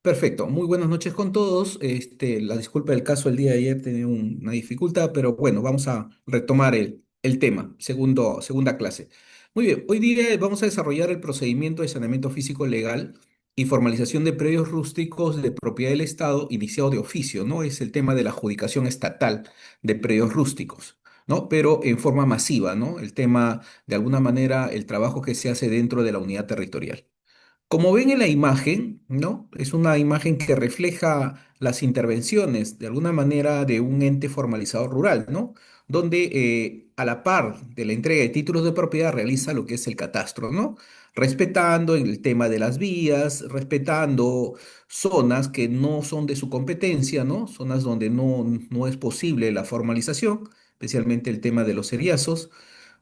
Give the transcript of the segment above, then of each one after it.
Perfecto, muy buenas noches con todos. La disculpa del caso el día de ayer tenía una dificultad, pero bueno, vamos a retomar el tema, segunda clase. Muy bien, hoy día vamos a desarrollar el procedimiento de saneamiento físico legal y formalización de predios rústicos de propiedad del Estado iniciado de oficio, ¿no? Es el tema de la adjudicación estatal de predios rústicos, ¿no? Pero en forma masiva, ¿no? El tema, de alguna manera, el trabajo que se hace dentro de la unidad territorial. Como ven en la imagen, ¿no? Es una imagen que refleja las intervenciones, de alguna manera, de un ente formalizador rural, ¿no? Donde a la par de la entrega de títulos de propiedad realiza lo que es el catastro, ¿no? Respetando el tema de las vías, respetando zonas que no son de su competencia, ¿no? Zonas donde no es posible la formalización, especialmente el tema de los seriazos,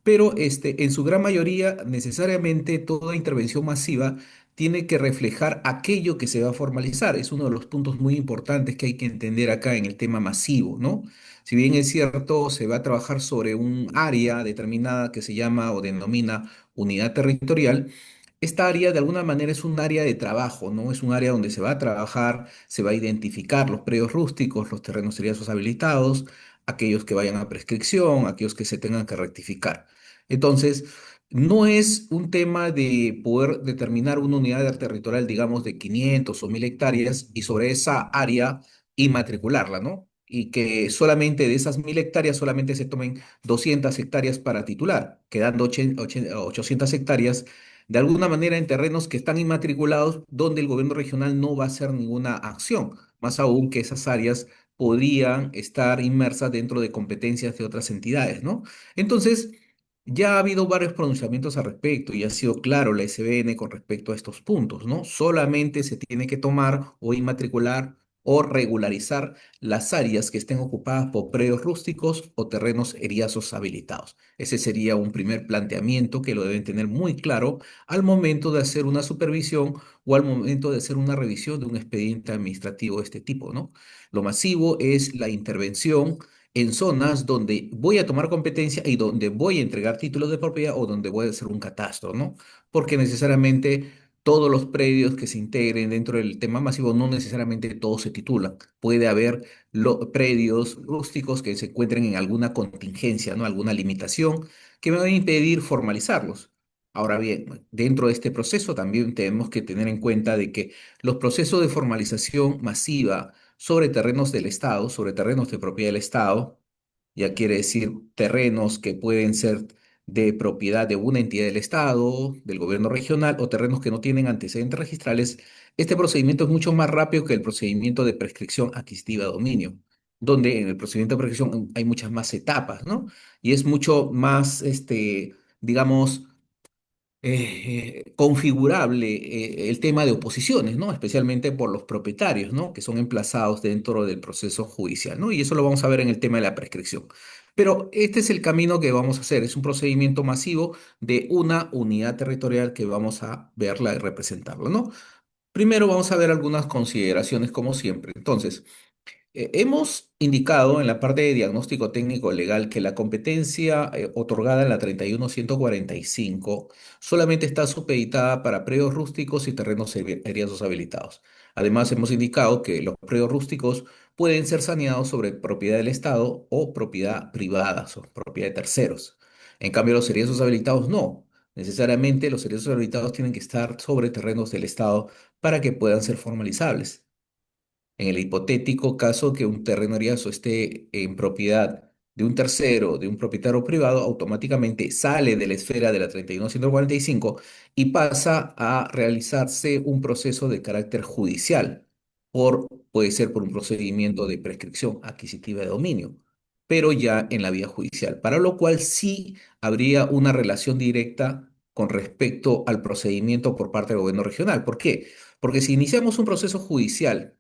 pero en su gran mayoría, necesariamente toda intervención masiva tiene que reflejar aquello que se va a formalizar. Es uno de los puntos muy importantes que hay que entender acá en el tema masivo, ¿no? Si bien es cierto, se va a trabajar sobre un área determinada que se llama o denomina unidad territorial, esta área de alguna manera es un área de trabajo, ¿no? Es un área donde se va a trabajar, se va a identificar los predios rústicos, los terrenos seriazos habilitados, aquellos que vayan a prescripción, aquellos que se tengan que rectificar. Entonces, no es un tema de poder determinar una unidad territorial, digamos, de 500 o 1000 hectáreas y sobre esa área inmatricularla, ¿no? Y que solamente de esas 1000 hectáreas solamente se tomen 200 hectáreas para titular, quedando 800 hectáreas de alguna manera en terrenos que están inmatriculados donde el gobierno regional no va a hacer ninguna acción, más aún que esas áreas podrían estar inmersas dentro de competencias de otras entidades, ¿no? Entonces, ya ha habido varios pronunciamientos al respecto y ha sido claro la SBN con respecto a estos puntos, ¿no? Solamente se tiene que tomar o inmatricular o regularizar las áreas que estén ocupadas por predios rústicos o terrenos eriazos habilitados. Ese sería un primer planteamiento que lo deben tener muy claro al momento de hacer una supervisión o al momento de hacer una revisión de un expediente administrativo de este tipo, ¿no? Lo masivo es la intervención en zonas donde voy a tomar competencia y donde voy a entregar títulos de propiedad o donde voy a hacer un catastro, ¿no? Porque necesariamente todos los predios que se integren dentro del tema masivo no necesariamente todos se titulan. Puede haber predios rústicos que se encuentren en alguna contingencia, ¿no? Alguna limitación que me va a impedir formalizarlos. Ahora bien, dentro de este proceso también tenemos que tener en cuenta de que los procesos de formalización masiva sobre terrenos del Estado, sobre terrenos de propiedad del Estado, ya quiere decir terrenos que pueden ser de propiedad de una entidad del Estado, del gobierno regional o terrenos que no tienen antecedentes registrales, este procedimiento es mucho más rápido que el procedimiento de prescripción adquisitiva de dominio, donde en el procedimiento de prescripción hay muchas más etapas, ¿no? Y es mucho más, digamos, configurable el tema de oposiciones, ¿no? Especialmente por los propietarios, ¿no? Que son emplazados dentro del proceso judicial, ¿no? Y eso lo vamos a ver en el tema de la prescripción. Pero este es el camino que vamos a hacer, es un procedimiento masivo de una unidad territorial que vamos a verla y representarla, ¿no? Primero vamos a ver algunas consideraciones como siempre. Entonces, hemos indicado en la parte de diagnóstico técnico legal que la competencia otorgada en la 31145 solamente está supeditada para predios rústicos y terrenos eriazos habilitados. Además, hemos indicado que los predios rústicos pueden ser saneados sobre propiedad del Estado o propiedad privada, o propiedad de terceros. En cambio, los eriazos habilitados no. Necesariamente los eriazos habilitados tienen que estar sobre terrenos del Estado para que puedan ser formalizables. En el hipotético caso que un terreno eriazo esté en propiedad de un tercero, de un propietario privado, automáticamente sale de la esfera de la 31145 y pasa a realizarse un proceso de carácter judicial, puede ser por un procedimiento de prescripción adquisitiva de dominio, pero ya en la vía judicial, para lo cual sí habría una relación directa con respecto al procedimiento por parte del gobierno regional. ¿Por qué? Porque si iniciamos un proceso judicial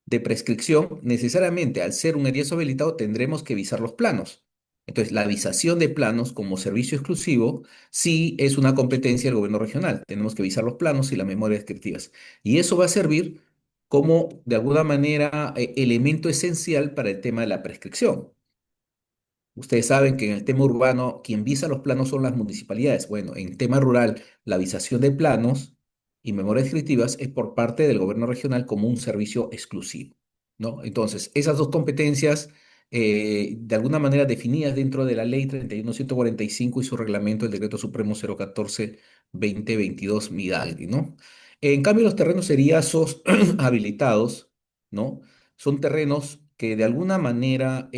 de prescripción, necesariamente al ser un eriazo habilitado tendremos que visar los planos. Entonces, la visación de planos como servicio exclusivo sí es una competencia del gobierno regional. Tenemos que visar los planos y las memorias descriptivas. Y eso va a servir como, de alguna manera, elemento esencial para el tema de la prescripción. Ustedes saben que en el tema urbano, quien visa los planos son las municipalidades. Bueno, en tema rural, la visación de planos y memorias descriptivas es por parte del gobierno regional como un servicio exclusivo, ¿no? Entonces, esas dos competencias, de alguna manera definidas dentro de la Ley 31145 y su reglamento, el Decreto Supremo 014-2022 Midagri, ¿no? En cambio, los terrenos seriazos habilitados, ¿no? Son terrenos que de alguna manera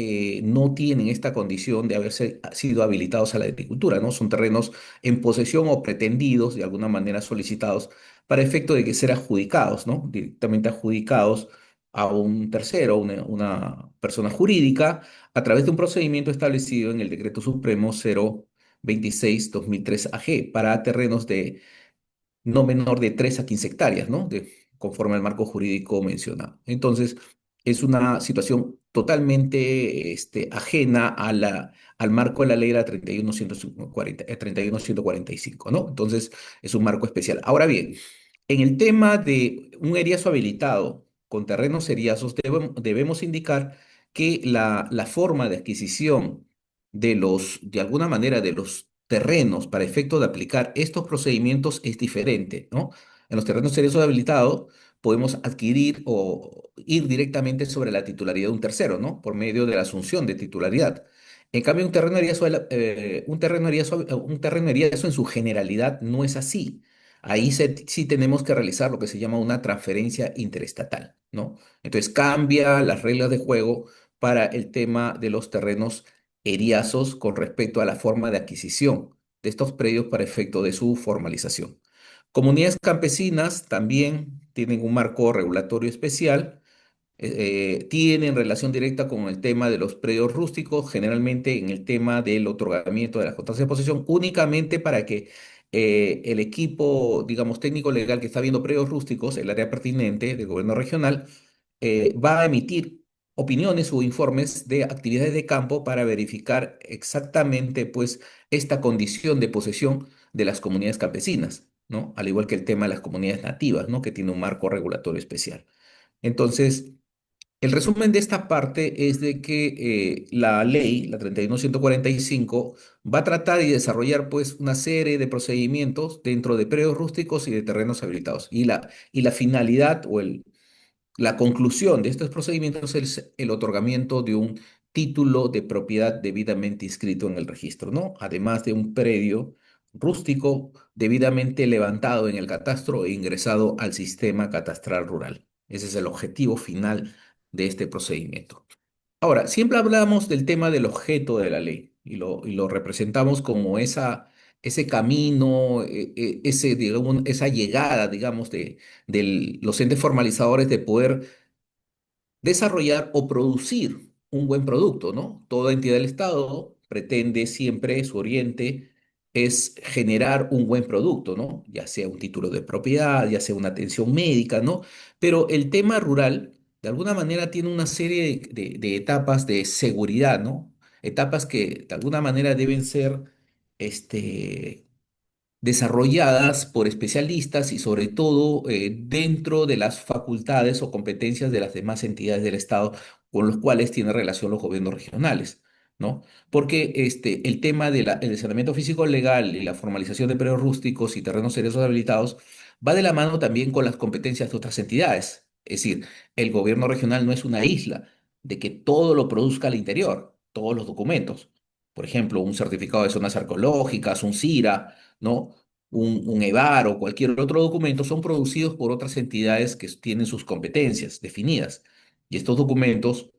no tienen esta condición de haberse sido habilitados a la agricultura, ¿no? Son terrenos en posesión o pretendidos, de alguna manera solicitados, para efecto de que ser adjudicados, ¿no? Directamente adjudicados a un tercero, una persona jurídica, a través de un procedimiento establecido en el Decreto Supremo 026-2003 AG para terrenos de no menor de 3 a 15 hectáreas, ¿no? Conforme al marco jurídico mencionado. Entonces, es una situación totalmente ajena al marco de la ley de la 31.145, ¿no? Entonces, es un marco especial. Ahora bien, en el tema de un eriazo habilitado con terrenos eriazos, debemos indicar que la forma de adquisición de alguna manera, de los terrenos para efecto de aplicar estos procedimientos es diferente, ¿no? En los terrenos serios habilitados podemos adquirir o ir directamente sobre la titularidad de un tercero, ¿no? Por medio de la asunción de titularidad. En cambio, un terreno eriazo en su generalidad no es así. Ahí sí tenemos que realizar lo que se llama una transferencia interestatal, ¿no? Entonces cambia las reglas de juego para el tema de los terrenos eriazos con respecto a la forma de adquisición de estos predios para efecto de su formalización. Comunidades campesinas también tienen un marco regulatorio especial, tienen relación directa con el tema de los predios rústicos, generalmente en el tema del otorgamiento de las constancias de posesión, únicamente para que el equipo, digamos, técnico legal que está viendo predios rústicos, el área pertinente del gobierno regional, va a emitir opiniones o informes de actividades de campo para verificar exactamente, pues, esta condición de posesión de las comunidades campesinas, ¿no? Al igual que el tema de las comunidades nativas, ¿no? Que tiene un marco regulatorio especial. Entonces, el resumen de esta parte es de que la ley, la 31145, va a tratar y desarrollar pues una serie de procedimientos dentro de predios rústicos y de terrenos habilitados. Y la finalidad la conclusión de estos procedimientos es el otorgamiento de un título de propiedad debidamente inscrito en el registro, ¿no? Además de un predio rústico debidamente levantado en el catastro e ingresado al sistema catastral rural. Ese es el objetivo final de este procedimiento. Ahora, siempre hablamos del tema del objeto de la ley y lo representamos como ese camino, digamos, esa llegada, digamos, de los entes formalizadores de poder desarrollar o producir un buen producto, ¿no? Toda entidad del Estado pretende siempre, su oriente es generar un buen producto, ¿no? Ya sea un título de propiedad, ya sea una atención médica, ¿no? Pero el tema rural, de alguna manera, tiene una serie de etapas de seguridad, ¿no? Etapas que de alguna manera deben ser, este, desarrolladas por especialistas y sobre todo dentro de las facultades o competencias de las demás entidades del Estado con los cuales tiene relación los gobiernos regionales, ¿no? Porque el tema del saneamiento físico legal y la formalización de predios rústicos y terrenos seriosos habilitados va de la mano también con las competencias de otras entidades. Es decir, el gobierno regional no es una isla de que todo lo produzca al interior, todos los documentos. Por ejemplo, un certificado de zonas arqueológicas, un CIRA, ¿no? Un EVAR o cualquier otro documento son producidos por otras entidades que tienen sus competencias definidas. Y estos documentos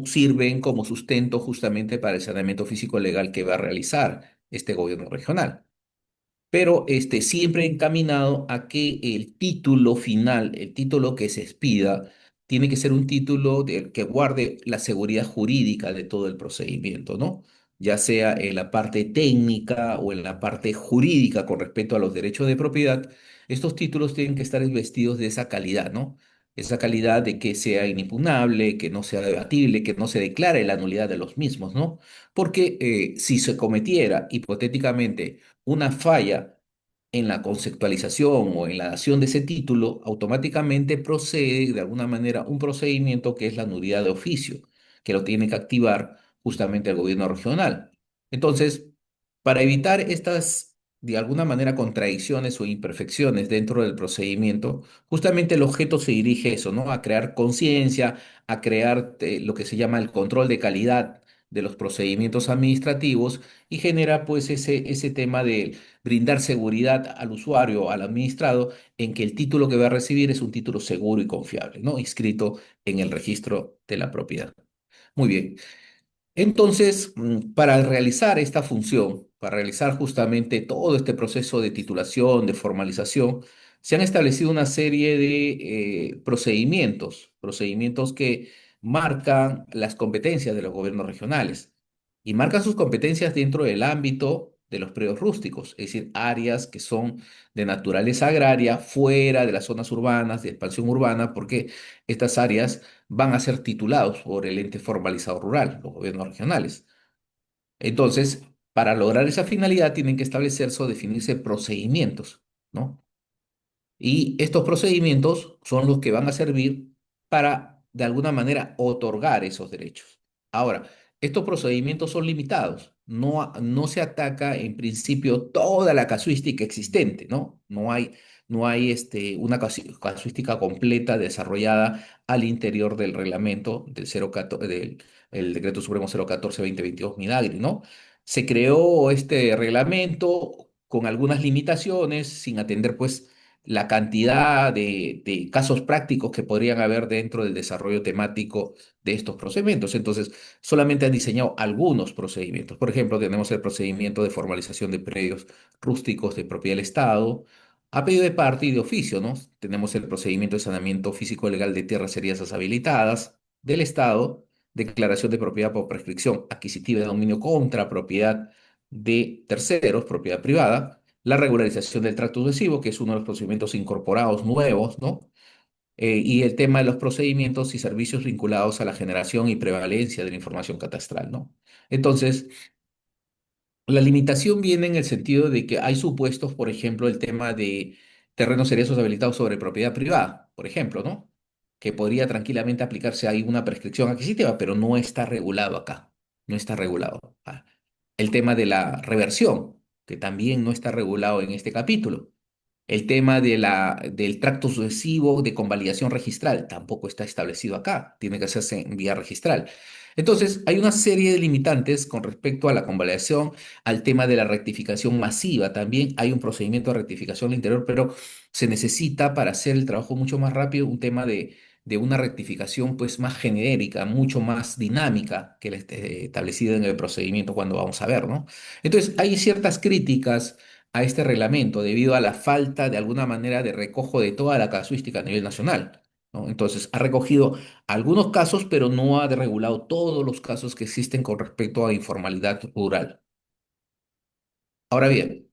sirven como sustento justamente para el saneamiento físico legal que va a realizar este gobierno regional, pero siempre encaminado a que el título final, el título que se expida, tiene que ser un título que guarde la seguridad jurídica de todo el procedimiento, ¿no? Ya sea en la parte técnica o en la parte jurídica con respecto a los derechos de propiedad, estos títulos tienen que estar vestidos de esa calidad, ¿no? Esa calidad de que sea inimpugnable, que no sea debatible, que no se declare la nulidad de los mismos, ¿no? Porque si se cometiera hipotéticamente una falla en la conceptualización o en la dación de ese título, automáticamente procede de alguna manera un procedimiento que es la nulidad de oficio, que lo tiene que activar justamente el gobierno regional. Entonces, para evitar estas de alguna manera contradicciones o imperfecciones dentro del procedimiento, justamente el objeto se dirige a eso, ¿no? A crear conciencia, a crear lo que se llama el control de calidad de los procedimientos administrativos y genera pues ese tema de brindar seguridad al usuario, al administrado, en que el título que va a recibir es un título seguro y confiable, ¿no? Inscrito en el registro de la propiedad. Muy bien. Entonces, para realizar esta función, para realizar justamente todo este proceso de titulación, de formalización, se han establecido una serie de procedimientos que marcan las competencias de los gobiernos regionales y marcan sus competencias dentro del ámbito de los predios rústicos, es decir, áreas que son de naturaleza agraria, fuera de las zonas urbanas, de expansión urbana, porque estas áreas van a ser titulados por el ente formalizador rural, los gobiernos regionales. Entonces, para lograr esa finalidad tienen que establecerse o definirse procedimientos, ¿no? Y estos procedimientos son los que van a servir para, de alguna manera, otorgar esos derechos. Ahora, estos procedimientos son limitados. No se ataca en principio toda la casuística existente, ¿no? No hay una casuística completa desarrollada al interior del reglamento del 014, del el Decreto Supremo 014-2022 Minagri, ¿no? Se creó este reglamento con algunas limitaciones, sin atender, pues, la cantidad de casos prácticos que podrían haber dentro del desarrollo temático de estos procedimientos. Entonces, solamente han diseñado algunos procedimientos. Por ejemplo, tenemos el procedimiento de formalización de predios rústicos de propiedad del Estado, a pedido de parte y de oficio, ¿no? Tenemos el procedimiento de saneamiento físico-legal de tierras serias habilitadas del Estado, declaración de propiedad por prescripción adquisitiva de dominio contra propiedad de terceros, propiedad privada, la regularización del tracto sucesivo, que es uno de los procedimientos incorporados nuevos, ¿no? Y el tema de los procedimientos y servicios vinculados a la generación y prevalencia de la información catastral, ¿no? Entonces, la limitación viene en el sentido de que hay supuestos, por ejemplo, el tema de terrenos seriosos habilitados sobre propiedad privada, por ejemplo, ¿no? Que podría tranquilamente aplicarse ahí una prescripción adquisitiva, pero no está regulado acá, no está regulado. El tema de la reversión, que también no está regulado en este capítulo. El tema del tracto sucesivo de convalidación registral tampoco está establecido acá, tiene que hacerse en vía registral. Entonces, hay una serie de limitantes con respecto a la convalidación, al tema de la rectificación masiva. También hay un procedimiento de rectificación al interior, pero se necesita para hacer el trabajo mucho más rápido un tema de una rectificación pues más genérica, mucho más dinámica que la establecida en el procedimiento cuando vamos a ver, ¿no? Entonces, hay ciertas críticas a este reglamento debido a la falta de alguna manera de recojo de toda la casuística a nivel nacional, ¿no? Entonces, ha recogido algunos casos, pero no ha regulado todos los casos que existen con respecto a informalidad rural. Ahora bien,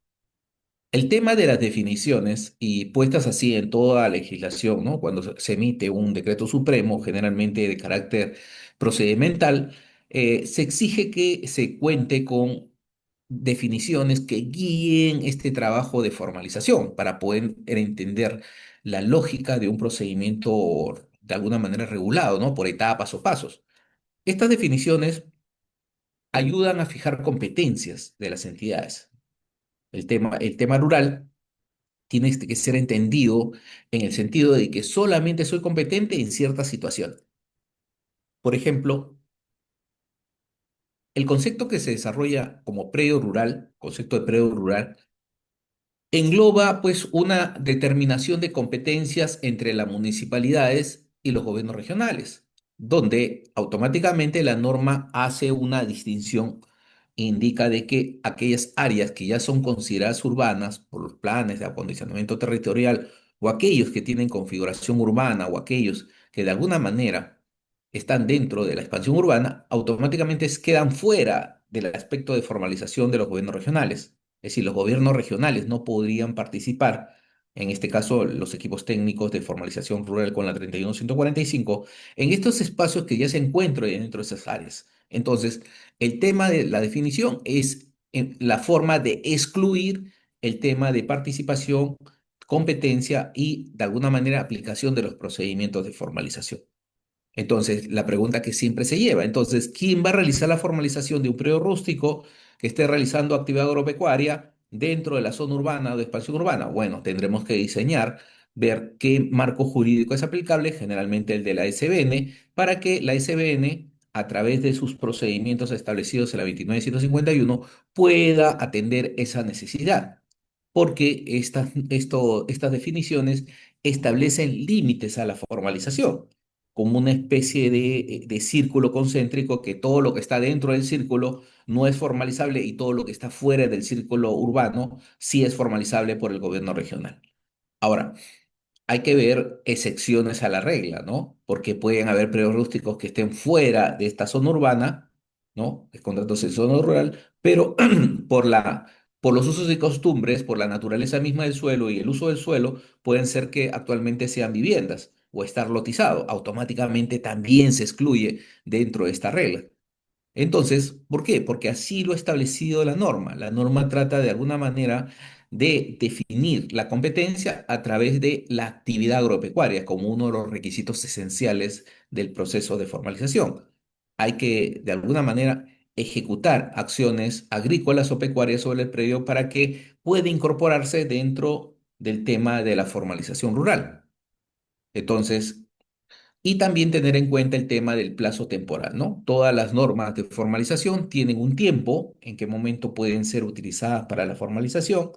el tema de las definiciones y puestas así en toda la legislación, ¿no? Cuando se emite un decreto supremo, generalmente de carácter procedimental, se exige que se cuente con definiciones que guíen este trabajo de formalización para poder entender la lógica de un procedimiento de alguna manera regulado, ¿no? Por etapas o pasos. Estas definiciones ayudan a fijar competencias de las entidades. El tema rural tiene que ser entendido en el sentido de que solamente soy competente en cierta situación. Por ejemplo, el concepto que se desarrolla como predio rural, concepto de predio rural, engloba pues una determinación de competencias entre las municipalidades y los gobiernos regionales, donde automáticamente la norma hace una distinción, indica de que aquellas áreas que ya son consideradas urbanas por los planes de acondicionamiento territorial o aquellos que tienen configuración urbana o aquellos que de alguna manera están dentro de la expansión urbana, automáticamente quedan fuera del aspecto de formalización de los gobiernos regionales. Es decir, los gobiernos regionales no podrían participar, en este caso los equipos técnicos de formalización rural con la 31145, en estos espacios que ya se encuentran dentro de esas áreas. Entonces, el tema de la definición es la forma de excluir el tema de participación, competencia y, de alguna manera, aplicación de los procedimientos de formalización. Entonces, la pregunta que siempre se lleva, entonces, ¿quién va a realizar la formalización de un predio rústico que esté realizando actividad agropecuaria? dentro de la zona urbana o de expansión urbana. Bueno, tendremos que diseñar, ver qué marco jurídico es aplicable, generalmente el de la SBN, para que la SBN, a través de sus procedimientos establecidos en la 29151, pueda atender esa necesidad. Porque estas definiciones establecen límites a la formalización, como una especie de círculo concéntrico, que todo lo que está dentro del círculo no es formalizable y todo lo que está fuera del círculo urbano sí es formalizable por el gobierno regional. Ahora, hay que ver excepciones a la regla, ¿no? Porque pueden haber predios rústicos que estén fuera de esta zona urbana, ¿no? De contratos en zona rural, pero por por los usos y costumbres, por la naturaleza misma del suelo y el uso del suelo, pueden ser que actualmente sean viviendas o estar lotizado. Automáticamente también se excluye dentro de esta regla. Entonces, ¿por qué? Porque así lo ha establecido la norma. La norma trata de alguna manera de definir la competencia a través de la actividad agropecuaria como uno de los requisitos esenciales del proceso de formalización. Hay que, de alguna manera, ejecutar acciones agrícolas o pecuarias sobre el predio para que pueda incorporarse dentro del tema de la formalización rural. Entonces, y también tener en cuenta el tema del plazo temporal, ¿no? Todas las normas de formalización tienen un tiempo, en qué momento pueden ser utilizadas para la formalización.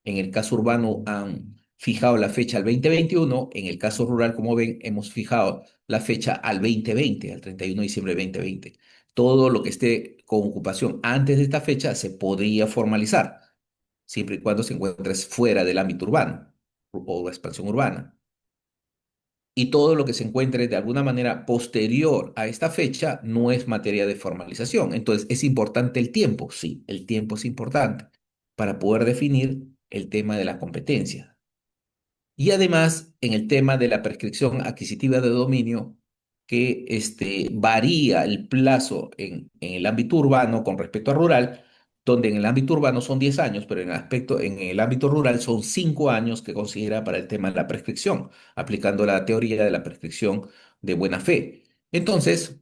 En el caso urbano han fijado la fecha al 2021, en el caso rural, como ven, hemos fijado la fecha al 2020, al 31 de diciembre de 2020. Todo lo que esté con ocupación antes de esta fecha se podría formalizar, siempre y cuando se encuentre fuera del ámbito urbano o expansión urbana, y todo lo que se encuentre de alguna manera posterior a esta fecha no es materia de formalización. Entonces, ¿es importante el tiempo? Sí, el tiempo es importante para poder definir el tema de la competencia. Y además, en el tema de la prescripción adquisitiva de dominio, que varía el plazo en el ámbito urbano con respecto a rural, donde en el ámbito urbano son 10 años, pero en el ámbito rural son 5 años que considera para el tema de la prescripción, aplicando la teoría de la prescripción de buena fe. Entonces,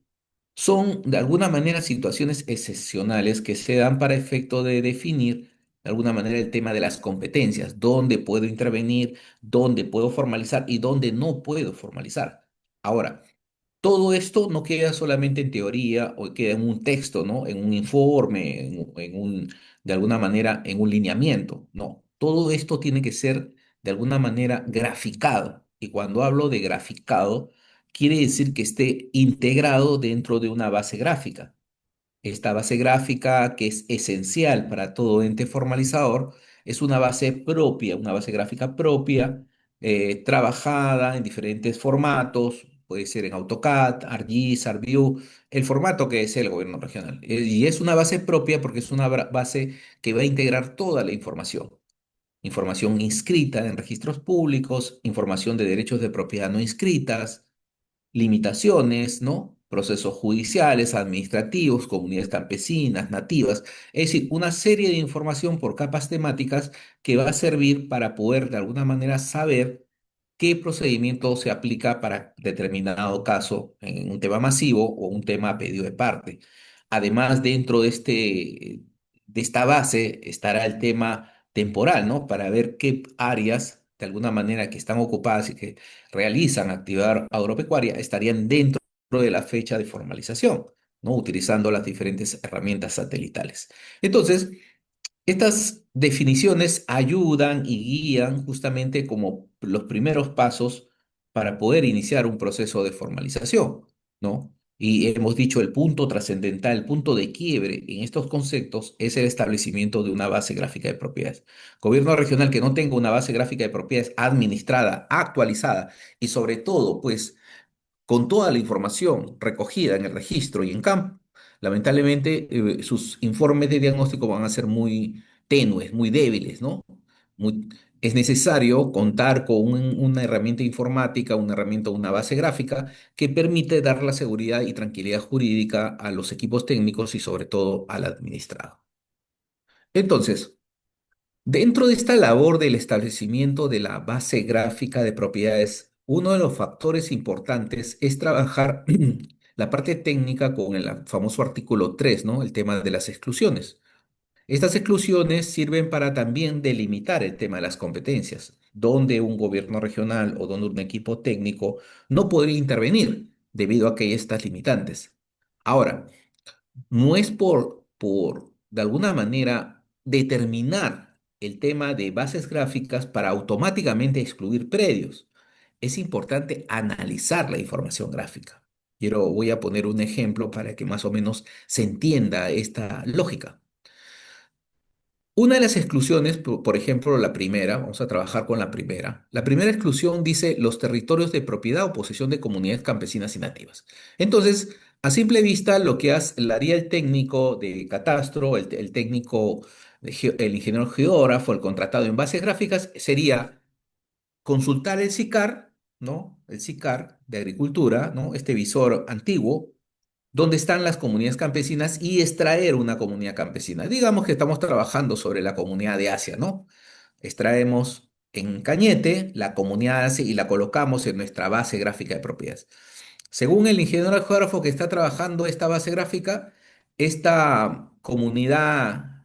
son de alguna manera situaciones excepcionales que se dan para efecto de definir de alguna manera el tema de las competencias, dónde puedo intervenir, dónde puedo formalizar y dónde no puedo formalizar. Ahora, todo esto no queda solamente en teoría o queda en un texto, ¿no? En un informe, de alguna manera, en un lineamiento. No, todo esto tiene que ser de alguna manera graficado. Y cuando hablo de graficado, quiere decir que esté integrado dentro de una base gráfica. Esta base gráfica, que es esencial para todo ente formalizador, es una base propia, una base gráfica propia, trabajada en diferentes formatos, puede ser en AutoCAD, ArcGIS, ArcView, el formato que es el gobierno regional. Y es una base propia porque es una base que va a integrar toda la información. Información inscrita en registros públicos, información de derechos de propiedad no inscritas, limitaciones, ¿no? Procesos judiciales, administrativos, comunidades campesinas, nativas, es decir, una serie de información por capas temáticas que va a servir para poder de alguna manera saber qué procedimiento se aplica para determinado caso en un tema masivo o un tema a pedido de parte. Además, dentro de esta base estará el tema temporal, ¿no? Para ver qué áreas de alguna manera que están ocupadas y que realizan actividad agropecuaria estarían dentro de la fecha de formalización, ¿no? Utilizando las diferentes herramientas satelitales. Entonces, estas definiciones ayudan y guían justamente como los primeros pasos para poder iniciar un proceso de formalización, ¿no? Y hemos dicho el punto trascendental, el punto de quiebre en estos conceptos es el establecimiento de una base gráfica de propiedades. Gobierno regional que no tenga una base gráfica de propiedades administrada, actualizada y sobre todo, pues con toda la información recogida en el registro y en campo, lamentablemente sus informes de diagnóstico van a ser muy tenues, muy débiles, ¿no? Es necesario contar con una herramienta informática, una herramienta, una base gráfica que permite dar la seguridad y tranquilidad jurídica a los equipos técnicos y sobre todo al administrado. Entonces, dentro de esta labor del establecimiento de la base gráfica de propiedades, uno de los factores importantes es trabajar la parte técnica con el famoso artículo 3, ¿no? El tema de las exclusiones. Estas exclusiones sirven para también delimitar el tema de las competencias, donde un gobierno regional o donde un equipo técnico no podría intervenir debido a que hay estas limitantes. Ahora, no es de alguna manera, determinar el tema de bases gráficas para automáticamente excluir predios. Es importante analizar la información gráfica. Voy a poner un ejemplo para que más o menos se entienda esta lógica. Una de las exclusiones, por ejemplo, la primera, vamos a trabajar con la primera. La primera exclusión dice los territorios de propiedad o posesión de comunidades campesinas y nativas. Entonces, a simple vista, lo haría el técnico de catastro, el técnico, el ingeniero geógrafo, el contratado en bases gráficas, sería consultar el SICAR, ¿no? El SICAR de agricultura, ¿no? Este visor antiguo dónde están las comunidades campesinas y extraer una comunidad campesina. Digamos que estamos trabajando sobre la comunidad de Asia, ¿no? Extraemos en Cañete la comunidad de Asia y la colocamos en nuestra base gráfica de propiedades. Según el ingeniero geógrafo que está trabajando esta base gráfica, esta comunidad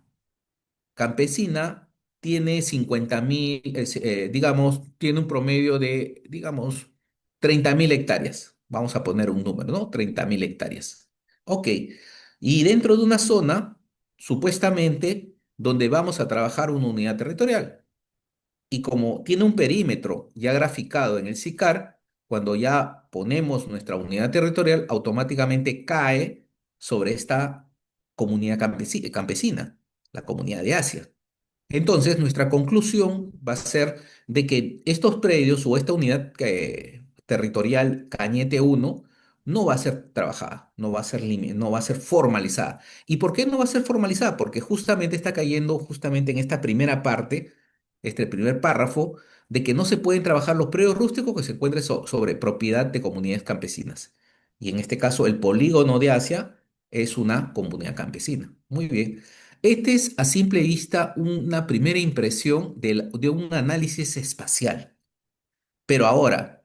campesina tiene 50.000, digamos, tiene un promedio de, digamos, 30.000 hectáreas. Vamos a poner un número, ¿no? 30.000 hectáreas. Ok. Y dentro de una zona, supuestamente, donde vamos a trabajar una unidad territorial. Y como tiene un perímetro ya graficado en el SICAR, cuando ya ponemos nuestra unidad territorial, automáticamente cae sobre esta comunidad campesina, la comunidad de Asia. Entonces, nuestra conclusión va a ser de que estos predios o esta unidad territorial Cañete uno no va a ser trabajada, no va a ser formalizada. ¿Y por qué no va a ser formalizada? Porque justamente está cayendo justamente en esta primera parte, este primer párrafo, de que no se pueden trabajar los predios rústicos que se encuentren sobre propiedad de comunidades campesinas. Y en este caso, el polígono de Asia es una comunidad campesina. Muy bien. Este es a simple vista una primera impresión de un análisis espacial. Pero ahora,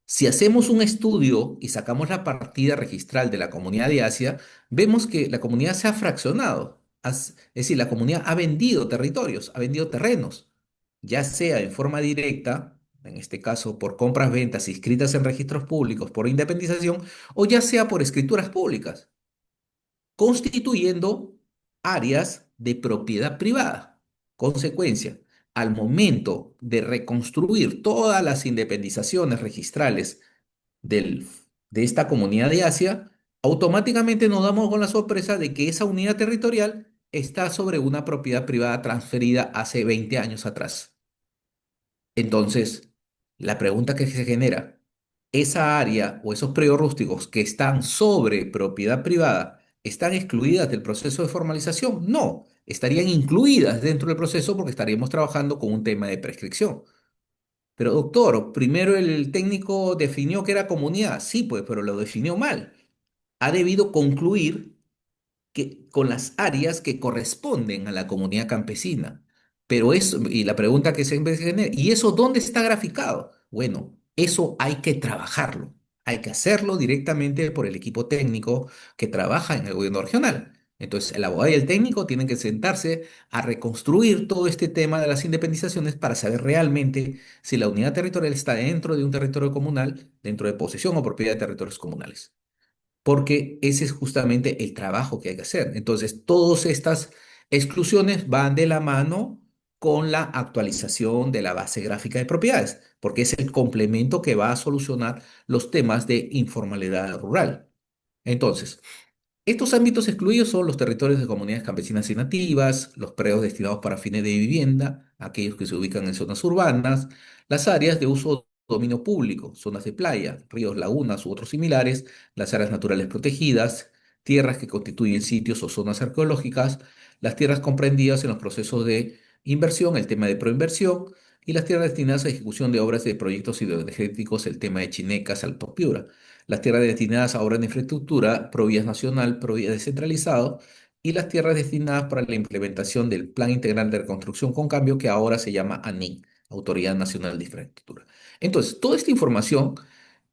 si hacemos un estudio y sacamos la partida registral de la comunidad de Asia, vemos que la comunidad se ha fraccionado. Es decir, la comunidad ha vendido territorios, ha vendido terrenos, ya sea en forma directa, en este caso por compras-ventas inscritas en registros públicos por independización, o ya sea por escrituras públicas constituyendo áreas de propiedad privada. Consecuencia, al momento de reconstruir todas las independizaciones registrales del- de esta comunidad de Asia, automáticamente nos damos con la sorpresa de que esa unidad territorial está sobre una propiedad privada transferida hace 20 años atrás. Entonces, la pregunta que se genera, ¿esa área o esos predios rústicos que están sobre propiedad privada están excluidas del proceso de formalización? No, estarían incluidas dentro del proceso porque estaríamos trabajando con un tema de prescripción. Pero doctor, primero el técnico definió que era comunidad. Sí, pues, pero lo definió mal. Ha debido concluir con las áreas que corresponden a la comunidad campesina. Pero eso, y la pregunta que se genera, ¿y eso dónde está graficado? Bueno, eso hay que trabajarlo. Hay que hacerlo directamente por el equipo técnico que trabaja en el gobierno regional. Entonces, el abogado y el técnico tienen que sentarse a reconstruir todo este tema de las independizaciones para saber realmente si la unidad territorial está dentro de un territorio comunal, dentro de posesión o propiedad de territorios comunales porque ese es justamente el trabajo que hay que hacer. Entonces, todas estas exclusiones van de la mano con la actualización de la base gráfica de propiedades, porque es el complemento que va a solucionar los temas de informalidad rural. Entonces, estos ámbitos excluidos son los territorios de comunidades campesinas y nativas, los predios destinados para fines de vivienda, aquellos que se ubican en zonas urbanas, las áreas de uso dominio público, zonas de playa, ríos, lagunas u otros similares, las áreas naturales protegidas, tierras que constituyen sitios o zonas arqueológicas, las tierras comprendidas en los procesos de inversión, el tema de proinversión, y las tierras destinadas a ejecución de obras de proyectos hidroenergéticos, el tema de Chinecas, Alto Piura las tierras destinadas a obras de infraestructura, Provías Nacional, Provías Descentralizado, y las tierras destinadas para la implementación del Plan Integral de Reconstrucción con Cambio, que ahora se llama ANIC, Autoridad Nacional de Infraestructura. Entonces, toda esta información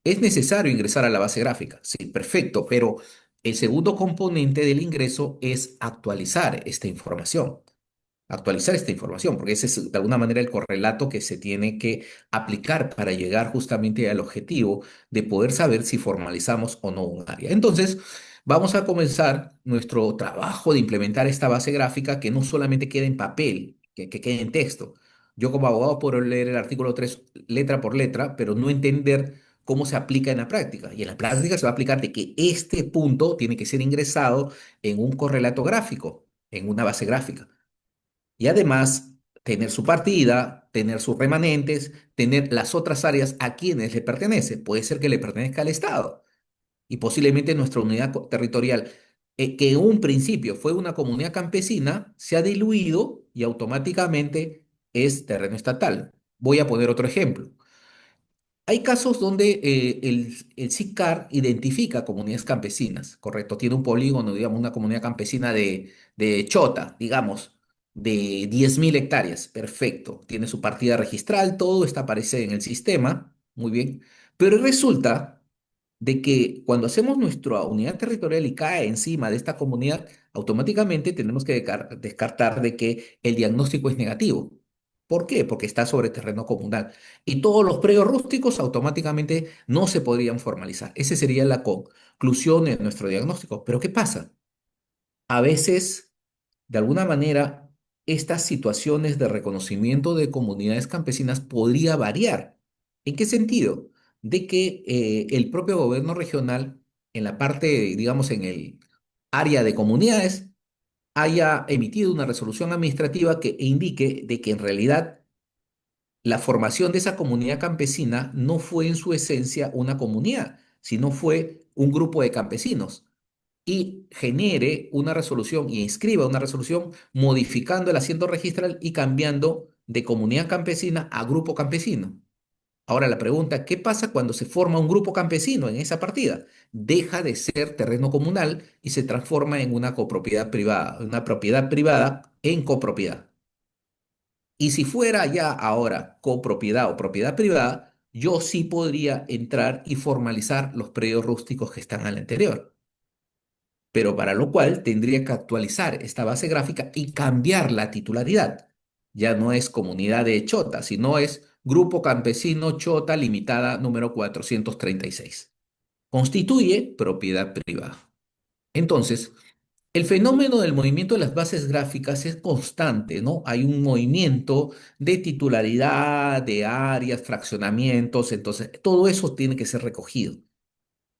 es necesario ingresar a la base gráfica. Sí, perfecto, pero El segundo componente del ingreso es actualizar esta información. Actualizar esta información, porque ese es de alguna manera el correlato que se tiene que aplicar para llegar justamente al objetivo de poder saber si formalizamos o no un área. Entonces, vamos a comenzar nuestro trabajo de implementar esta base gráfica que no solamente quede en papel, que quede en texto. Yo como abogado puedo leer el artículo 3 letra por letra, pero no entender cómo se aplica en la práctica. Y en la práctica se va a aplicar de que este punto tiene que ser ingresado en un correlato gráfico, en una base gráfica. Y además, tener su partida, tener sus remanentes, tener las otras áreas a quienes le pertenece. Puede ser que le pertenezca al Estado y posiblemente nuestra unidad territorial, que en un principio fue una comunidad campesina, se ha diluido y automáticamente es terreno estatal. Voy a poner otro ejemplo. Hay casos donde el SICAR identifica comunidades campesinas, correcto, tiene un polígono, digamos, una comunidad campesina de Chota, digamos, de 10.000 hectáreas, perfecto, tiene su partida registral, todo está aparece en el sistema, muy bien, pero resulta de que cuando hacemos nuestra unidad territorial y cae encima de esta comunidad, automáticamente tenemos que descartar de que el diagnóstico es negativo. ¿Por qué? Porque está sobre terreno comunal y todos los predios rústicos automáticamente no se podrían formalizar. Esa sería la conclusión de nuestro diagnóstico. Pero ¿qué pasa? A veces, de alguna manera, estas situaciones de reconocimiento de comunidades campesinas podría variar. ¿En qué sentido? De que el propio gobierno regional, en la parte, digamos, en el área de comunidades, haya emitido una resolución administrativa que indique de que en realidad la formación de esa comunidad campesina no fue en su esencia una comunidad, sino fue un grupo de campesinos y genere una resolución y inscriba una resolución modificando el asiento registral y cambiando de comunidad campesina a grupo campesino. Ahora la pregunta, ¿qué pasa cuando se forma un grupo campesino en esa partida? Deja de ser terreno comunal y se transforma en una copropiedad privada, una propiedad privada en copropiedad. Y si fuera ya ahora copropiedad o propiedad privada, yo sí podría entrar y formalizar los predios rústicos que están al interior. Pero para lo cual tendría que actualizar esta base gráfica y cambiar la titularidad. Ya no es comunidad de Chota, sino es Grupo Campesino Chota Limitada número 436. Constituye propiedad privada. Entonces, el fenómeno del movimiento de las bases gráficas es constante, ¿no? Hay un movimiento de titularidad, de áreas, fraccionamientos, entonces todo eso tiene que ser recogido.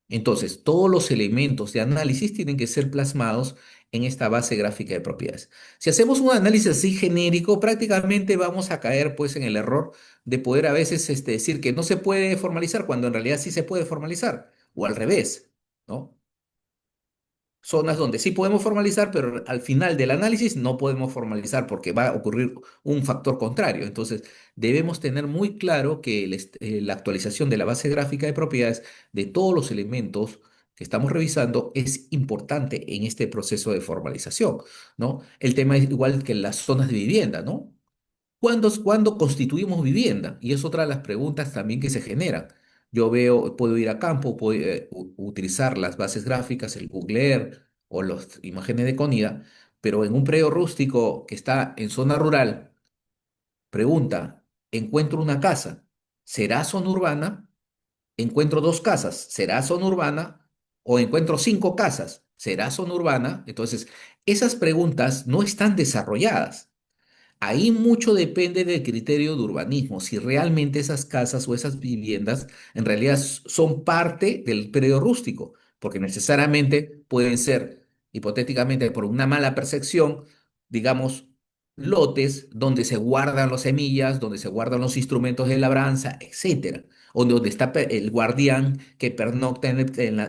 Entonces, todos los elementos de análisis tienen que ser plasmados en esta base gráfica de propiedades. Si hacemos un análisis así genérico, prácticamente vamos a caer pues en el error de poder a veces decir que no se puede formalizar cuando en realidad sí se puede formalizar, o al revés, ¿no? Zonas donde sí podemos formalizar, pero al final del análisis no podemos formalizar porque va a ocurrir un factor contrario. Entonces, debemos tener muy claro que la actualización de la base gráfica de propiedades de todos los elementos que estamos revisando es importante en este proceso de formalización, ¿no? El tema es igual que las zonas de vivienda, ¿no? ¿Cuándo constituimos vivienda? Y es otra de las preguntas también que se generan. Yo veo, puedo ir a campo, puedo utilizar las bases gráficas, el Google Earth o las imágenes de Conida, pero en un predio rústico que está en zona rural, pregunta, encuentro una casa, ¿será zona urbana? Encuentro dos casas, ¿será zona urbana? O encuentro cinco casas, ¿será zona urbana? Entonces, esas preguntas no están desarrolladas. Ahí mucho depende del criterio de urbanismo, si realmente esas casas o esas viviendas en realidad son parte del predio rústico, porque necesariamente pueden ser, hipotéticamente, por una mala percepción, digamos, lotes donde se guardan las semillas, donde se guardan los instrumentos de labranza, etcétera, o donde está el guardián que pernocta en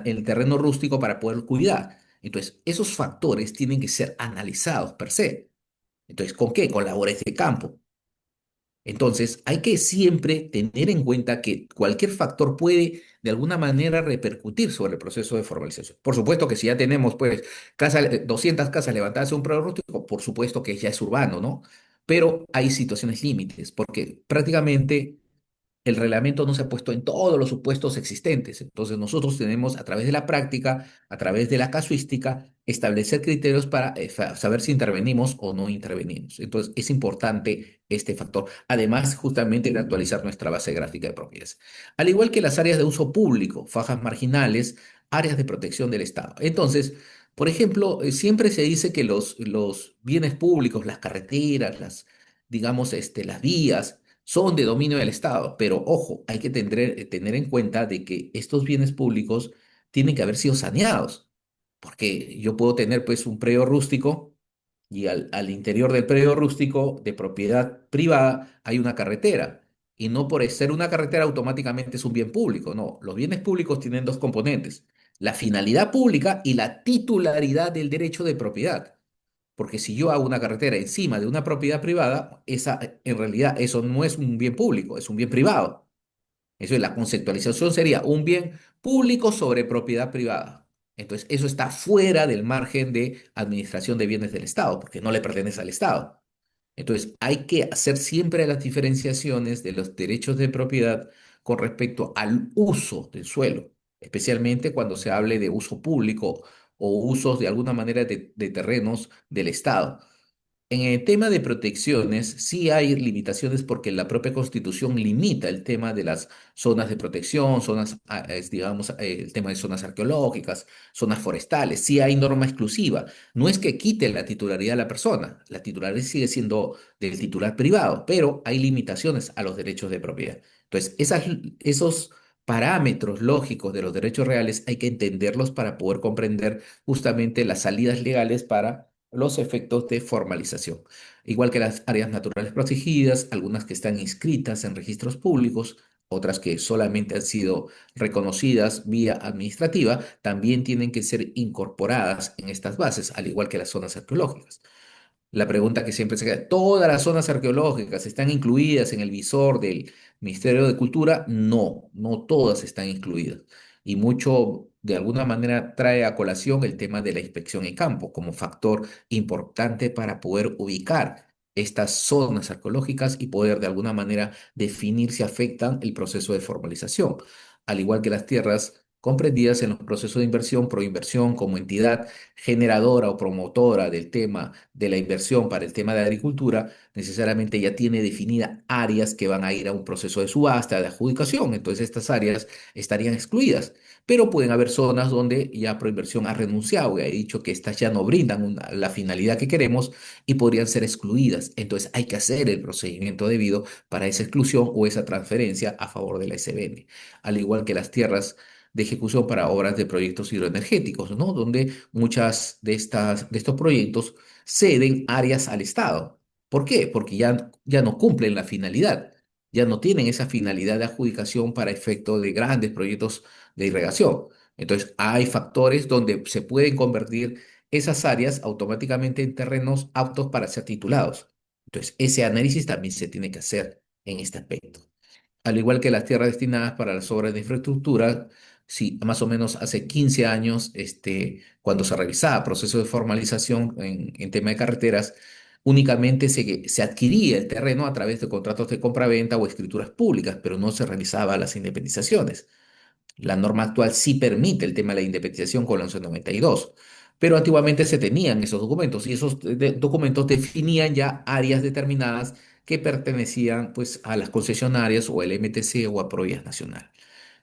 el terreno rústico para poder cuidar. Entonces, esos factores tienen que ser analizados per se. Entonces, ¿con qué? Con labores de campo. Entonces, hay que siempre tener en cuenta que cualquier factor puede de alguna manera repercutir sobre el proceso de formalización. Por supuesto que si ya tenemos pues 200 casas levantadas en un prado rústico, por supuesto que ya es urbano, ¿no? Pero hay situaciones límites, porque prácticamente el reglamento no se ha puesto en todos los supuestos existentes. Entonces nosotros tenemos a través de la práctica, a través de la casuística, establecer criterios para saber si intervenimos o no intervenimos. Entonces es importante este factor, además justamente de actualizar nuestra base gráfica de propiedades. Al igual que las áreas de uso público, fajas marginales, áreas de protección del Estado. Entonces, por ejemplo, siempre se dice que los bienes públicos, las carreteras, digamos, las vías, son de dominio del Estado, pero ojo, hay que tener en cuenta de que estos bienes públicos tienen que haber sido saneados, porque yo puedo tener pues un predio rústico y al interior del predio rústico de propiedad privada hay una carretera. Y no por ser una carretera automáticamente es un bien público, no. Los bienes públicos tienen dos componentes, la finalidad pública y la titularidad del derecho de propiedad. Porque si yo hago una carretera encima de una propiedad privada, en realidad eso no es un bien público, es un bien privado. Eso es la conceptualización sería un bien público sobre propiedad privada. Entonces, eso está fuera del margen de administración de bienes del Estado, porque no le pertenece al Estado. Entonces, hay que hacer siempre las diferenciaciones de los derechos de propiedad con respecto al uso del suelo, especialmente cuando se hable de uso público o usos de alguna manera de terrenos del Estado. En el tema de protecciones, sí hay limitaciones porque la propia Constitución limita el tema de las zonas de protección, digamos, el tema de zonas arqueológicas, zonas forestales. Sí hay norma exclusiva. No es que quite la titularidad a la persona, la titularidad sigue siendo del titular privado, pero hay limitaciones a los derechos de propiedad. Entonces, esos parámetros lógicos de los derechos reales hay que entenderlos para poder comprender justamente las salidas legales para los efectos de formalización, igual que las áreas naturales protegidas, algunas que están inscritas en registros públicos, otras que solamente han sido reconocidas vía administrativa, también tienen que ser incorporadas en estas bases, al igual que las zonas arqueológicas. La pregunta que siempre se queda, ¿todas las zonas arqueológicas están incluidas en el visor del Ministerio de Cultura? No, no todas están incluidas. Y mucho, de alguna manera, trae a colación el tema de la inspección en campo como factor importante para poder ubicar estas zonas arqueológicas y poder, de alguna manera, definir si afectan el proceso de formalización. Al igual que las tierras comprendidas en los procesos de inversión, proinversión como entidad generadora o promotora del tema de la inversión para el tema de agricultura, necesariamente ya tiene definidas áreas que van a ir a un proceso de subasta, de adjudicación. Entonces estas áreas estarían excluidas, pero pueden haber zonas donde ya Proinversión ha renunciado y ha dicho que estas ya no brindan la finalidad que queremos y podrían ser excluidas. Entonces hay que hacer el procedimiento debido para esa exclusión o esa transferencia a favor de la SBN, al igual que las tierras de ejecución para obras de proyectos hidroenergéticos, ¿no? Donde muchas de estos proyectos ceden áreas al Estado. ¿Por qué? Porque ya no cumplen la finalidad, ya no tienen esa finalidad de adjudicación para efecto de grandes proyectos de irrigación. Entonces, hay factores donde se pueden convertir esas áreas automáticamente en terrenos aptos para ser titulados. Entonces, ese análisis también se tiene que hacer en este aspecto. Al igual que las tierras destinadas para las obras de infraestructura, sí, más o menos hace 15 años, cuando se realizaba proceso de formalización en tema de carreteras, únicamente se adquiría el terreno a través de contratos de compraventa o escrituras públicas, pero no se realizaban las independizaciones. La norma actual sí permite el tema de la independización con la 1192, pero antiguamente se tenían esos documentos y esos documentos definían ya áreas determinadas que pertenecían pues a las concesionarias o al MTC o a Provías Nacional.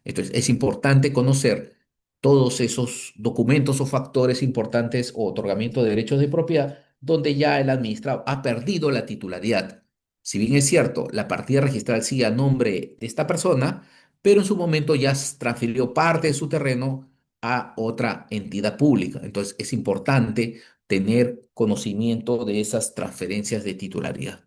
Entonces es importante conocer todos esos documentos o factores importantes o otorgamiento de derechos de propiedad donde ya el administrado ha perdido la titularidad. Si bien es cierto, la partida registral sigue a nombre de esta persona, pero en su momento ya transfirió parte de su terreno a otra entidad pública. Entonces es importante tener conocimiento de esas transferencias de titularidad.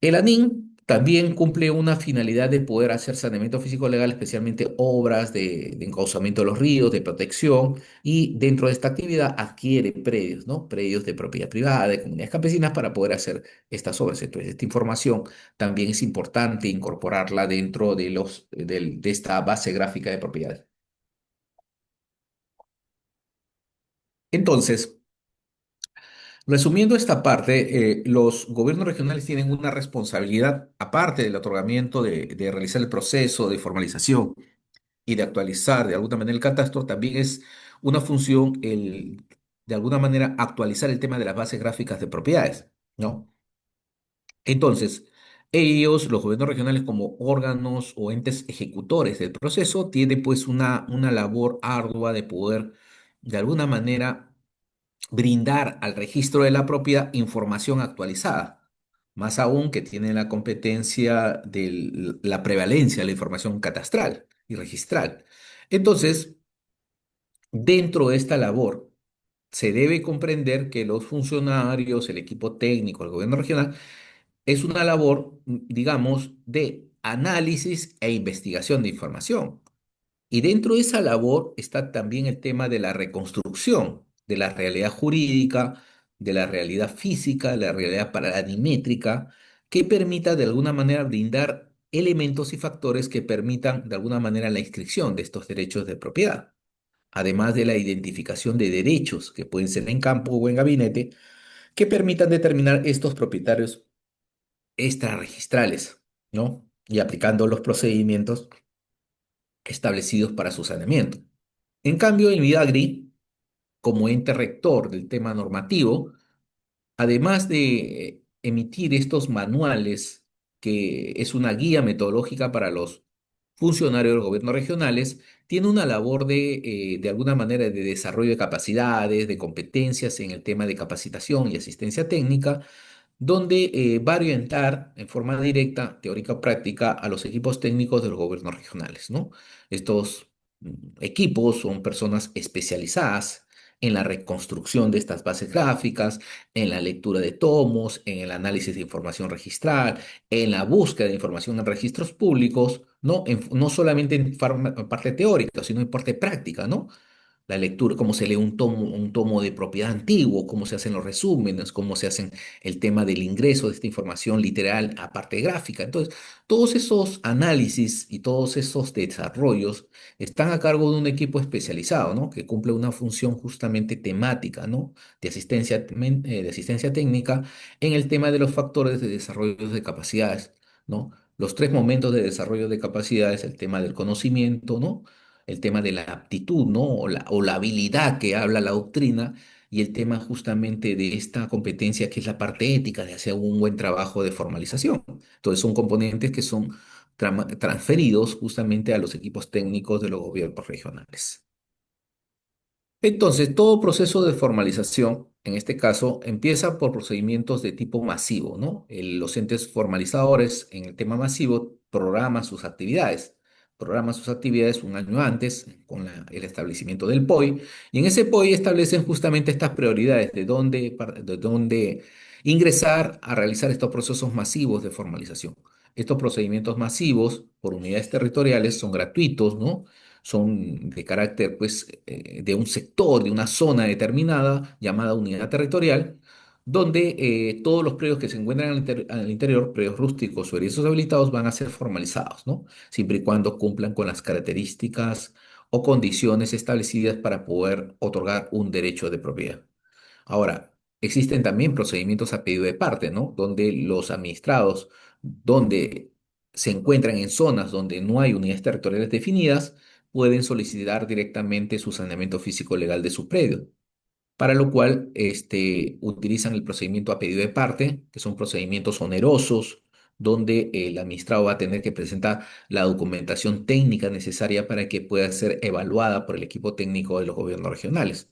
El ANIN también cumple una finalidad de poder hacer saneamiento físico legal, especialmente obras de encauzamiento de los ríos, de protección, y dentro de esta actividad adquiere predios, ¿no? Predios de propiedad privada, de comunidades campesinas para poder hacer estas obras. Entonces, esta información también es importante incorporarla dentro de esta base gráfica de propiedades. Entonces, Resumiendo esta parte, los gobiernos regionales tienen una responsabilidad, aparte del otorgamiento de realizar el proceso de formalización y de actualizar de alguna manera el catastro, también es una función de alguna manera actualizar el tema de las bases gráficas de propiedades, ¿no? Entonces, ellos, los gobiernos regionales como órganos o entes ejecutores del proceso, tienen pues una labor ardua de poder de alguna manera brindar al registro de la propiedad información actualizada, más aún que tiene la competencia de la prevalencia de la información catastral y registral. Entonces, dentro de esta labor, se debe comprender que los funcionarios, el equipo técnico, el gobierno regional, es una labor, digamos, de análisis e investigación de información. Y dentro de esa labor está también el tema de la reconstrucción de la realidad jurídica, de la realidad física, de la realidad paradigmétrica, que permita de alguna manera brindar elementos y factores que permitan de alguna manera la inscripción de estos derechos de propiedad, además de la identificación de derechos que pueden ser en campo o en gabinete, que permitan determinar estos propietarios extrarregistrales, ¿no? Y aplicando los procedimientos establecidos para su saneamiento. En cambio, el Midagri, como ente rector del tema normativo, además de emitir estos manuales, que es una guía metodológica para los funcionarios de los gobiernos regionales, tiene una labor de alguna manera, de desarrollo de capacidades, de competencias en el tema de capacitación y asistencia técnica, donde va a orientar en forma directa, teórica o práctica, a los equipos técnicos de los gobiernos regionales, ¿no? Estos equipos son personas especializadas en la reconstrucción de estas bases gráficas, en la lectura de tomos, en el análisis de información registral, en la búsqueda de información en registros públicos, ¿no? No solamente en parte teórica, sino en parte práctica, ¿no? La lectura, cómo se lee un tomo de propiedad antiguo, cómo se hacen los resúmenes, cómo se hacen el tema del ingreso de esta información literal a parte gráfica. Entonces, todos esos análisis y todos esos desarrollos están a cargo de un equipo especializado, ¿no? Que cumple una función justamente temática, ¿no? De asistencia técnica en el tema de los factores de desarrollo de capacidades, ¿no? Los tres momentos de desarrollo de capacidades, el tema del conocimiento, ¿no? El tema de la aptitud, ¿no? O la habilidad que habla la doctrina, y el tema justamente de esta competencia que es la parte ética, de hacer un buen trabajo de formalización. Entonces son componentes que son transferidos justamente a los equipos técnicos de los gobiernos regionales. Entonces, todo proceso de formalización, en este caso, empieza por procedimientos de tipo masivo, ¿no? Los entes formalizadores en el tema masivo programan sus actividades un año antes con el establecimiento del POI, y en ese POI establecen justamente estas prioridades de dónde ingresar a realizar estos procesos masivos de formalización. Estos procedimientos masivos por unidades territoriales son gratuitos, ¿no? Son de carácter, pues, de un sector, de una zona determinada llamada unidad territorial, donde todos los predios que se encuentran al interior, predios rústicos o eriços habilitados, van a ser formalizados, ¿no? Siempre y cuando cumplan con las características o condiciones establecidas para poder otorgar un derecho de propiedad. Ahora, existen también procedimientos a pedido de parte, ¿no? Donde los administrados, donde se encuentran en zonas donde no hay unidades territoriales definidas, pueden solicitar directamente su saneamiento físico legal de su predio, para lo cual utilizan el procedimiento a pedido de parte, que son procedimientos onerosos, donde el administrado va a tener que presentar la documentación técnica necesaria para que pueda ser evaluada por el equipo técnico de los gobiernos regionales.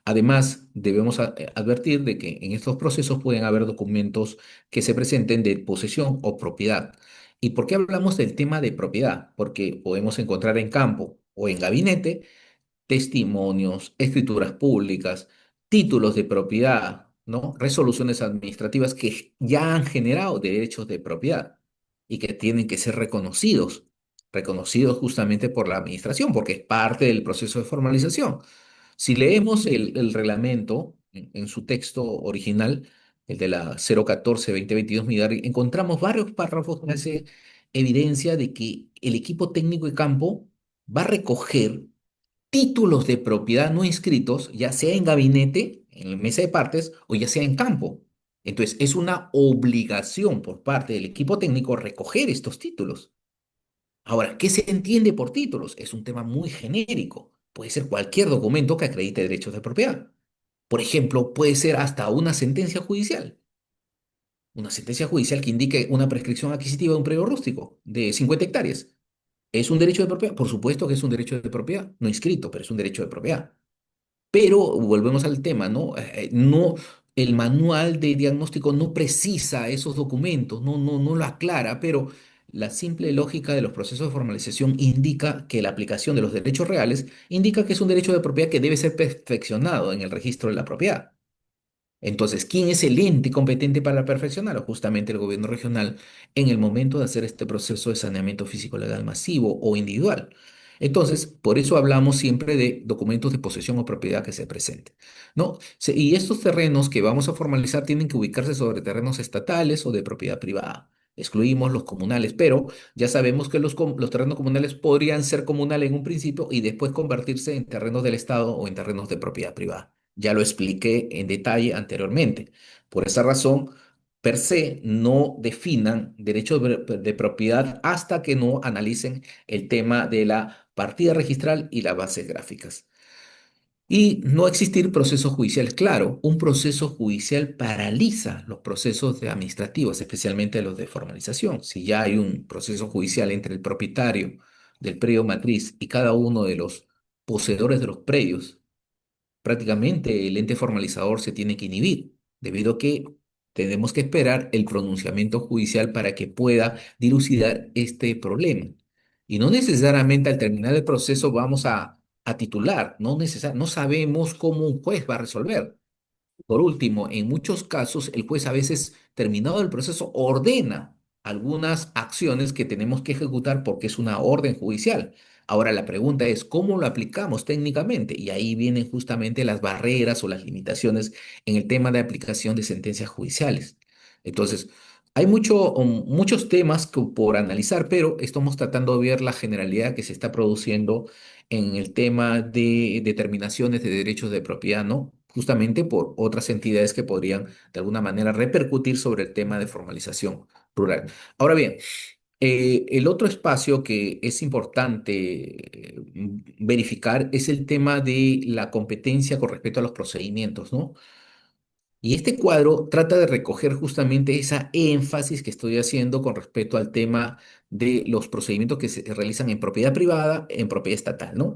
Además, debemos advertir de que en estos procesos pueden haber documentos que se presenten de posesión o propiedad. ¿Y por qué hablamos del tema de propiedad? Porque podemos encontrar en campo o en gabinete testimonios, escrituras públicas, títulos de propiedad, ¿no? Resoluciones administrativas que ya han generado derechos de propiedad y que tienen que ser reconocidos justamente por la administración, porque es parte del proceso de formalización. Si leemos el reglamento en su texto original, el de la 014-2022 Midari, encontramos varios párrafos que hace evidencia de que el equipo técnico de campo va a recoger títulos de propiedad no inscritos, ya sea en gabinete, en mesa de partes o ya sea en campo. Entonces, es una obligación por parte del equipo técnico recoger estos títulos. Ahora, ¿qué se entiende por títulos? Es un tema muy genérico. Puede ser cualquier documento que acredite derechos de propiedad. Por ejemplo, puede ser hasta una sentencia judicial que indique una prescripción adquisitiva de un predio rústico de 50 hectáreas. ¿Es un derecho de propiedad? Por supuesto que es un derecho de propiedad, no inscrito, pero es un derecho de propiedad. Pero volvemos al tema, ¿no? No, el manual de diagnóstico no precisa esos documentos, no lo aclara, pero la simple lógica de los procesos de formalización indica que la aplicación de los derechos reales indica que es un derecho de propiedad que debe ser perfeccionado en el registro de la propiedad. Entonces, ¿quién es el ente competente para perfeccionarlo? Justamente el gobierno regional en el momento de hacer este proceso de saneamiento físico legal masivo o individual. Entonces, por eso hablamos siempre de documentos de posesión o propiedad que se presenten, ¿no? Y estos terrenos que vamos a formalizar tienen que ubicarse sobre terrenos estatales o de propiedad privada. Excluimos los comunales, pero ya sabemos que los terrenos comunales podrían ser comunales en un principio y después convertirse en terrenos del Estado o en terrenos de propiedad privada. Ya lo expliqué en detalle anteriormente. Por esa razón, per se, no definan derechos de propiedad hasta que no analicen el tema de la partida registral y las bases gráficas. Y no existir procesos judiciales. Claro, un proceso judicial paraliza los procesos administrativos, especialmente los de formalización. Si ya hay un proceso judicial entre el propietario del predio matriz y cada uno de los poseedores de los predios, prácticamente el ente formalizador se tiene que inhibir, debido a que tenemos que esperar el pronunciamiento judicial para que pueda dilucidar este problema. Y no necesariamente al terminar el proceso vamos a titular, no sabemos cómo un juez va a resolver. Por último, en muchos casos, el juez a veces, terminado el proceso, ordena algunas acciones que tenemos que ejecutar porque es una orden judicial. Ahora la pregunta es, ¿cómo lo aplicamos técnicamente? Y ahí vienen justamente las barreras o las limitaciones en el tema de aplicación de sentencias judiciales. Entonces, hay muchos temas por analizar, pero estamos tratando de ver la generalidad que se está produciendo en el tema de determinaciones de derechos de propiedad, ¿no? Justamente por otras entidades que podrían de alguna manera repercutir sobre el tema de formalización rural. Ahora bien, el otro espacio que es importante verificar es el tema de la competencia con respecto a los procedimientos, ¿no? Y este cuadro trata de recoger justamente esa énfasis que estoy haciendo con respecto al tema de los procedimientos que se realizan en propiedad privada, en propiedad estatal, ¿no?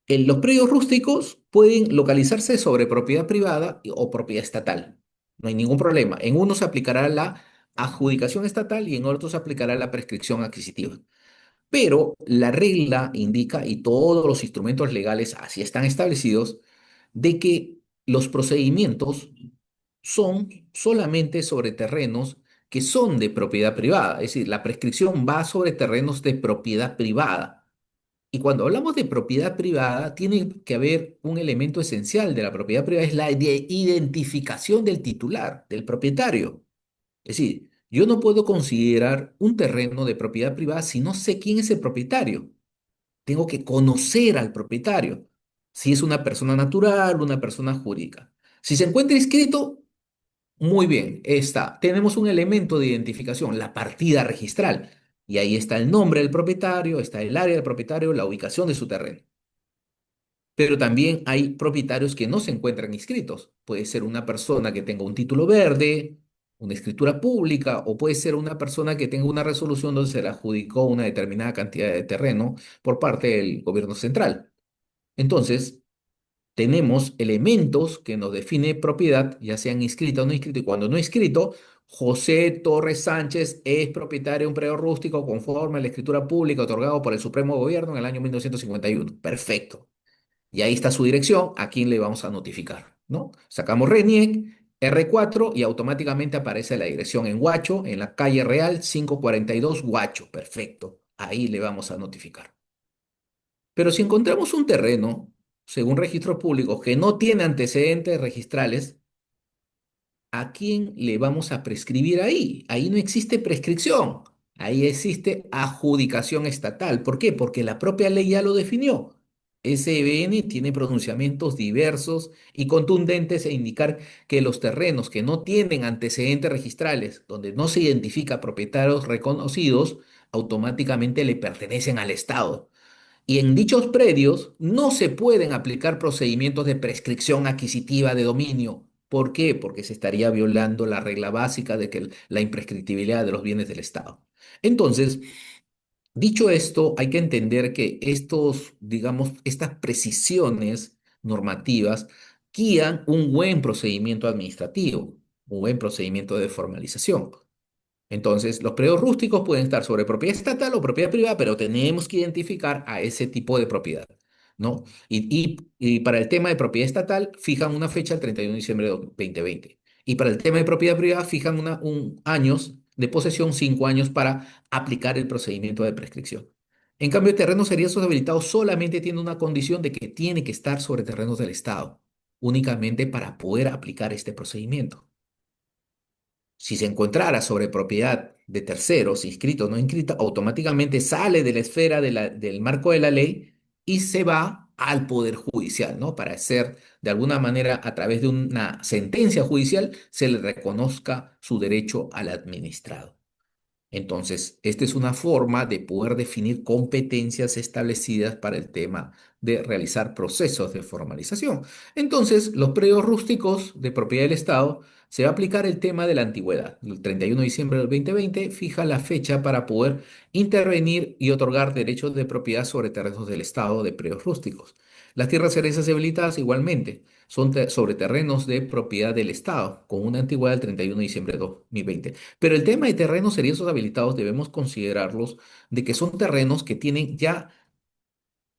Los predios rústicos pueden localizarse sobre propiedad privada o propiedad estatal. No hay ningún problema. En uno se aplicará la adjudicación estatal y en otro se aplicará la prescripción adquisitiva. Pero la regla indica, y todos los instrumentos legales así están establecidos, de que los procedimientos son solamente sobre terrenos que son de propiedad privada. Es decir, la prescripción va sobre terrenos de propiedad privada. Y cuando hablamos de propiedad privada, tiene que haber un elemento esencial de la propiedad privada, es la identificación del titular, del propietario. Es decir, yo no puedo considerar un terreno de propiedad privada si no sé quién es el propietario. Tengo que conocer al propietario, si es una persona natural o una persona jurídica. Si se encuentra inscrito, muy bien, está. Tenemos un elemento de identificación, la partida registral. Y ahí está el nombre del propietario, está el área del propietario, la ubicación de su terreno. Pero también hay propietarios que no se encuentran inscritos. Puede ser una persona que tenga un título verde, una escritura pública, o puede ser una persona que tenga una resolución donde se le adjudicó una determinada cantidad de terreno por parte del gobierno central. Entonces, tenemos elementos que nos define propiedad, ya sean inscritos o no inscritos, y cuando no inscrito, José Torres Sánchez es propietario de un predio rústico conforme a la escritura pública otorgado por el Supremo Gobierno en el año 1951. Perfecto. Y ahí está su dirección, a quién le vamos a notificar, ¿no? Sacamos RENIEC, R4 y automáticamente aparece la dirección en Huacho, en la calle Real 542 Huacho. Perfecto. Ahí le vamos a notificar. Pero si encontramos un terreno, según registros públicos, que no tiene antecedentes registrales, ¿a quién le vamos a prescribir ahí? Ahí no existe prescripción, ahí existe adjudicación estatal. ¿Por qué? Porque la propia ley ya lo definió. SBN tiene pronunciamientos diversos y contundentes e indicar que los terrenos que no tienen antecedentes registrales, donde no se identifica propietarios reconocidos, automáticamente le pertenecen al Estado. Y en dichos predios no se pueden aplicar procedimientos de prescripción adquisitiva de dominio. ¿Por qué? Porque se estaría violando la regla básica de que la imprescriptibilidad de los bienes del Estado. Entonces, dicho esto, hay que entender que estos, digamos, estas precisiones normativas guían un buen procedimiento administrativo, un buen procedimiento de formalización. Entonces, los predios rústicos pueden estar sobre propiedad estatal o propiedad privada, pero tenemos que identificar a ese tipo de propiedad, ¿no? Y para el tema de propiedad estatal, fijan una fecha el 31 de diciembre de 2020. Y para el tema de propiedad privada, fijan años de posesión, 5 años para aplicar el procedimiento de prescripción. En cambio, terrenos seriosos habilitados solamente tiene una condición de que tiene que estar sobre terrenos del Estado, únicamente para poder aplicar este procedimiento. Si se encontrara sobre propiedad de terceros, inscrita o no inscrita, automáticamente sale de la esfera del marco de la ley y se va al Poder Judicial, ¿no? Para hacer, de alguna manera, a través de una sentencia judicial, se le reconozca su derecho al administrado. Entonces, esta es una forma de poder definir competencias establecidas para el tema de realizar procesos de formalización. Entonces, los predios rústicos de propiedad del Estado se va a aplicar el tema de la antigüedad. El 31 de diciembre del 2020 fija la fecha para poder intervenir y otorgar derechos de propiedad sobre terrenos del Estado de predios rústicos. Las tierras cerezas habilitadas igualmente son sobre terrenos de propiedad del Estado, con una antigüedad del 31 de diciembre de 2020. Pero el tema de terrenos seriosos habilitados debemos considerarlos de que son terrenos que tienen ya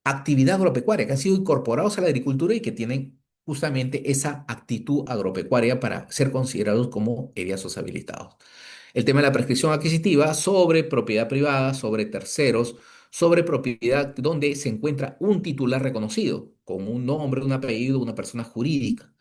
actividad agropecuaria, que han sido incorporados a la agricultura y que tienen justamente esa actitud agropecuaria para ser considerados como eriazos habilitados. El tema de la prescripción adquisitiva sobre propiedad privada, sobre terceros, sobre propiedad donde se encuentra un titular reconocido, con un nombre, un apellido, una persona jurídica.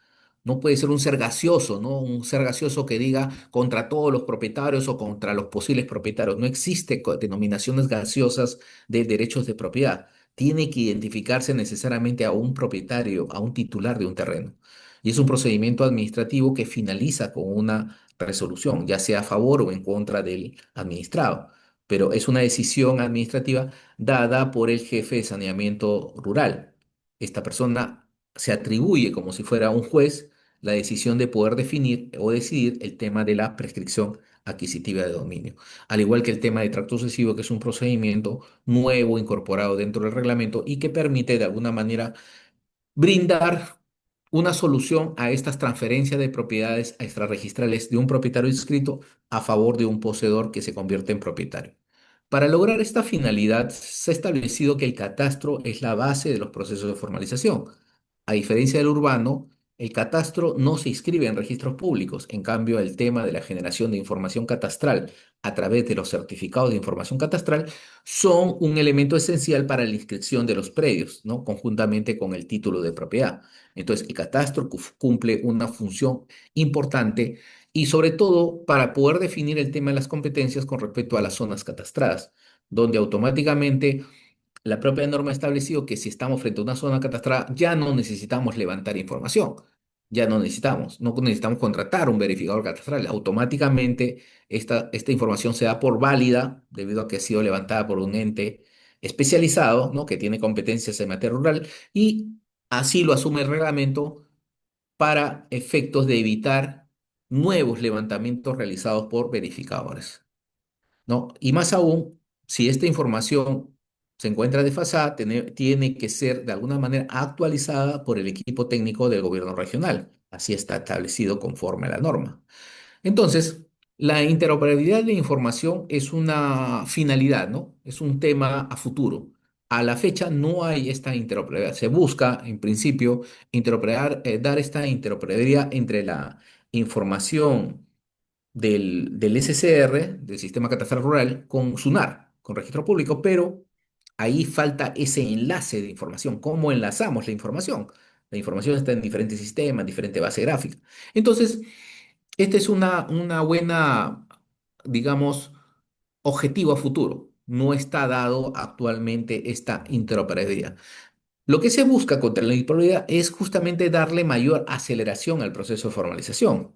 No puede ser un ser gaseoso, ¿no? Un ser gaseoso que diga contra todos los propietarios o contra los posibles propietarios. No existe denominaciones gaseosas de derechos de propiedad. Tiene que identificarse necesariamente a un propietario, a un titular de un terreno. Y es un procedimiento administrativo que finaliza con una resolución, ya sea a favor o en contra del administrado. Pero es una decisión administrativa dada por el jefe de saneamiento rural. Esta persona se atribuye como si fuera un juez la decisión de poder definir o decidir el tema de la prescripción adquisitiva de dominio. Al igual que el tema de tracto sucesivo, que es un procedimiento nuevo incorporado dentro del reglamento y que permite de alguna manera brindar una solución a estas transferencias de propiedades extrarregistrales de un propietario inscrito a favor de un poseedor que se convierte en propietario. Para lograr esta finalidad, se ha establecido que el catastro es la base de los procesos de formalización. A diferencia del urbano, el catastro no se inscribe en registros públicos. En cambio, el tema de la generación de información catastral a través de los certificados de información catastral son un elemento esencial para la inscripción de los predios, ¿no? Conjuntamente con el título de propiedad. Entonces, el catastro cumple una función importante y sobre todo para poder definir el tema de las competencias con respecto a las zonas catastradas, donde automáticamente la propia norma ha establecido que si estamos frente a una zona catastrada ya no necesitamos levantar información. No necesitamos contratar un verificador catastral. Automáticamente esta información se da por válida debido a que ha sido levantada por un ente especializado, ¿no? Que tiene competencias en materia rural y así lo asume el reglamento para efectos de evitar nuevos levantamientos realizados por verificadores, ¿no? Y más aún, si esta información se encuentra desfasada, tiene que ser de alguna manera actualizada por el equipo técnico del gobierno regional. Así está establecido conforme a la norma. Entonces, la interoperabilidad de información es una finalidad, ¿no? Es un tema a futuro. A la fecha no hay esta interoperabilidad. Se busca, en principio, dar esta interoperabilidad entre la información del SCR, del Sistema Catastral Rural, con SUNAR, con registro público, pero ahí falta ese enlace de información. ¿Cómo enlazamos la información? La información está en diferentes sistemas, diferente base gráfica. Entonces, esta es una buena, digamos, objetivo a futuro. No está dado actualmente esta interoperabilidad. Lo que se busca contra la improbidad es justamente darle mayor aceleración al proceso de formalización.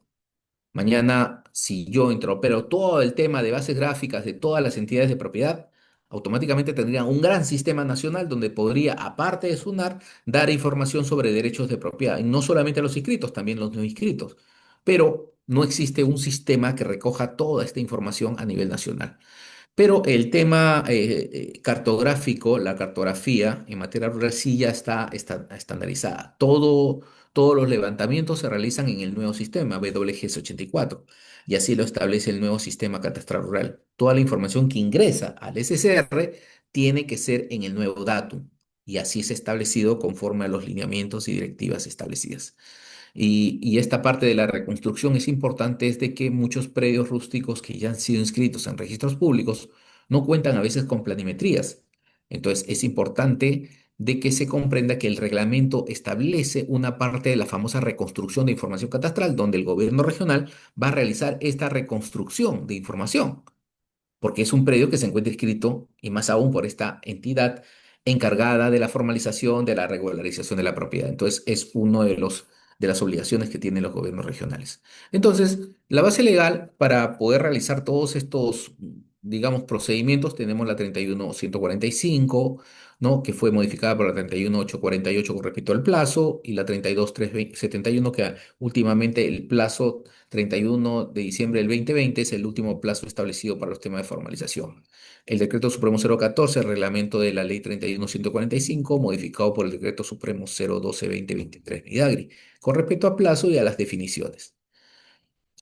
Mañana, si yo interopero todo el tema de bases gráficas de todas las entidades de propiedad, automáticamente tendría un gran sistema nacional donde podría, aparte de SUNAR, dar información sobre derechos de propiedad, y no solamente a los inscritos, también los no inscritos. Pero no existe un sistema que recoja toda esta información a nivel nacional. Pero el tema cartográfico, la cartografía en materia rural sí ya está estandarizada. Todos los levantamientos se realizan en el nuevo sistema WGS 84 y así lo establece el nuevo sistema catastral rural. Toda la información que ingresa al SCR tiene que ser en el nuevo datum y así es establecido conforme a los lineamientos y directivas establecidas. Y esta parte de la reconstrucción es importante, es de que muchos predios rústicos que ya han sido inscritos en registros públicos no cuentan a veces con planimetrías. Entonces es importante de que se comprenda que el reglamento establece una parte de la famosa reconstrucción de información catastral, donde el gobierno regional va a realizar esta reconstrucción de información porque es un predio que se encuentra inscrito, y más aún por esta entidad encargada de la formalización, de la regularización de la propiedad. Entonces, es uno de las obligaciones que tienen los gobiernos regionales. Entonces, la base legal para poder realizar todos estos, digamos, procedimientos, tenemos la 31145, ¿no? Que fue modificada por la 31848 con respecto al plazo, y la 32371, que últimamente el plazo 31 de diciembre del 2020 es el último plazo establecido para los temas de formalización. El Decreto Supremo 014, reglamento de la Ley 31145, modificado por el Decreto Supremo 012-2023, Midagri, con respecto a plazo y a las definiciones.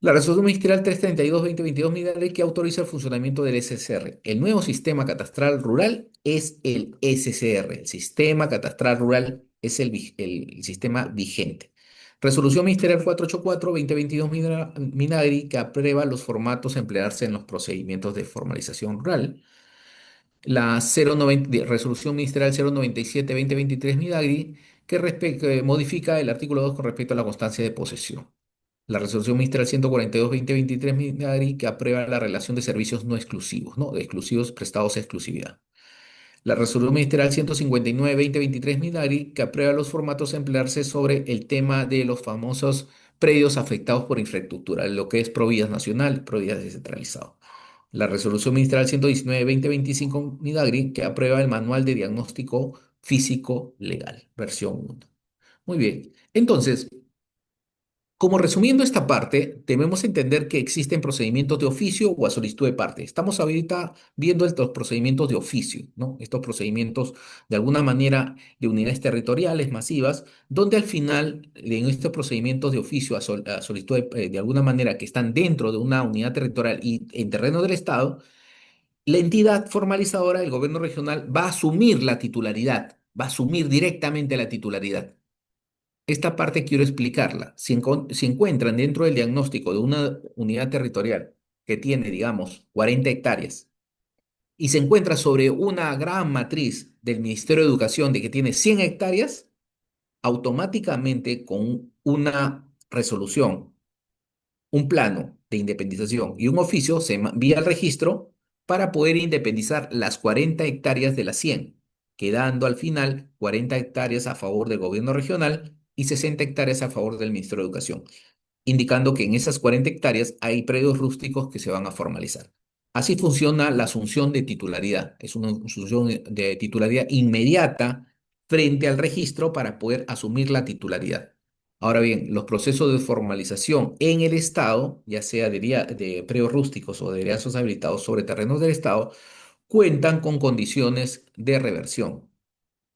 La resolución ministerial 332-2022 Midagri que autoriza el funcionamiento del SCR. El nuevo sistema catastral rural es el SCR. El sistema catastral rural es el sistema vigente. Resolución ministerial 484-2022 Minagri que aprueba los formatos a emplearse en los procedimientos de formalización rural. La 090 resolución ministerial 097-2023 Midagri que modifica el artículo 2 con respecto a la constancia de posesión. La resolución ministerial 142-2023 Midagri que aprueba la relación de servicios no exclusivos, ¿no? De exclusivos prestados a exclusividad. La resolución ministerial 159-2023 Midagri que aprueba los formatos a emplearse sobre el tema de los famosos predios afectados por infraestructura, lo que es Provías Nacional, Provías descentralizado. La resolución ministerial 119-2025 Midagri que aprueba el manual de diagnóstico físico legal, versión 1. Muy bien. Entonces, como resumiendo esta parte, debemos entender que existen procedimientos de oficio o a solicitud de parte. Estamos ahorita viendo estos procedimientos de oficio, ¿no? Estos procedimientos de alguna manera de unidades territoriales masivas, donde al final, en estos procedimientos de oficio a solicitud de alguna manera que están dentro de una unidad territorial y en terreno del Estado, la entidad formalizadora, el gobierno regional, va a asumir la titularidad, va a asumir directamente la titularidad. Esta parte quiero explicarla. Si encuentran dentro del diagnóstico de una unidad territorial que tiene, digamos, 40 hectáreas y se encuentra sobre una gran matriz del Ministerio de Educación de que tiene 100 hectáreas, automáticamente con una resolución, un plano de independización y un oficio se envía al registro para poder independizar las 40 hectáreas de las 100, quedando al final 40 hectáreas a favor del gobierno regional y 60 hectáreas a favor del Ministerio de Educación, indicando que en esas 40 hectáreas hay predios rústicos que se van a formalizar. Así funciona la asunción de titularidad. Es una asunción de titularidad inmediata frente al registro para poder asumir la titularidad. Ahora bien, los procesos de formalización en el Estado, ya sea de predios rústicos o de derechos habilitados sobre terrenos del Estado, cuentan con condiciones de reversión.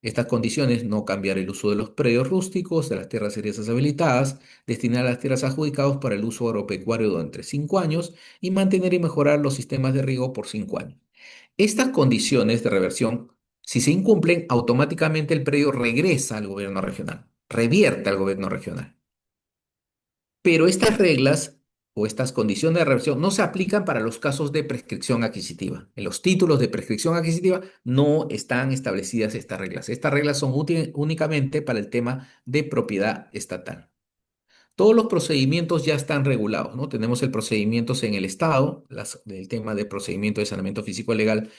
Estas condiciones: no cambiar el uso de los predios rústicos, de las tierras serias habilitadas, destinar las tierras adjudicadas para el uso agropecuario durante 5 años y mantener y mejorar los sistemas de riego por 5 años. Estas condiciones de reversión, si se incumplen, automáticamente el predio regresa al gobierno regional, revierte al gobierno regional. Pero estas reglas o estas condiciones de reversión no se aplican para los casos de prescripción adquisitiva. En los títulos de prescripción adquisitiva no están establecidas estas reglas. Estas reglas son únicamente para el tema de propiedad estatal. Todos los procedimientos ya están regulados, ¿no? Tenemos el procedimientos en el Estado, el tema de procedimiento de saneamiento físico legal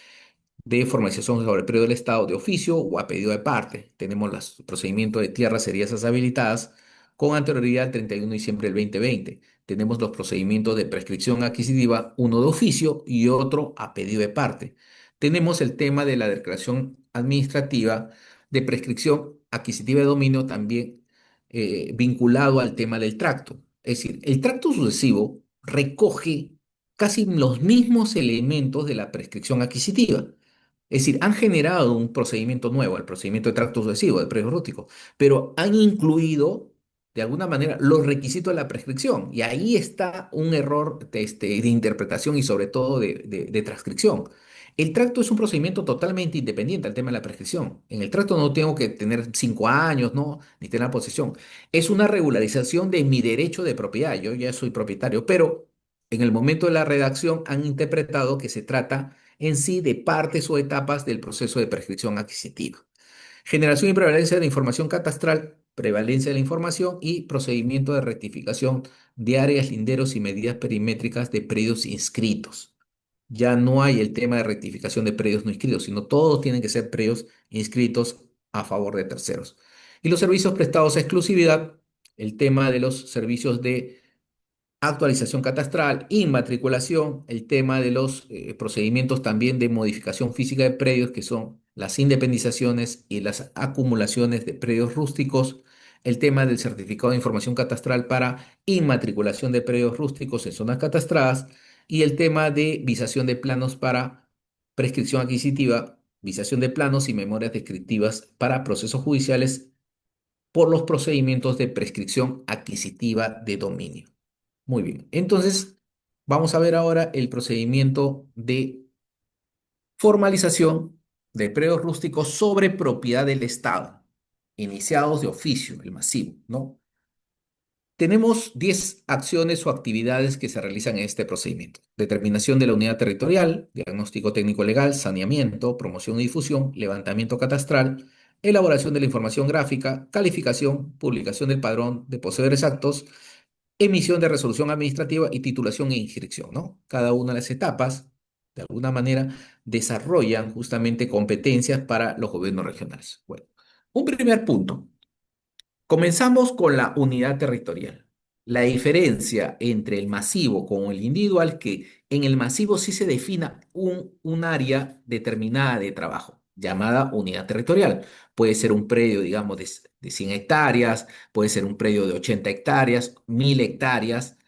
de formalización sobre el predio del Estado de oficio o a pedido de parte. Tenemos los procedimientos de tierras serias habilitadas con anterioridad al 31 de diciembre del 2020. Tenemos los procedimientos de prescripción adquisitiva, uno de oficio y otro a pedido de parte. Tenemos el tema de la declaración administrativa de prescripción adquisitiva de dominio también vinculado al tema del tracto. Es decir, el tracto sucesivo recoge casi los mismos elementos de la prescripción adquisitiva. Es decir, han generado un procedimiento nuevo, el procedimiento de tracto sucesivo, de predio rústico, pero han incluido, de alguna manera, los requisitos de la prescripción. Y ahí está un error de interpretación y sobre todo de transcripción. El tracto es un procedimiento totalmente independiente al tema de la prescripción. En el tracto no tengo que tener 5 años, ¿no? Ni tener posesión. Es una regularización de mi derecho de propiedad. Yo ya soy propietario, pero en el momento de la redacción han interpretado que se trata en sí de partes o etapas del proceso de prescripción adquisitiva. Generación y prevalencia de la información catastral, prevalencia de la información y procedimiento de rectificación de áreas, linderos y medidas perimétricas de predios inscritos. Ya no hay el tema de rectificación de predios no inscritos, sino todos tienen que ser predios inscritos a favor de terceros. Y los servicios prestados a exclusividad, el tema de los servicios de actualización catastral, inmatriculación, el tema de los procedimientos también de modificación física de predios, que son las independizaciones y las acumulaciones de predios rústicos, el tema del certificado de información catastral para inmatriculación de predios rústicos en zonas catastradas y el tema de visación de planos para prescripción adquisitiva, visación de planos y memorias descriptivas para procesos judiciales por los procedimientos de prescripción adquisitiva de dominio. Muy bien. Entonces, vamos a ver ahora el procedimiento de formalización de predios rústicos sobre propiedad del Estado, iniciados de oficio, el masivo, ¿no? Tenemos 10 acciones o actividades que se realizan en este procedimiento. Determinación de la unidad territorial, diagnóstico técnico legal, saneamiento, promoción y difusión, levantamiento catastral, elaboración de la información gráfica, calificación, publicación del padrón de poseedores actos, emisión de resolución administrativa y titulación e inscripción, ¿no? Cada una de las etapas, de alguna manera, desarrollan justamente competencias para los gobiernos regionales. Bueno, un primer punto. Comenzamos con la unidad territorial. La diferencia entre el masivo con el individual, que en el masivo sí se defina un área determinada de trabajo, llamada unidad territorial. Puede ser un predio, digamos, de 100 hectáreas, puede ser un predio de 80 hectáreas, 1000 hectáreas,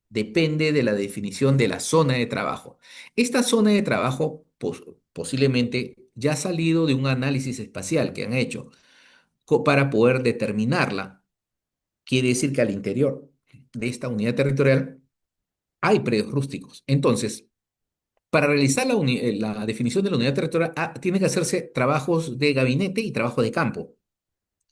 depende de la definición de la zona de trabajo. Esta zona de trabajo posiblemente ya ha salido de un análisis espacial que han hecho para poder determinarla. Quiere decir que al interior de esta unidad territorial hay predios rústicos. Entonces, para realizar la definición de la unidad territorial, tiene que hacerse trabajos de gabinete y trabajo de campo.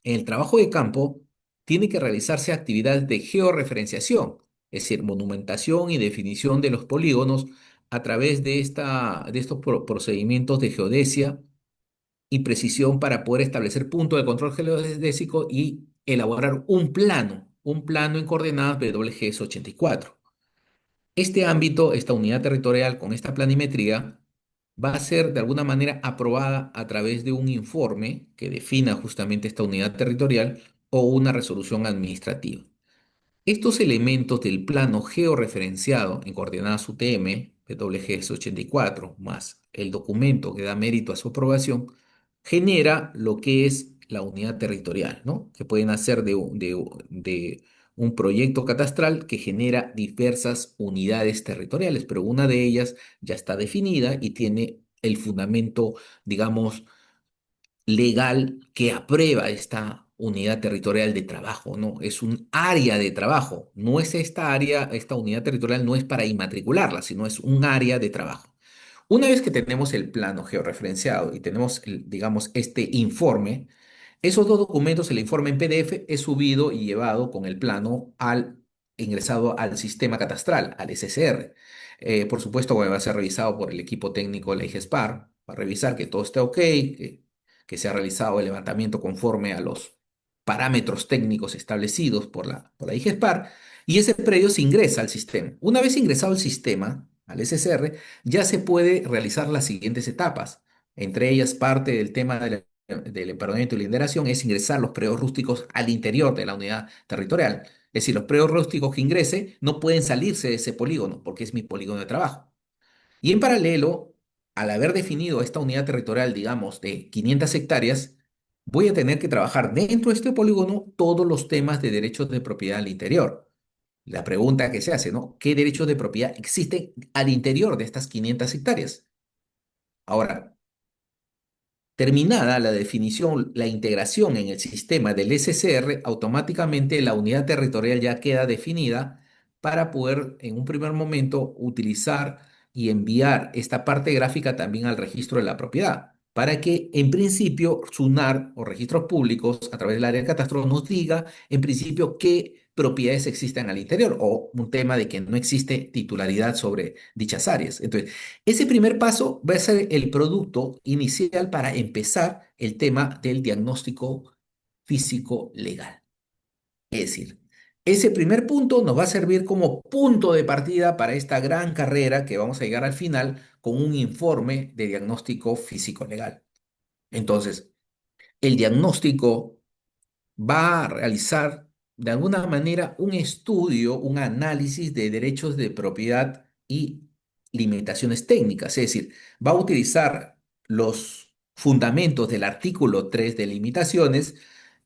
En el trabajo de campo tiene que realizarse actividades de georreferenciación, es decir, monumentación y definición de los polígonos a través de estos procedimientos de geodesia y precisión para poder establecer puntos de control geodésico y elaborar un plano en coordenadas WGS 84. Este ámbito, esta unidad territorial con esta planimetría, va a ser de alguna manera aprobada a través de un informe que defina justamente esta unidad territorial o una resolución administrativa. Estos elementos del plano georreferenciado en coordenadas UTM, WGS 84, más el documento que da mérito a su aprobación, genera lo que es la unidad territorial, ¿no? Que pueden hacer de un proyecto catastral que genera diversas unidades territoriales, pero una de ellas ya está definida y tiene el fundamento, digamos, legal que aprueba esta unidad territorial de trabajo, ¿no? Es un área de trabajo, no es esta área, esta unidad territorial no es para inmatricularla, sino es un área de trabajo. Una vez que tenemos el plano georreferenciado y tenemos, digamos, este informe, esos dos documentos, el informe en PDF, es subido y llevado con el plano ingresado al sistema catastral, al SSR. Por supuesto, va a ser revisado por el equipo técnico de la IGESPAR, para revisar que todo esté ok, que se ha realizado el levantamiento conforme a los parámetros técnicos establecidos por la IGESPAR, y ese predio se ingresa al sistema. Una vez ingresado al sistema, al SSR, ya se puede realizar las siguientes etapas. Entre ellas, parte del tema del empadronamiento y la inderación es ingresar los predios rústicos al interior de la unidad territorial. Es decir, los predios rústicos que ingrese no pueden salirse de ese polígono porque es mi polígono de trabajo. Y en paralelo, al haber definido esta unidad territorial, digamos, de 500 hectáreas, voy a tener que trabajar dentro de este polígono todos los temas de derechos de propiedad al interior. La pregunta que se hace, ¿no? ¿Qué derechos de propiedad existen al interior de estas 500 hectáreas? Ahora, terminada la definición, la integración en el sistema del SCR, automáticamente la unidad territorial ya queda definida para poder en un primer momento utilizar y enviar esta parte gráfica también al registro de la propiedad, para que en principio SUNAR o registros públicos a través del área de catastro nos diga en principio qué propiedades existen al interior o un tema de que no existe titularidad sobre dichas áreas. Entonces, ese primer paso va a ser el producto inicial para empezar el tema del diagnóstico físico legal. Es decir, ese primer punto nos va a servir como punto de partida para esta gran carrera que vamos a llegar al final con un informe de diagnóstico físico legal. Entonces, el diagnóstico va a realizar de alguna manera un estudio, un análisis de derechos de propiedad y limitaciones técnicas, es decir, va a utilizar los fundamentos del artículo 3 de limitaciones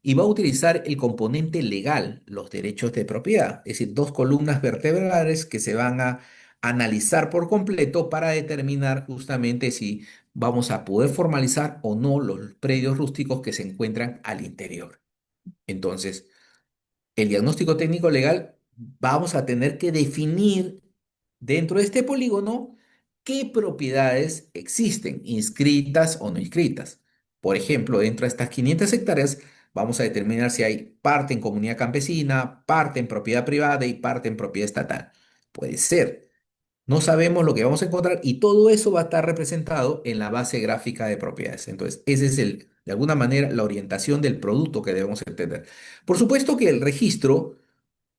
y va a utilizar el componente legal, los derechos de propiedad, es decir, dos columnas vertebrales que se van a analizar por completo para determinar justamente si vamos a poder formalizar o no los predios rústicos que se encuentran al interior. Entonces, el diagnóstico técnico legal, vamos a tener que definir dentro de este polígono qué propiedades existen, inscritas o no inscritas. Por ejemplo, dentro de estas 500 hectáreas, vamos a determinar si hay parte en comunidad campesina, parte en propiedad privada y parte en propiedad estatal. Puede ser. No sabemos lo que vamos a encontrar y todo eso va a estar representado en la base gráfica de propiedades. Entonces, ese es de alguna manera, la orientación del producto que debemos entender. Por supuesto que el registro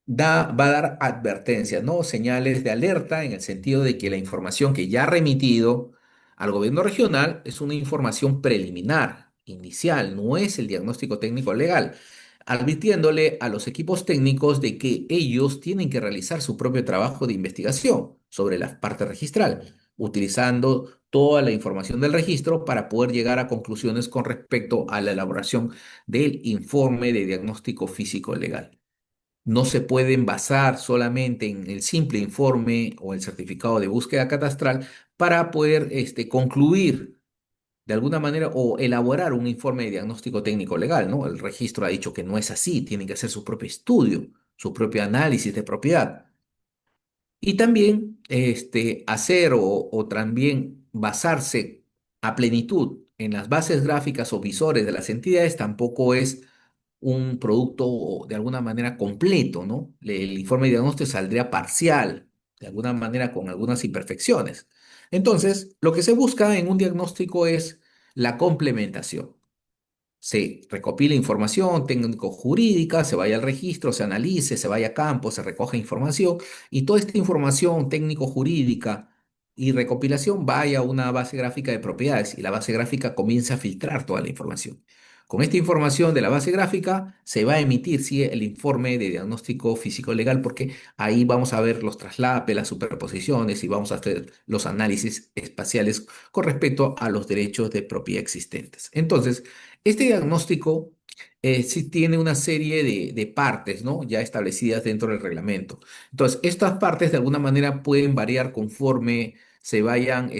va a dar advertencias, ¿no? Señales de alerta en el sentido de que la información que ya ha remitido al gobierno regional es una información preliminar, inicial, no es el diagnóstico técnico legal, advirtiéndole a los equipos técnicos de que ellos tienen que realizar su propio trabajo de investigación sobre la parte registral, utilizando toda la información del registro para poder llegar a conclusiones con respecto a la elaboración del informe de diagnóstico físico legal. No se pueden basar solamente en el simple informe o el certificado de búsqueda catastral para poder concluir de alguna manera o elaborar un informe de diagnóstico técnico legal, ¿no? El registro ha dicho que no es así, tienen que hacer su propio estudio, su propio análisis de propiedad. Y también hacer o también basarse a plenitud en las bases gráficas o visores de las entidades tampoco es un producto de alguna manera completo, ¿no? El informe de diagnóstico saldría parcial, de alguna manera con algunas imperfecciones. Entonces, lo que se busca en un diagnóstico es la complementación. Se recopila información técnico-jurídica, se vaya al registro, se analice, se vaya a campo, se recoge información y toda esta información técnico-jurídica y recopilación vaya a una base gráfica de propiedades y la base gráfica comienza a filtrar toda la información. Con esta información de la base gráfica se va a emitir sí, el informe de diagnóstico físico-legal porque ahí vamos a ver los traslapes, las superposiciones y vamos a hacer los análisis espaciales con respecto a los derechos de propiedad existentes. Entonces, este diagnóstico sí tiene una serie de partes, ¿no? Ya establecidas dentro del reglamento. Entonces, estas partes de alguna manera pueden variar conforme se vayan,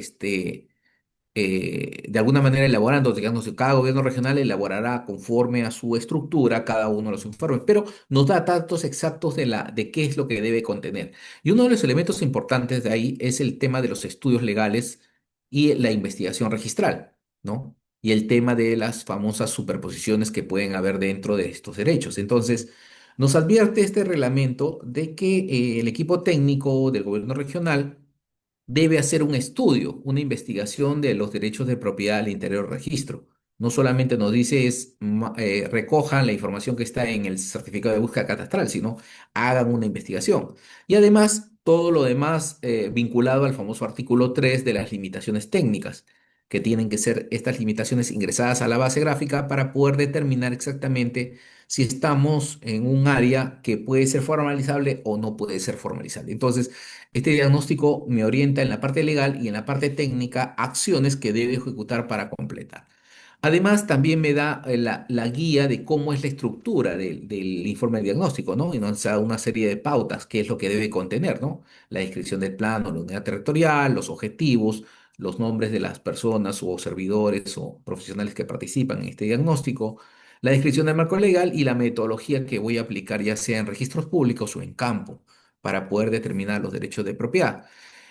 de alguna manera elaborando, digamos, cada gobierno regional elaborará conforme a su estructura cada uno de los informes, pero nos da datos exactos de qué es lo que debe contener. Y uno de los elementos importantes de ahí es el tema de los estudios legales y la investigación registral, ¿no? Y el tema de las famosas superposiciones que pueden haber dentro de estos derechos. Entonces, nos advierte este reglamento de que el equipo técnico del gobierno regional debe hacer un estudio, una investigación de los derechos de propiedad al interior del registro. No solamente nos dice recojan la información que está en el certificado de búsqueda catastral, sino hagan una investigación. Y además, todo lo demás vinculado al famoso artículo 3 de las limitaciones técnicas. que tienen que ser estas limitaciones ingresadas a la base gráfica para poder determinar exactamente si estamos en un área que puede ser formalizable o no puede ser formalizable. Entonces, este diagnóstico me orienta en la parte legal y en la parte técnica acciones que debe ejecutar para completar. Además, también me da la guía de cómo es la estructura del informe diagnóstico, ¿no? Y nos da una serie de pautas, qué es lo que debe contener, ¿no? La descripción del plano, la unidad territorial, los objetivos, los nombres de las personas o servidores o profesionales que participan en este diagnóstico, la descripción del marco legal y la metodología que voy a aplicar ya sea en registros públicos o en campo para poder determinar los derechos de propiedad.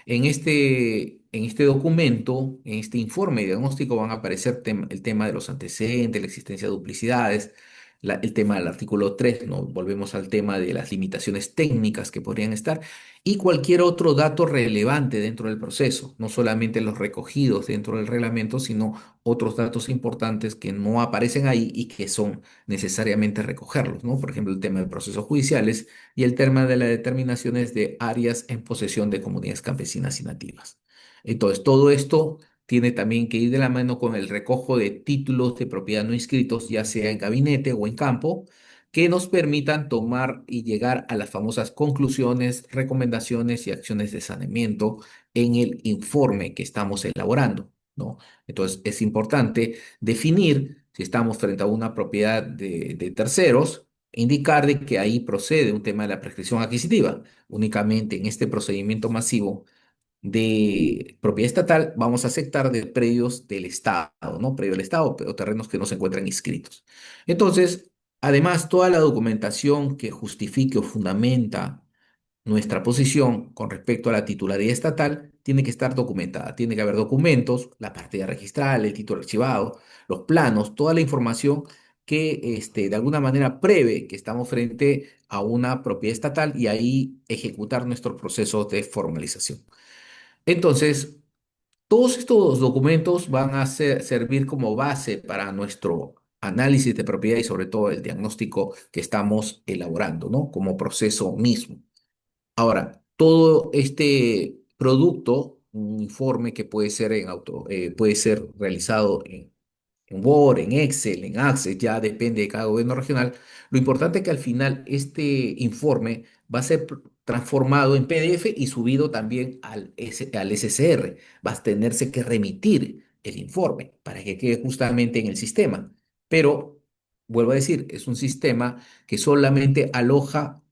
En este documento, en este informe diagnóstico, van a aparecer el tema de los antecedentes, la existencia de duplicidades, el tema del artículo 3, ¿no? Volvemos al tema de las limitaciones técnicas que podrían estar y cualquier otro dato relevante dentro del proceso, no solamente los recogidos dentro del reglamento, sino otros datos importantes que no aparecen ahí y que son necesariamente recogerlos, ¿no? Por ejemplo, el tema de procesos judiciales y el tema de las determinaciones de áreas en posesión de comunidades campesinas y nativas. Entonces, todo esto tiene también que ir de la mano con el recojo de títulos de propiedad no inscritos, ya sea en gabinete o en campo, que nos permitan tomar y llegar a las famosas conclusiones, recomendaciones y acciones de saneamiento en el informe que estamos elaborando, ¿no? Entonces, es importante definir si estamos frente a una propiedad de terceros, indicar de que ahí procede un tema de la prescripción adquisitiva. Únicamente en este procedimiento masivo de propiedad estatal vamos a aceptar de predios del Estado, ¿no? Predio del Estado o terrenos que no se encuentran inscritos. Entonces, además, toda la documentación que justifique o fundamenta nuestra posición con respecto a la titularidad estatal tiene que estar documentada. Tiene que haber documentos, la partida registral, el título archivado, los planos, toda la información que de alguna manera prevé que estamos frente a una propiedad estatal y ahí ejecutar nuestro proceso de formalización. Entonces, todos estos documentos van a servir como base para nuestro análisis de propiedad y sobre todo el diagnóstico que estamos elaborando, ¿no? Como proceso mismo. Ahora, todo este producto, un informe que puede ser puede ser realizado en Word, en Excel, en Access, ya depende de cada gobierno regional. Lo importante es que al final este informe va a ser transformado en PDF y subido también al SCR. Va a tenerse que remitir el informe para que quede justamente en el sistema. Pero, vuelvo a decir, es un sistema que solamente aloja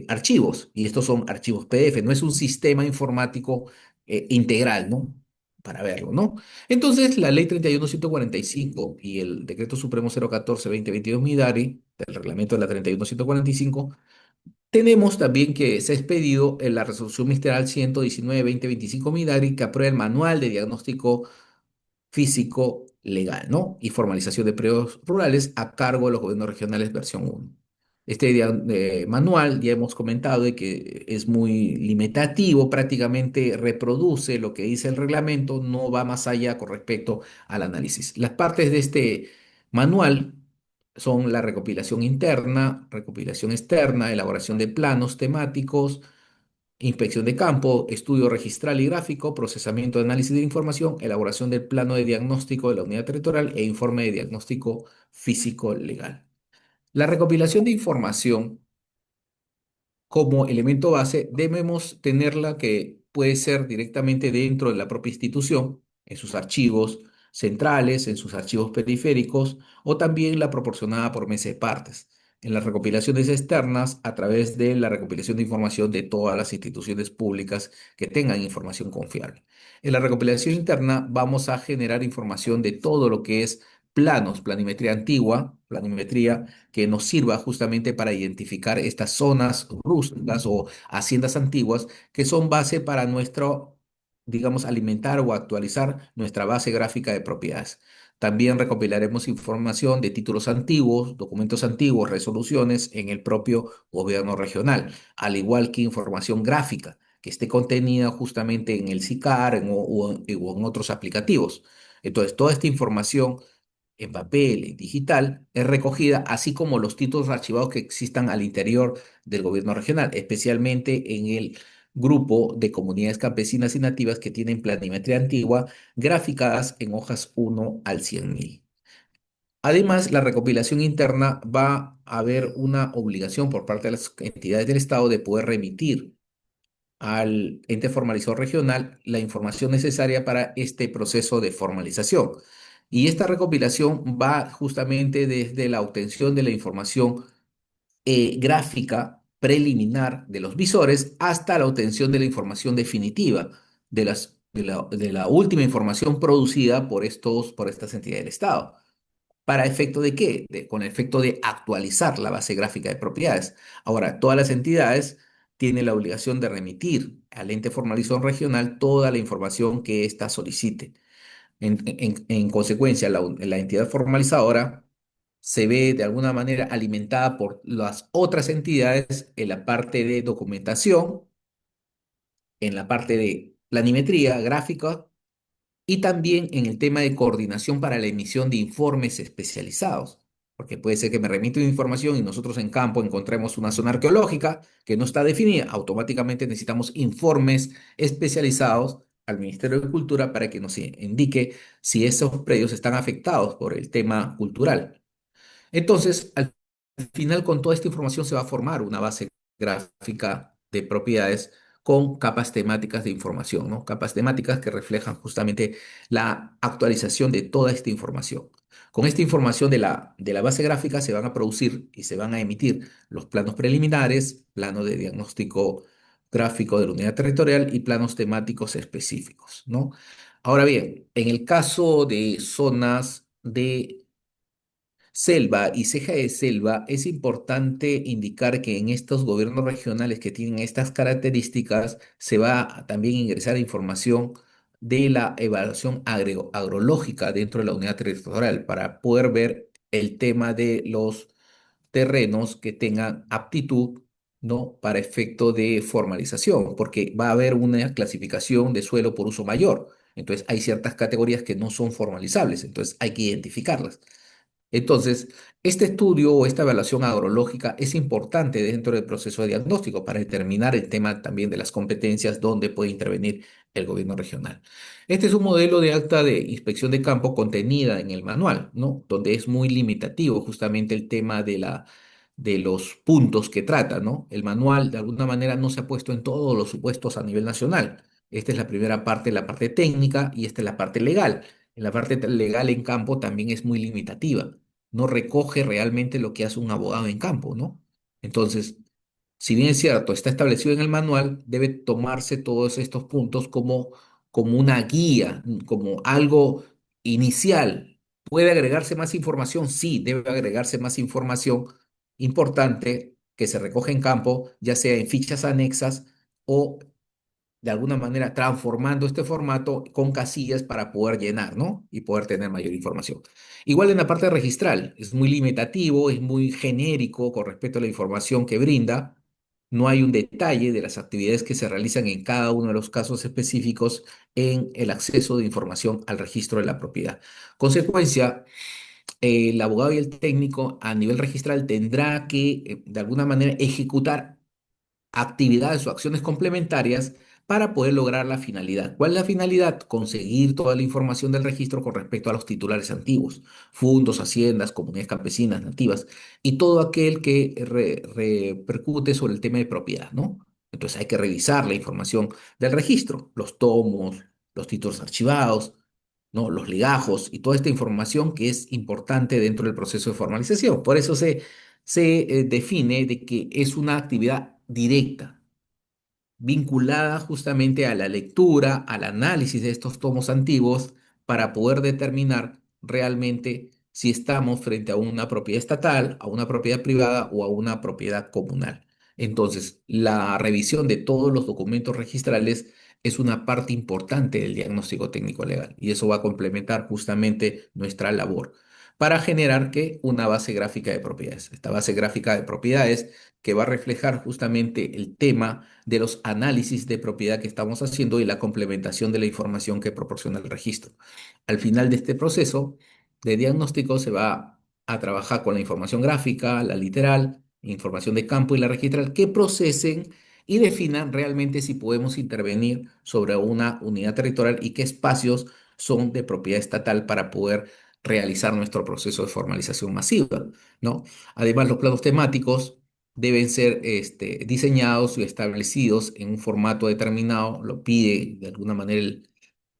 archivos y estos son archivos PDF, no es un sistema informático integral, ¿no? Para verlo, ¿no? Entonces, la ley 31145 y el decreto supremo 014-2022 Midari, del reglamento de la 31145, tenemos también que se ha expedido en la resolución ministerial 119-2025 Midari, que aprueba el manual de diagnóstico físico legal, ¿no? Y formalización de predios rurales a cargo de los gobiernos regionales, versión 1. Este manual ya hemos comentado de que es muy limitativo, prácticamente reproduce lo que dice el reglamento, no va más allá con respecto al análisis. Las partes de este manual son la recopilación interna, recopilación externa, elaboración de planos temáticos, inspección de campo, estudio registral y gráfico, procesamiento de análisis de información, elaboración del plano de diagnóstico de la unidad territorial e informe de diagnóstico físico legal. La recopilación de información como elemento base, debemos tenerla que puede ser directamente dentro de la propia institución, en sus archivos centrales, en sus archivos periféricos, o también la proporcionada por mesa de partes. En las recopilaciones externas, a través de la recopilación de información de todas las instituciones públicas que tengan información confiable. En la recopilación interna vamos a generar información de todo lo que es planos, planimetría antigua, planimetría que nos sirva justamente para identificar estas zonas rústicas o haciendas antiguas que son base para nuestro, digamos, alimentar o actualizar nuestra base gráfica de propiedades. También recopilaremos información de títulos antiguos, documentos antiguos, resoluciones en el propio gobierno regional, al igual que información gráfica que esté contenida justamente en el SICAR o en otros aplicativos. Entonces, toda esta información en papel, en digital, es recogida, así como los títulos archivados que existan al interior del gobierno regional, especialmente en el grupo de comunidades campesinas y nativas que tienen planimetría antigua graficadas en hojas 1 al 100.000. Además, la recopilación interna va a haber una obligación por parte de las entidades del Estado de poder remitir al ente formalizador regional la información necesaria para este proceso de formalización. Y esta recopilación va justamente desde la obtención de la información gráfica preliminar de los visores hasta la obtención de la información definitiva de la última información producida por estas entidades del Estado. ¿Para efecto de qué? Con el efecto de actualizar la base gráfica de propiedades. Ahora, todas las entidades tienen la obligación de remitir al ente formalizador regional toda la información que ésta solicite. En consecuencia, la entidad formalizadora se ve de alguna manera alimentada por las otras entidades en la parte de documentación, en la parte de planimetría gráfica y también en el tema de coordinación para la emisión de informes especializados, porque puede ser que me remite una información y nosotros en campo encontremos una zona arqueológica que no está definida. Automáticamente necesitamos informes especializados al Ministerio de Cultura para que nos indique si esos predios están afectados por el tema cultural. Entonces, al final, con toda esta información se va a formar una base gráfica de propiedades con capas temáticas de información, ¿no? Capas temáticas que reflejan justamente la actualización de toda esta información. Con esta información de la base gráfica se van a producir y se van a emitir los planos preliminares, plano de diagnóstico gráfico de la unidad territorial y planos temáticos específicos, ¿no? Ahora bien, en el caso de zonas de selva y ceja de selva, es importante indicar que en estos gobiernos regionales que tienen estas características se va a también ingresar información de la evaluación agrológica dentro de la unidad territorial para poder ver el tema de los terrenos que tengan aptitud, ¿no? Para efecto de formalización, porque va a haber una clasificación de suelo por uso mayor. Entonces, hay ciertas categorías que no son formalizables, entonces hay que identificarlas. Entonces, este estudio o esta evaluación agrológica es importante dentro del proceso de diagnóstico para determinar el tema también de las competencias donde puede intervenir el gobierno regional. Este es un modelo de acta de inspección de campo contenida en el manual, ¿no? Donde es muy limitativo justamente el tema de los puntos que trata, ¿no? El manual de alguna manera no se ha puesto en todos los supuestos a nivel nacional. Esta es la primera parte, la parte técnica, y esta es la parte legal. En la parte legal en campo también es muy limitativa, no recoge realmente lo que hace un abogado en campo, ¿no? Entonces, si bien es cierto, está establecido en el manual, debe tomarse todos estos puntos como una guía, como algo inicial. ¿Puede agregarse más información? Sí, debe agregarse más información importante que se recoge en campo, ya sea en fichas anexas o de alguna manera transformando este formato con casillas para poder llenar, ¿no? Y poder tener mayor información. Igual en la parte registral, es muy limitativo, es muy genérico con respecto a la información que brinda. No hay un detalle de las actividades que se realizan en cada uno de los casos específicos en el acceso de información al registro de la propiedad. Consecuencia, el abogado y el técnico a nivel registral tendrá que, de alguna manera, ejecutar actividades o acciones complementarias para poder lograr la finalidad. ¿Cuál es la finalidad? Conseguir toda la información del registro con respecto a los titulares antiguos, fundos, haciendas, comunidades campesinas, nativas y todo aquel que repercute sobre el tema de propiedad, ¿no? Entonces hay que revisar la información del registro, los tomos, los títulos archivados, ¿no? Los legajos y toda esta información que es importante dentro del proceso de formalización. Por eso se define de que es una actividad directa, vinculada justamente a la lectura, al análisis de estos tomos antiguos, para poder determinar realmente si estamos frente a una propiedad estatal, a una propiedad privada o a una propiedad comunal. Entonces, la revisión de todos los documentos registrales es una parte importante del diagnóstico técnico legal y eso va a complementar justamente nuestra labor para generar que una base gráfica de propiedades. Esta base gráfica de propiedades que va a reflejar justamente el tema de los análisis de propiedad que estamos haciendo y la complementación de la información que proporciona el registro. Al final de este proceso de diagnóstico se va a trabajar con la información gráfica, la literal, información de campo y la registral que procesen y definan realmente si podemos intervenir sobre una unidad territorial y qué espacios son de propiedad estatal para poder realizar nuestro proceso de formalización masiva, ¿no? Además, los planos temáticos deben ser diseñados y establecidos en un formato determinado, lo pide de alguna manera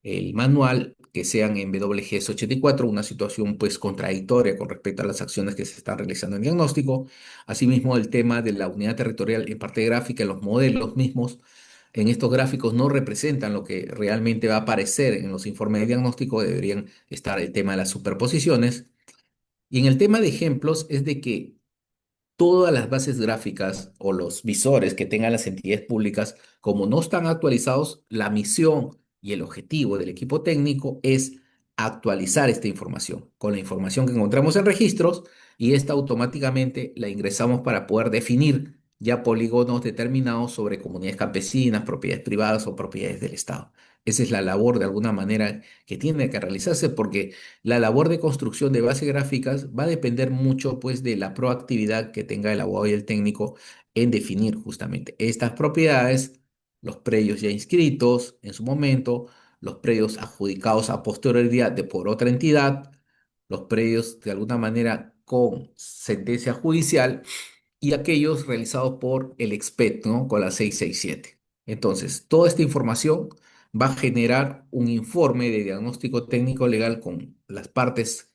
el manual, que sean en WGS 84, una situación pues contradictoria con respecto a las acciones que se están realizando en diagnóstico. Asimismo, el tema de la unidad territorial en parte gráfica, los modelos mismos en estos gráficos no representan lo que realmente va a aparecer en los informes de diagnóstico, deberían estar el tema de las superposiciones. Y en el tema de ejemplos es de que todas las bases gráficas o los visores que tengan las entidades públicas, como no están actualizados, la misión y el objetivo del equipo técnico es actualizar esta información con la información que encontramos en registros, y esta automáticamente la ingresamos para poder definir ya polígonos determinados sobre comunidades campesinas, propiedades privadas o propiedades del Estado. Esa es la labor de alguna manera que tiene que realizarse, porque la labor de construcción de bases gráficas va a depender mucho, pues, de la proactividad que tenga el abogado y el técnico en definir justamente estas propiedades, los predios ya inscritos en su momento, los predios adjudicados a posterioridad de por otra entidad, los predios de alguna manera con sentencia judicial y aquellos realizados por el EXPET, ¿no? Con la 667. Entonces, toda esta información va a generar un informe de diagnóstico técnico legal con las partes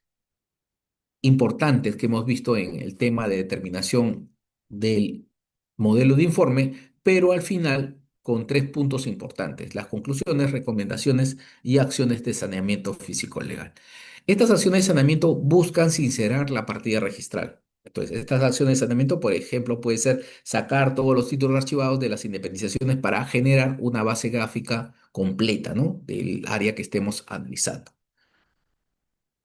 importantes que hemos visto en el tema de determinación del modelo de informe, pero al final con tres puntos importantes: las conclusiones, recomendaciones y acciones de saneamiento físico-legal. Estas acciones de saneamiento buscan sincerar la partida registral. Entonces, estas acciones de saneamiento, por ejemplo, puede ser sacar todos los títulos archivados de las independizaciones para generar una base gráfica completa, ¿no? Del área que estemos analizando.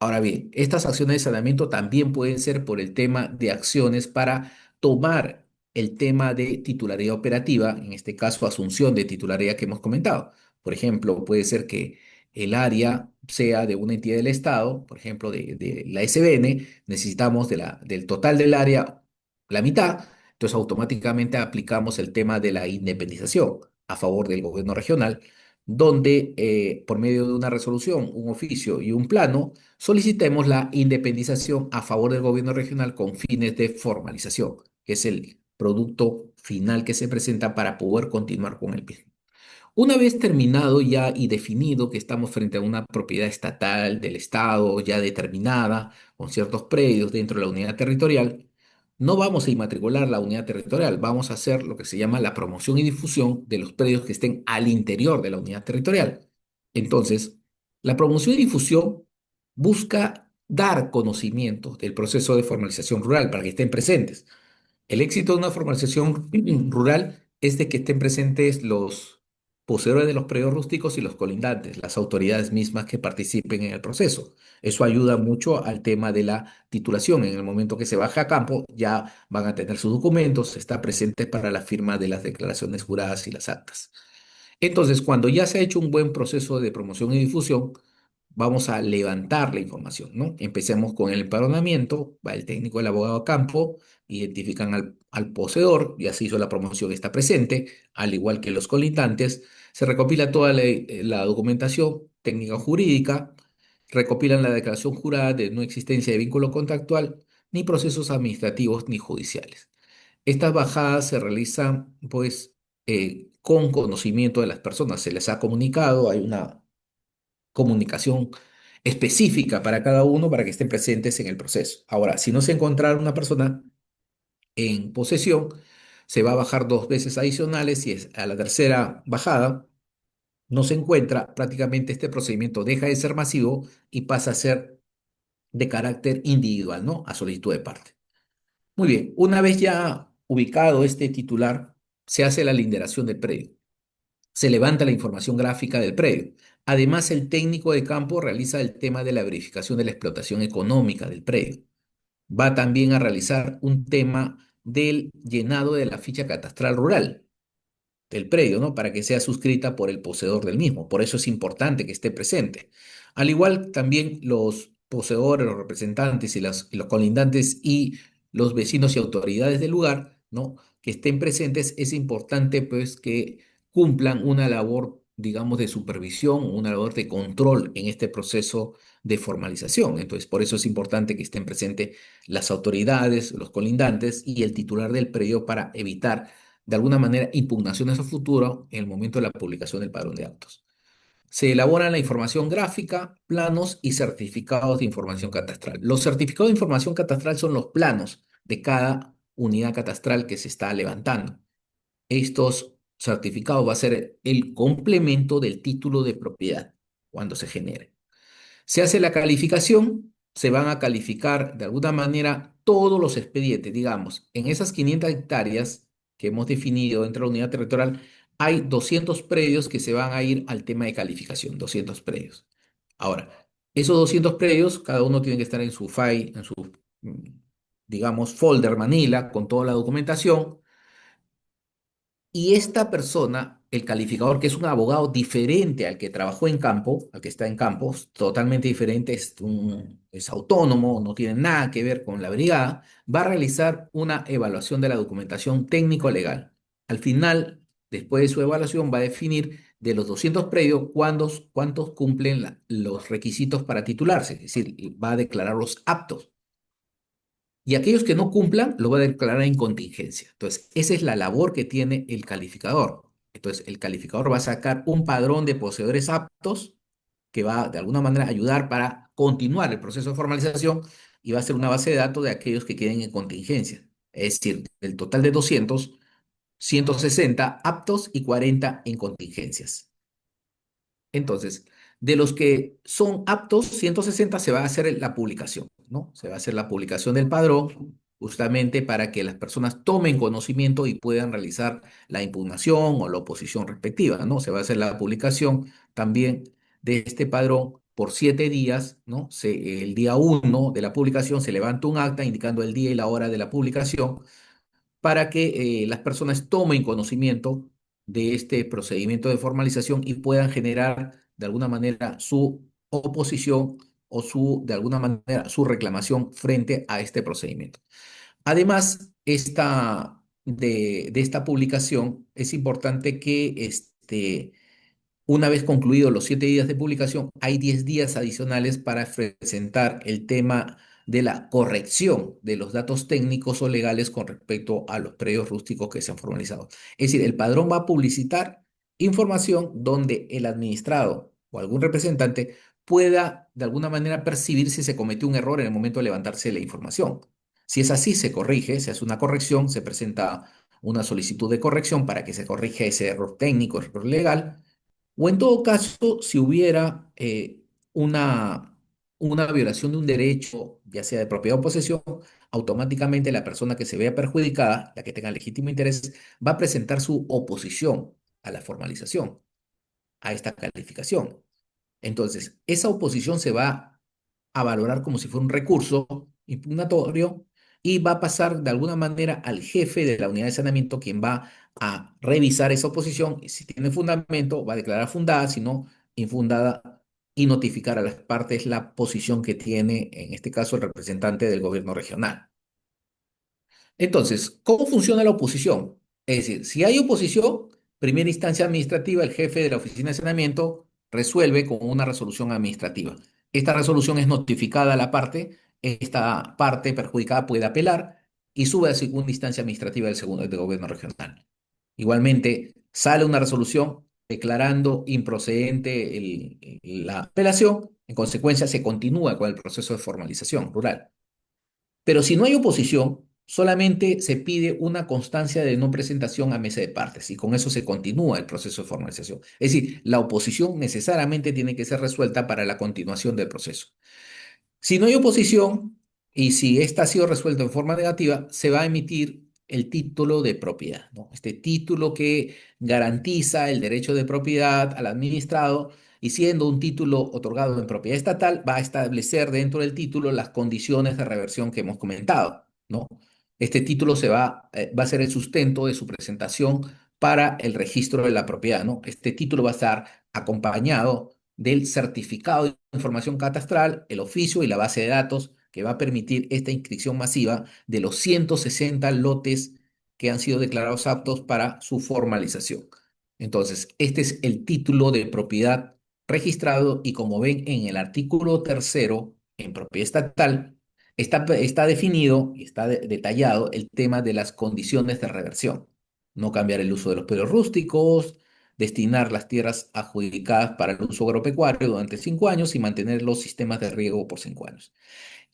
Ahora bien, estas acciones de saneamiento también pueden ser por el tema de acciones para tomar el tema de titularidad operativa, en este caso asunción de titularidad que hemos comentado. Por ejemplo, puede ser que el área sea de una entidad del Estado, por ejemplo, de la SBN, necesitamos del total del área la mitad, entonces automáticamente aplicamos el tema de la independización a favor del gobierno regional, donde por medio de una resolución, un oficio y un plano, solicitemos la independización a favor del gobierno regional con fines de formalización, que es el producto final que se presenta para poder continuar con el mismo. Una vez terminado ya y definido que estamos frente a una propiedad estatal del Estado ya determinada, con ciertos predios dentro de la unidad territorial, no vamos a inmatricular la unidad territorial, vamos a hacer lo que se llama la promoción y difusión de los predios que estén al interior de la unidad territorial. Entonces, la promoción y difusión busca dar conocimiento del proceso de formalización rural para que estén presentes. El éxito de una formalización rural es de que estén presentes los poseedores de los predios rústicos y los colindantes, las autoridades mismas que participen en el proceso. Eso ayuda mucho al tema de la titulación. En el momento que se baja a campo, ya van a tener sus documentos, está presente para la firma de las declaraciones juradas y las actas. Entonces, cuando ya se ha hecho un buen proceso de promoción y difusión, vamos a levantar la información, ¿no? Empecemos con el empadronamiento, va el técnico, el abogado a campo, identifican al poseedor, ya se hizo la promoción, está presente, al igual que los colindantes, se recopila toda la documentación técnica jurídica, recopilan la declaración jurada de no existencia de vínculo contractual, ni procesos administrativos ni judiciales. Estas bajadas se realizan, pues, con conocimiento de las personas. Se les ha comunicado, hay una comunicación específica para cada uno para que estén presentes en el proceso. Ahora, si no se encontrara una persona en posesión, se va a bajar dos veces adicionales y es a la tercera bajada no se encuentra, prácticamente este procedimiento deja de ser masivo y pasa a ser de carácter individual, ¿no? A solicitud de parte. Muy bien, una vez ya ubicado este titular, se hace la linderación del predio. Se levanta la información gráfica del predio. Además, el técnico de campo realiza el tema de la verificación de la explotación económica del predio. Va también a realizar un tema del llenado de la ficha catastral rural del predio, ¿no? Para que sea suscrita por el poseedor del mismo. Por eso es importante que esté presente. Al igual también los poseedores, los representantes y los colindantes y los vecinos y autoridades del lugar, ¿no? que estén presentes, es importante pues que cumplan una labor, digamos, de supervisión, una labor de control en este proceso de formalización. Entonces, por eso es importante que estén presentes las autoridades, los colindantes y el titular del predio para evitar, de alguna manera, impugnaciones a futuro en el momento de la publicación del padrón de autos. Se elaboran la información gráfica, planos y certificados de información catastral. Los certificados de información catastral son los planos de cada unidad catastral que se está levantando. Estos certificados va a ser el complemento del título de propiedad cuando se genere. Se hace la calificación, se van a calificar de alguna manera todos los expedientes, digamos, en esas 500 hectáreas que hemos definido dentro de la unidad territorial, hay 200 predios que se van a ir al tema de calificación, 200 predios. Ahora, esos 200 predios, cada uno tiene que estar en su file, en su, mm, digamos, folder Manila, con toda la documentación. Y esta persona, el calificador, que es un abogado diferente al que trabajó en campo, al que está en campo, totalmente diferente, es autónomo, no tiene nada que ver con la brigada, va a realizar una evaluación de la documentación técnico-legal. Al final, después de su evaluación, va a definir de los 200 predios cuántos cumplen los requisitos para titularse, es decir, va a declararlos aptos. Y aquellos que no cumplan, lo va a declarar en contingencia. Entonces, esa es la labor que tiene el calificador. Entonces, el calificador va a sacar un padrón de poseedores aptos que va de alguna manera a ayudar para continuar el proceso de formalización y va a ser una base de datos de aquellos que queden en contingencia. Es decir, del total de 200, 160 aptos y 40 en contingencias. Entonces, de los que son aptos, 160 se va a hacer la publicación, ¿no? Se va a hacer la publicación del padrón justamente para que las personas tomen conocimiento y puedan realizar la impugnación o la oposición respectiva, ¿no? Se va a hacer la publicación también de este padrón por 7 días, ¿no? El día 1 de la publicación se levanta un acta indicando el día y la hora de la publicación para que las personas tomen conocimiento de este procedimiento de formalización y puedan generar de alguna manera su oposición o de alguna manera su reclamación frente a este procedimiento. Además, de esta publicación es importante que una vez concluidos los 7 días de publicación, hay 10 días adicionales para presentar el tema de la corrección de los datos técnicos o legales con respecto a los predios rústicos que se han formalizado. Es decir, el padrón va a publicitar información donde el administrado o algún representante pueda de alguna manera percibir si se cometió un error en el momento de levantarse la información. Si es así, se corrige, se hace una corrección, se presenta una solicitud de corrección para que se corrija ese error técnico, error legal o en todo caso, si hubiera una, una violación de un derecho, ya sea de propiedad o posesión, automáticamente la persona que se vea perjudicada, la que tenga legítimo interés, va a presentar su oposición a la formalización, a esta calificación. Entonces, esa oposición se va a valorar como si fuera un recurso impugnatorio y va a pasar de alguna manera al jefe de la unidad de saneamiento, quien va a revisar esa oposición y si tiene fundamento, va a declarar fundada, si no, infundada y notificar a las partes la posición que tiene, en este caso, el representante del gobierno regional. Entonces, ¿cómo funciona la oposición? Es decir, si hay oposición, primera instancia administrativa, el jefe de la oficina de saneamiento resuelve con una resolución administrativa. Esta resolución es notificada a la parte, esta parte perjudicada puede apelar y sube a segunda instancia administrativa del gobierno regional. Igualmente, sale una resolución declarando improcedente la apelación, en consecuencia se continúa con el proceso de formalización rural. Pero si no hay oposición, solamente se pide una constancia de no presentación a mesa de partes y con eso se continúa el proceso de formalización. Es decir, la oposición necesariamente tiene que ser resuelta para la continuación del proceso. Si no hay oposición y si esta ha sido resuelta en forma negativa, se va a emitir el título de propiedad, ¿no? Este título que garantiza el derecho de propiedad al administrado y siendo un título otorgado en propiedad estatal, va a establecer dentro del título las condiciones de reversión que hemos comentado, ¿no? Este título va a ser el sustento de su presentación para el registro de la propiedad, ¿no? Este título va a estar acompañado del certificado de información catastral, el oficio y la base de datos que va a permitir esta inscripción masiva de los 160 lotes que han sido declarados aptos para su formalización. Entonces, este es el título de propiedad registrado y como ven en el artículo tercero, en propiedad estatal, está definido y está detallado el tema de las condiciones de reversión. No cambiar el uso de los predios rústicos, destinar las tierras adjudicadas para el uso agropecuario durante 5 años y mantener los sistemas de riego por 5 años.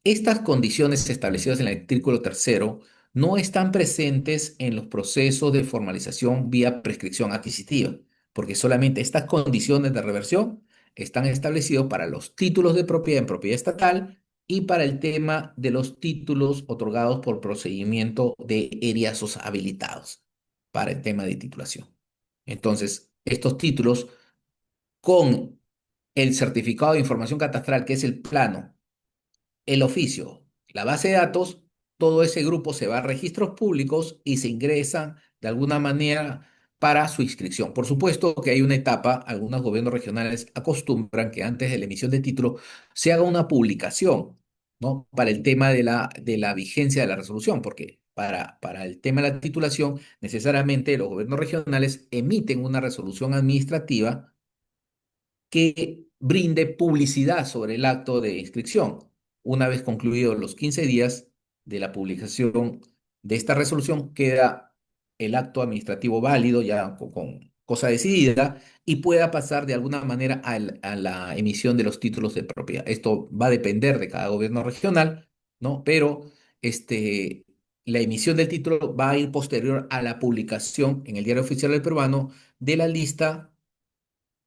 Estas condiciones establecidas en el artículo tercero no están presentes en los procesos de formalización vía prescripción adquisitiva, porque solamente estas condiciones de reversión están establecidos para los títulos de propiedad en propiedad estatal y para el tema de los títulos otorgados por procedimiento de eriazos habilitados, para el tema de titulación. Entonces, estos títulos con el certificado de información catastral, que es el plano, el oficio, la base de datos, todo ese grupo se va a registros públicos y se ingresa de alguna manera para su inscripción. Por supuesto que hay una etapa, algunos gobiernos regionales acostumbran que antes de la emisión de título se haga una publicación, ¿no? Para el tema de la vigencia de la resolución, porque para el tema de la titulación, necesariamente los gobiernos regionales emiten una resolución administrativa que brinde publicidad sobre el acto de inscripción. Una vez concluidos los 15 días de la publicación de esta resolución, queda el acto administrativo válido, ya con cosa decidida, y pueda pasar de alguna manera a la emisión de los títulos de propiedad. Esto va a depender de cada gobierno regional, ¿no? Pero la emisión del título va a ir posterior a la publicación en el Diario Oficial del Peruano de la lista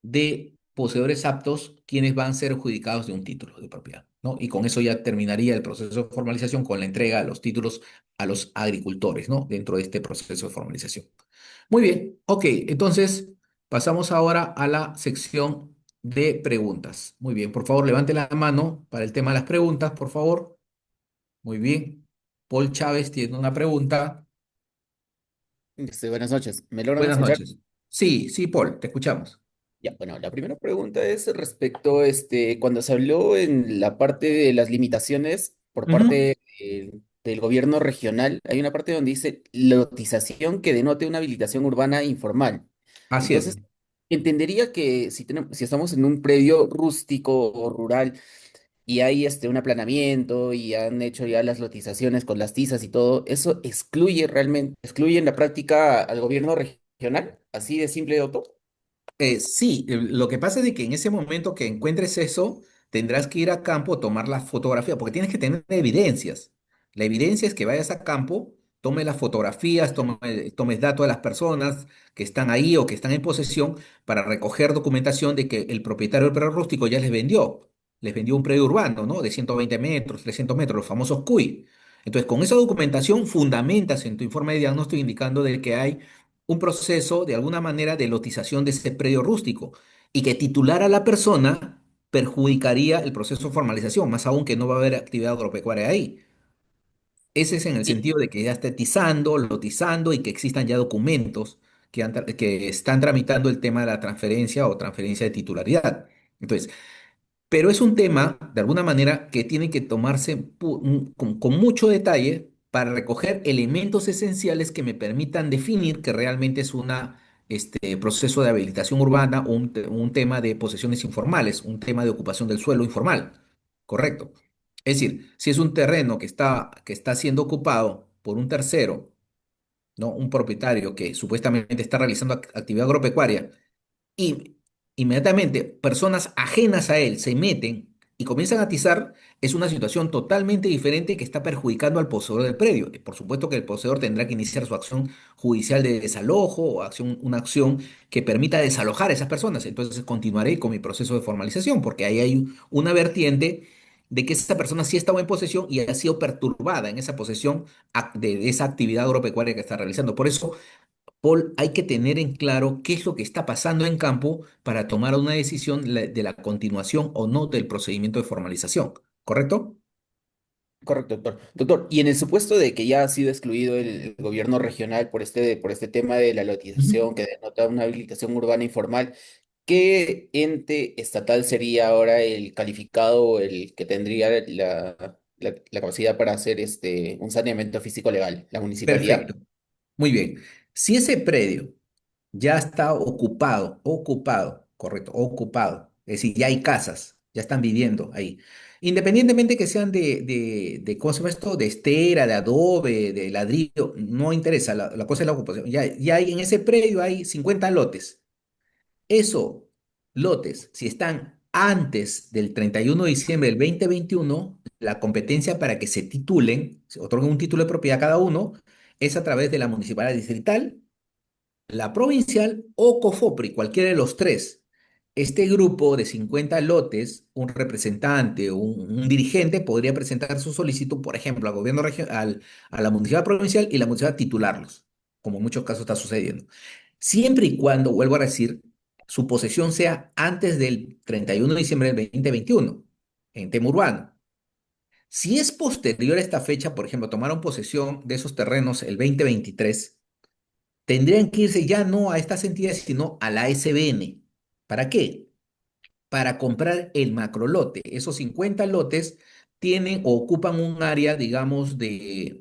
de poseedores aptos quienes van a ser adjudicados de un título de propiedad, ¿no? Y con eso ya terminaría el proceso de formalización con la entrega de los títulos a los agricultores, ¿no? Dentro de este proceso de formalización. Muy bien, ok, entonces pasamos ahora a la sección de preguntas. Muy bien, por favor, levante la mano para el tema de las preguntas, por favor. Muy bien. Paul Chávez tiene una pregunta. Buenas noches. ¿Me logran Buenas escuchar? noches. Sí, sí, Paul, te escuchamos. Ya, bueno, la primera pregunta es respecto, cuando se habló en la parte de las limitaciones por Ujú. parte del gobierno regional, hay una parte donde dice lotización que denote una habilitación urbana informal. Así es. Entonces, entendería que si estamos en un predio rústico o rural y hay un aplanamiento y han hecho ya las lotizaciones con las tizas y todo, eso excluye en la práctica al gobierno regional, así de simple, doctor. Sí, lo que pasa es de que en ese momento que encuentres eso, tendrás que ir a campo a tomar la fotografía, porque tienes que tener evidencias. La evidencia es que vayas a campo, tomes las fotografías, tomes datos de las personas que están ahí o que están en posesión para recoger documentación de que el propietario del predio rústico ya les vendió un predio urbano, ¿no? De 120 metros, 300 metros, los famosos CUI. Entonces, con esa documentación fundamentas en tu informe de diagnóstico indicando de que hay un proceso de alguna manera de lotización de ese predio rústico y que titular a la persona perjudicaría el proceso de formalización, más aún que no va a haber actividad agropecuaria ahí. Ese es en el Sí, sentido de que ya esté tizando, lotizando y que existan ya documentos que están tramitando el tema de la transferencia o transferencia de titularidad. Entonces, pero es un tema, de alguna manera, que tiene que tomarse con mucho detalle para recoger elementos esenciales que me permitan definir que realmente es un proceso de habilitación urbana o un tema de posesiones informales, un tema de ocupación del suelo informal. Correcto. Es decir, si es un terreno que está siendo ocupado por un tercero, ¿no? Un propietario que supuestamente está realizando actividad agropecuaria y inmediatamente personas ajenas a él se meten y comienzan a atizar, es una situación totalmente diferente que está perjudicando al poseedor del predio. Por supuesto que el poseedor tendrá que iniciar su acción judicial de desalojo o una acción que permita desalojar a esas personas. Entonces continuaré con mi proceso de formalización porque ahí hay una vertiente de que esa persona sí estaba en posesión y ha sido perturbada en esa posesión de esa actividad agropecuaria que está realizando. Por eso Paul, hay que tener en claro qué es lo que está pasando en campo para tomar una decisión de la continuación o no del procedimiento de formalización, ¿correcto? correcto, doctor. Doctor, y en el supuesto de que ya ha sido excluido el gobierno regional por este tema de la Ujú. lotización que denota una habilitación urbana informal, ¿qué ente estatal sería ahora el calificado o el que tendría la capacidad para hacer un saneamiento físico legal? ¿La municipalidad? Perfecto. Muy bien. Si ese predio ya está ocupado, correcto, ocupado, es decir, ya hay casas, ya están viviendo ahí, independientemente que sean ¿cómo se llama esto? De estera, de adobe, de ladrillo, no interesa, la cosa es la ocupación. Ya hay, en ese predio hay 50 lotes. Eso, lotes, si están antes del 31 de diciembre del 2021, la competencia para que se titulen, se otorguen un título de propiedad a cada uno, es a través de la municipalidad distrital, la provincial o COFOPRI, cualquiera de los tres. Este grupo de 50 lotes, un representante o un dirigente podría presentar su solicitud, por ejemplo, al gobierno regional, a la municipalidad provincial y la municipalidad titularlos, como en muchos casos está sucediendo. Siempre y cuando, vuelvo a decir, su posesión sea antes del 31 de diciembre del 2021 en tema urbano. Si es posterior a esta fecha, por ejemplo, tomaron posesión de esos terrenos el 2023, tendrían que irse ya no a estas entidades, sino a la SBN. ¿Para qué? Para comprar el macrolote. Esos 50 lotes tienen o ocupan un área, digamos, de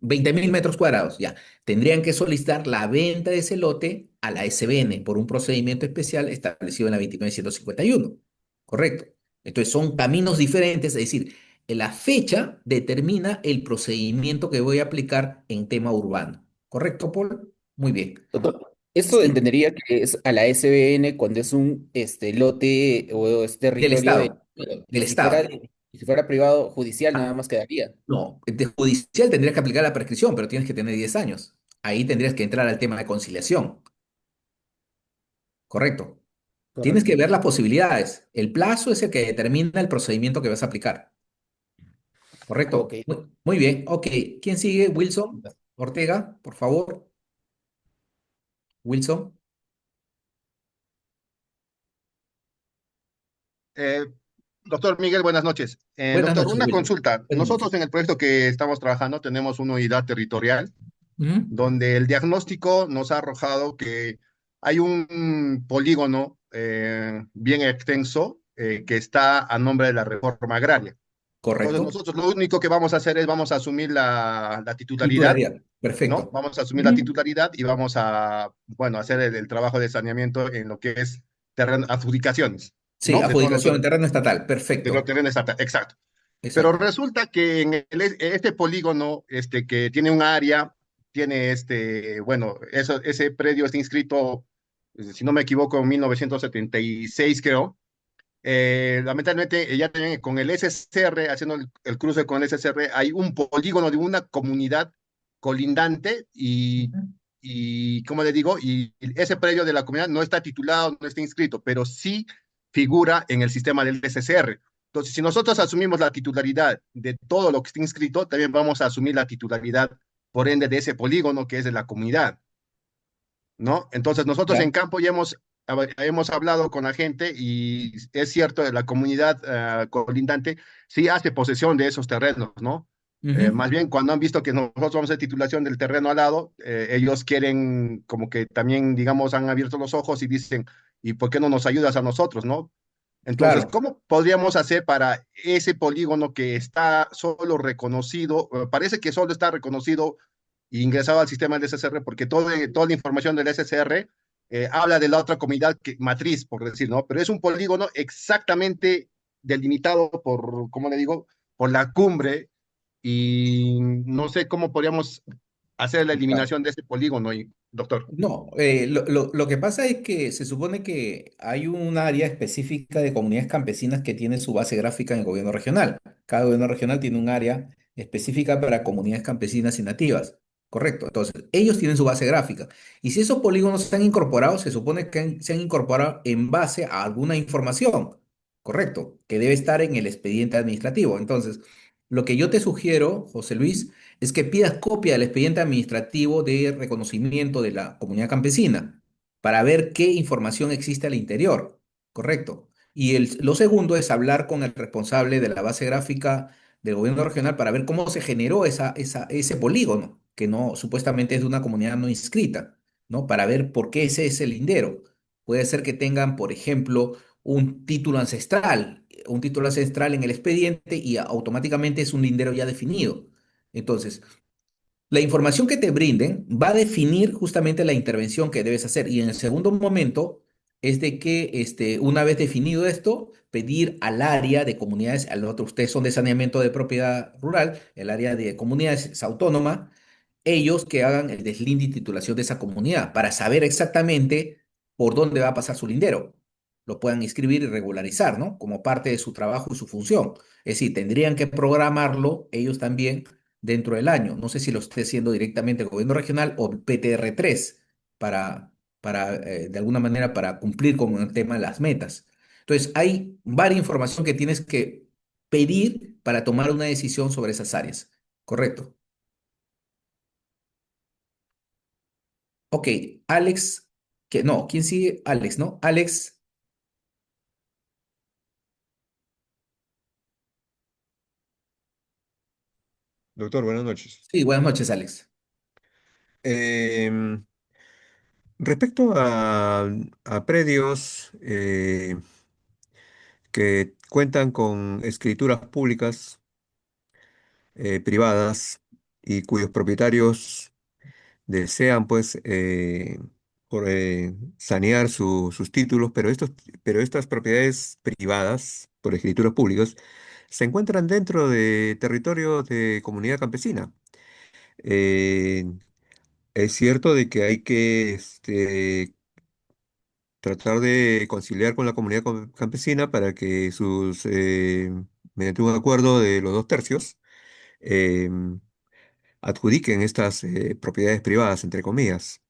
20.000 metros cuadrados. Ya, tendrían que solicitar la venta de ese lote a la SBN por un procedimiento especial establecido en la 29.151. Correcto. Entonces son caminos diferentes, es decir, la fecha determina el procedimiento que voy a aplicar en tema urbano. ¿Correcto, Paul? Muy bien. Doctor, esto Sí, entendería que es a la SBN cuando es un lote o es del territorio de, Estado, del Estado. si fuera privado judicial, nada más quedaría. No, de judicial tendrías que aplicar la prescripción, pero tienes que tener 10 años. Ahí tendrías que entrar al tema de conciliación, correcto. Tienes que Correcto. ver las posibilidades. El plazo es el que determina el procedimiento que vas a aplicar, Ok. correcto. Muy bien, ok. ¿Quién sigue? Wilson Ortega, por favor. Wilson. Eh, Doctor Miguel, buenas noches. Buenas Doctor, noches, una Wilson. consulta. Buenas noches. Nosotros en el proyecto que estamos trabajando tenemos una unidad territorial Ujú. donde el diagnóstico nos ha arrojado que hay un polígono bien extenso que está a nombre de la reforma agraria. Entonces Correcto. nosotros lo único que vamos a hacer es vamos a asumir la titularidad, Titularidad. ¿no? Perfecto. Vamos a asumir la Ujú. titularidad y vamos a, bueno, hacer el trabajo de saneamiento en lo que es adjudicaciones, Sí, ¿no? De todos adjudicación en los terreno estatal. de los Perfecto. terrenos estatales, exacto. Pero Exacto. resulta que en este polígono, que tiene un área, tiene bueno, ese predio está inscrito, si no me equivoco, en 1976, creo. Lamentablemente, ya también con el SCR, haciendo el cruce con el SCR, hay un polígono de una comunidad colindante Ujú. y ¿cómo le digo? Y ese predio de la comunidad no está titulado, no está inscrito, pero sí figura en el sistema del SCR. Entonces, si nosotros asumimos la titularidad de todo lo que está inscrito, también vamos a asumir la titularidad, por ende, de ese polígono que es de la comunidad, ¿no? Entonces nosotros Ya. en campo ya hemos hablado con la gente y es cierto, la comunidad colindante sí hace posesión de esos terrenos, ¿no? Ujú. Más bien, cuando han visto que nosotros vamos a hacer titulación del terreno al lado, ellos quieren como que también, digamos, han abierto los ojos y dicen, ¿y por qué no nos ayudas a nosotros, no? Entonces, Claro. ¿cómo podríamos hacer para ese polígono que está solo reconocido? Parece que solo está reconocido e ingresado al sistema del SSR porque toda la información del SSR habla de la otra comunidad matriz, por decir, ¿no? Pero es un polígono exactamente delimitado por, ¿cómo le digo? Por la cumbre y no sé cómo podríamos hacer la eliminación de ese polígono, doctor. No, lo que pasa es que se supone que hay un área específica de comunidades campesinas que tiene su base gráfica en el gobierno regional. Cada gobierno regional tiene un área específica para comunidades campesinas y nativas. Correcto. Entonces, ellos tienen su base gráfica. Y si esos polígonos se han incorporado, se supone que se han incorporado en base a alguna información. Correcto. Que debe estar en el expediente administrativo. Entonces, lo que yo te sugiero, José Luis, es que pidas copia del expediente administrativo de reconocimiento de la comunidad campesina para ver qué información existe al interior, ¿correcto? Y lo segundo es hablar con el responsable de la base gráfica del gobierno regional para ver cómo se generó ese polígono, que no supuestamente es de una comunidad no inscrita, ¿no? Para ver por qué ese es el lindero. Puede ser que tengan, por ejemplo, un título ancestral en el expediente y automáticamente es un lindero ya definido. Entonces, La información que te brinden va a definir justamente la intervención que debes hacer. Y en el segundo momento es de que una vez definido esto, pedir al área de comunidades, al otro, ustedes son de saneamiento de propiedad rural, el área de comunidades es autónoma, ellos que hagan el deslinde y titulación de esa comunidad para saber exactamente por dónde va a pasar su lindero. Lo puedan inscribir y regularizar, ¿no? Como parte de su trabajo y su función. Es decir, tendrían que programarlo ellos también dentro del año. No sé si lo esté haciendo directamente el gobierno regional o PTR3 para de alguna manera, para cumplir con el tema de las metas. Entonces, hay varias información que tienes que pedir para tomar una decisión sobre esas áreas. ¿Correcto? Ok, Alex, que no, ¿quién sigue? Alex, ¿no? Alex, Doctor, buenas noches. sí, buenas noches, Alex. Em, Respecto a predios que cuentan con escrituras públicas privadas y cuyos propietarios desean pues sanear sus títulos, pero estas propiedades privadas por escrituras públicas se encuentran dentro de territorios de comunidad campesina. Eh, es cierto de que hay que tratar de conciliar con la comunidad campesina para que mediante un acuerdo de los dos tercios, em, adjudiquen estas propiedades privadas, entre comillas.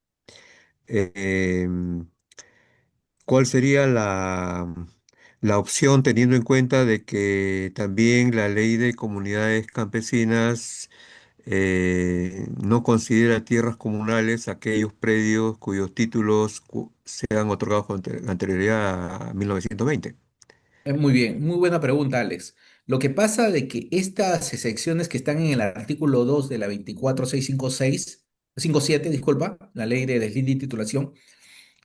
Em, ¿Cuál sería la opción teniendo en cuenta de que también la ley de comunidades campesinas no considera tierras comunales aquellos predios cuyos títulos sean otorgados con anterioridad a 1920? Muy bien, muy buena pregunta, Alex. Lo que pasa de que estas excepciones que están en el artículo 2 de la 24656, 57, disculpa, la ley de deslinde y titulación,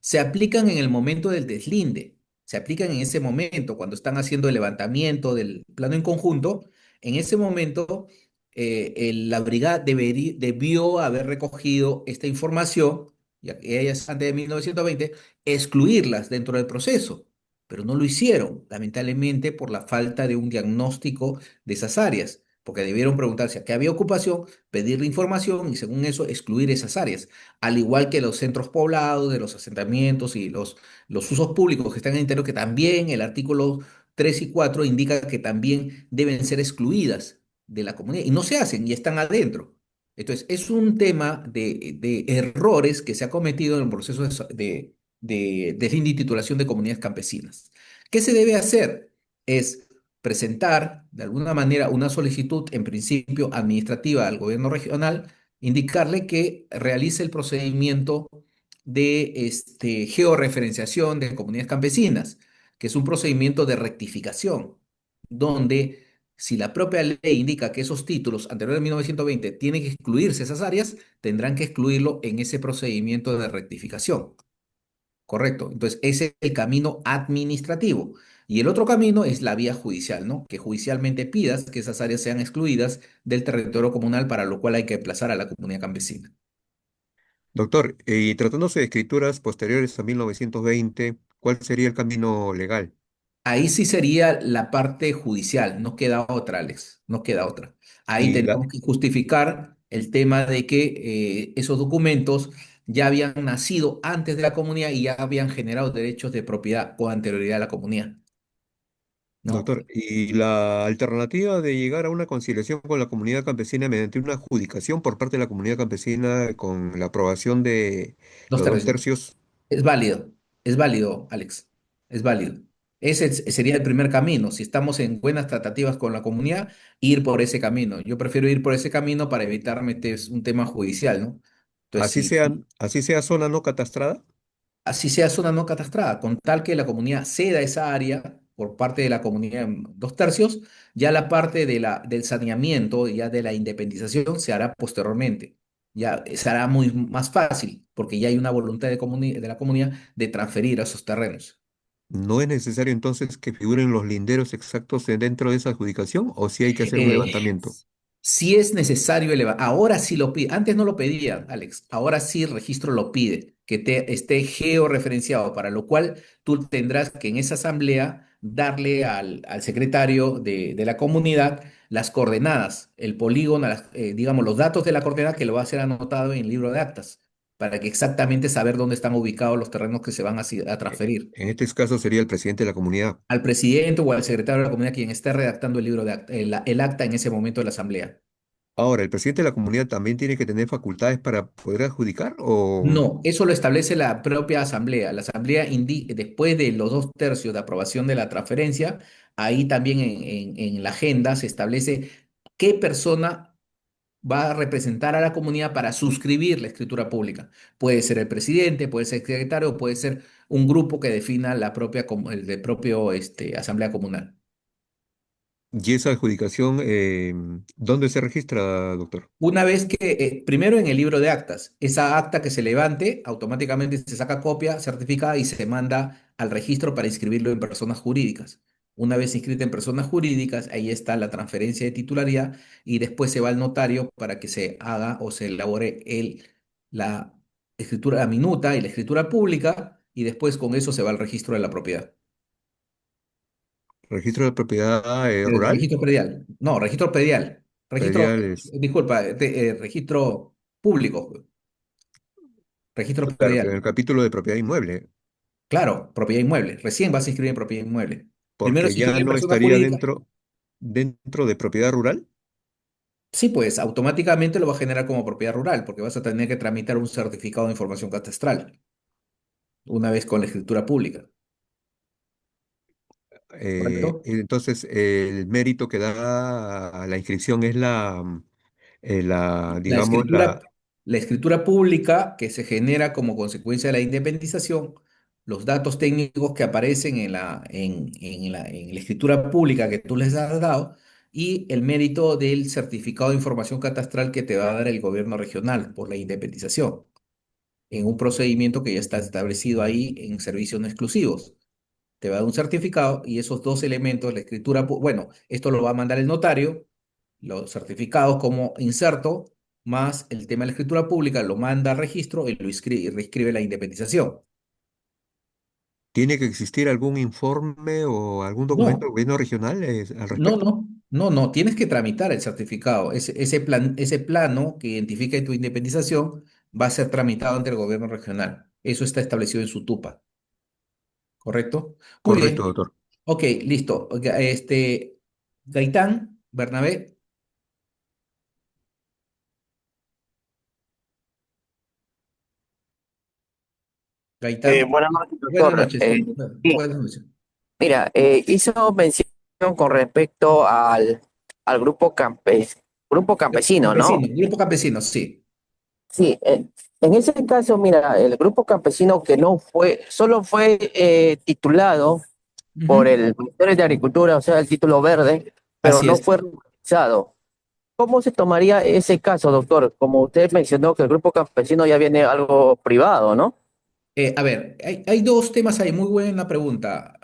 se aplican en el momento del deslinde, se aplican en ese momento, cuando están haciendo el levantamiento del plano en conjunto, en ese momento la brigada debió haber recogido esta información, ya que ellas antes de 1920, excluirlas dentro del proceso, pero no lo hicieron, lamentablemente por la falta de un diagnóstico de esas áreas, porque debieron preguntarse a qué había ocupación, pedirle información y según eso excluir esas áreas al igual que los centros poblados, de los asentamientos y los usos públicos que están en el interior, que también el artículo 3 y 4 indica que también deben ser excluidas de la comunidad y no se hacen y están adentro. Entonces, es un tema de errores que se ha cometido en el proceso de titulación de comunidades campesinas. ¿Qué se debe hacer? Es presentar de alguna manera una solicitud en principio administrativa al gobierno regional, indicarle que realice el procedimiento de georreferenciación de comunidades campesinas, que es un procedimiento de rectificación, donde si la propia ley indica que esos títulos anteriores a 1920 tienen que excluirse esas áreas, tendrán que excluirlo en ese procedimiento de rectificación. Correcto. Entonces, ese es el camino administrativo. Y el otro camino es la vía judicial, ¿no? Que judicialmente pidas que esas áreas sean excluidas del territorio comunal, para lo cual hay que desplazar a la comunidad campesina. Doctor, y tratándose de escrituras posteriores a 1920, ¿cuál sería el camino legal? Ahí sí sería la parte judicial, no queda otra, Alex, no queda otra. Ahí Y la, tenemos que justificar el tema de que esos documentos ya habían nacido antes de la comunidad y ya habían generado derechos de propiedad con anterioridad a la comunidad, ¿no? Doctor, y la alternativa de llegar a una conciliación con la comunidad campesina mediante una adjudicación por parte de la comunidad campesina con la aprobación de Dos los dos tercios. tercios, Es válido, Alex, es válido. Sería el primer camino. Si estamos en buenas tratativas con la comunidad, ir por ese camino. Yo prefiero ir por ese camino para evitar meter un tema judicial, ¿no? Entonces, así sea zona no catastrada? así sea zona no catastrada, con tal que la comunidad ceda esa área por parte de la comunidad en dos tercios, ya la parte del saneamiento, ya de la independización, se hará posteriormente. Ya se hará muy más fácil, porque ya hay una voluntad de la comunidad de transferir a esos terrenos. ¿No es necesario entonces que figuren los linderos exactos dentro de esa adjudicación o si hay que hacer un Eh, levantamiento? Si es necesario elevar, ahora sí lo pide, antes no lo pedía, Alex, ahora sí el registro lo pide, que te esté georreferenciado, para lo cual tú tendrás que en esa asamblea darle al secretario de la comunidad las coordenadas, el polígono, digamos, los datos de la coordenada que lo va a ser anotado en el libro de actas, para que exactamente saber dónde están ubicados los terrenos que se van a transferir. En este caso sería el presidente de la comunidad. Al presidente o al secretario de la comunidad quien esté redactando el libro de el acta en ese momento de la asamblea. Ahora, ¿el presidente de la comunidad también tiene que tener facultades para poder adjudicar o No, eso lo establece la propia asamblea. La asamblea después de los 2/3 de aprobación de la transferencia, ahí también en la agenda se establece qué persona va a representar a la comunidad para suscribir la escritura pública. Puede ser el presidente, puede ser el secretario, puede ser un grupo que defina la propia, el de propio asamblea comunal. y esa adjudicación, dónde se registra, doctor? Una vez que, primero en el libro de actas, esa acta que se levante, automáticamente se saca copia certificada y se manda al registro para inscribirlo en personas jurídicas. Una vez inscrita en personas jurídicas, ahí está la transferencia de titularidad y después se va al notario para que se haga o se elabore la escritura, la minuta y la escritura pública y después con eso se va al registro de la propiedad. ¿Registro de propiedad El rural? registro predial. No, registro predial. Prediales. Disculpa, registro público. Registro Claro, pero en predial. el capítulo de propiedad inmueble, Claro, propiedad inmueble. Recién vas a inscribir en propiedad inmueble. Primero porque se ya inscribe en no persona estaría jurídica. dentro de propiedad rural. Sí, pues automáticamente lo va a generar como propiedad rural, porque vas a tener que tramitar un certificado de información catastral una vez con la escritura pública. ¿Correcto? Entonces, el mérito que da a la inscripción es La digamos, escritura, la escritura pública que se genera como consecuencia de la independización, los datos técnicos que aparecen en la escritura pública que tú les has dado y el mérito del certificado de información catastral que te va a dar el gobierno regional por la independización, en un procedimiento que ya está establecido ahí en servicios no exclusivos. Te va a dar un certificado y esos dos elementos, la escritura, bueno, esto lo va a mandar el notario, los certificados como inserto, más el tema de la escritura pública, lo manda a registro y y reescribe la independización. ¿tiene que existir algún informe o algún documento del No, gobierno regional al no, respecto? no, no, no, tienes que tramitar el certificado. Ese plano que identifica tu independización va a ser tramitado ante el gobierno regional. Eso está establecido en su TUPA, ¿correcto? Muy Correcto, bien. doctor. Ok, listo. Oiga, Gaitán, Bernabé, Gaitán. Buenas noches, Buenas doctor. noches. Sí, Buenas noches. mira, hizo mención con respecto al grupo campesino, ¿no? Grupo campesino, sí. Sí, en ese caso, mira, el grupo campesino que no fue, solo fue titulado por Ujú. el Ministerio de Agricultura, o sea, el título verde, pero Así no es. fue realizado. ¿Cómo se tomaría ese caso, doctor? Como usted mencionó que el grupo campesino ya viene algo privado, ¿no? A ver, hay dos temas ahí, muy buena pregunta.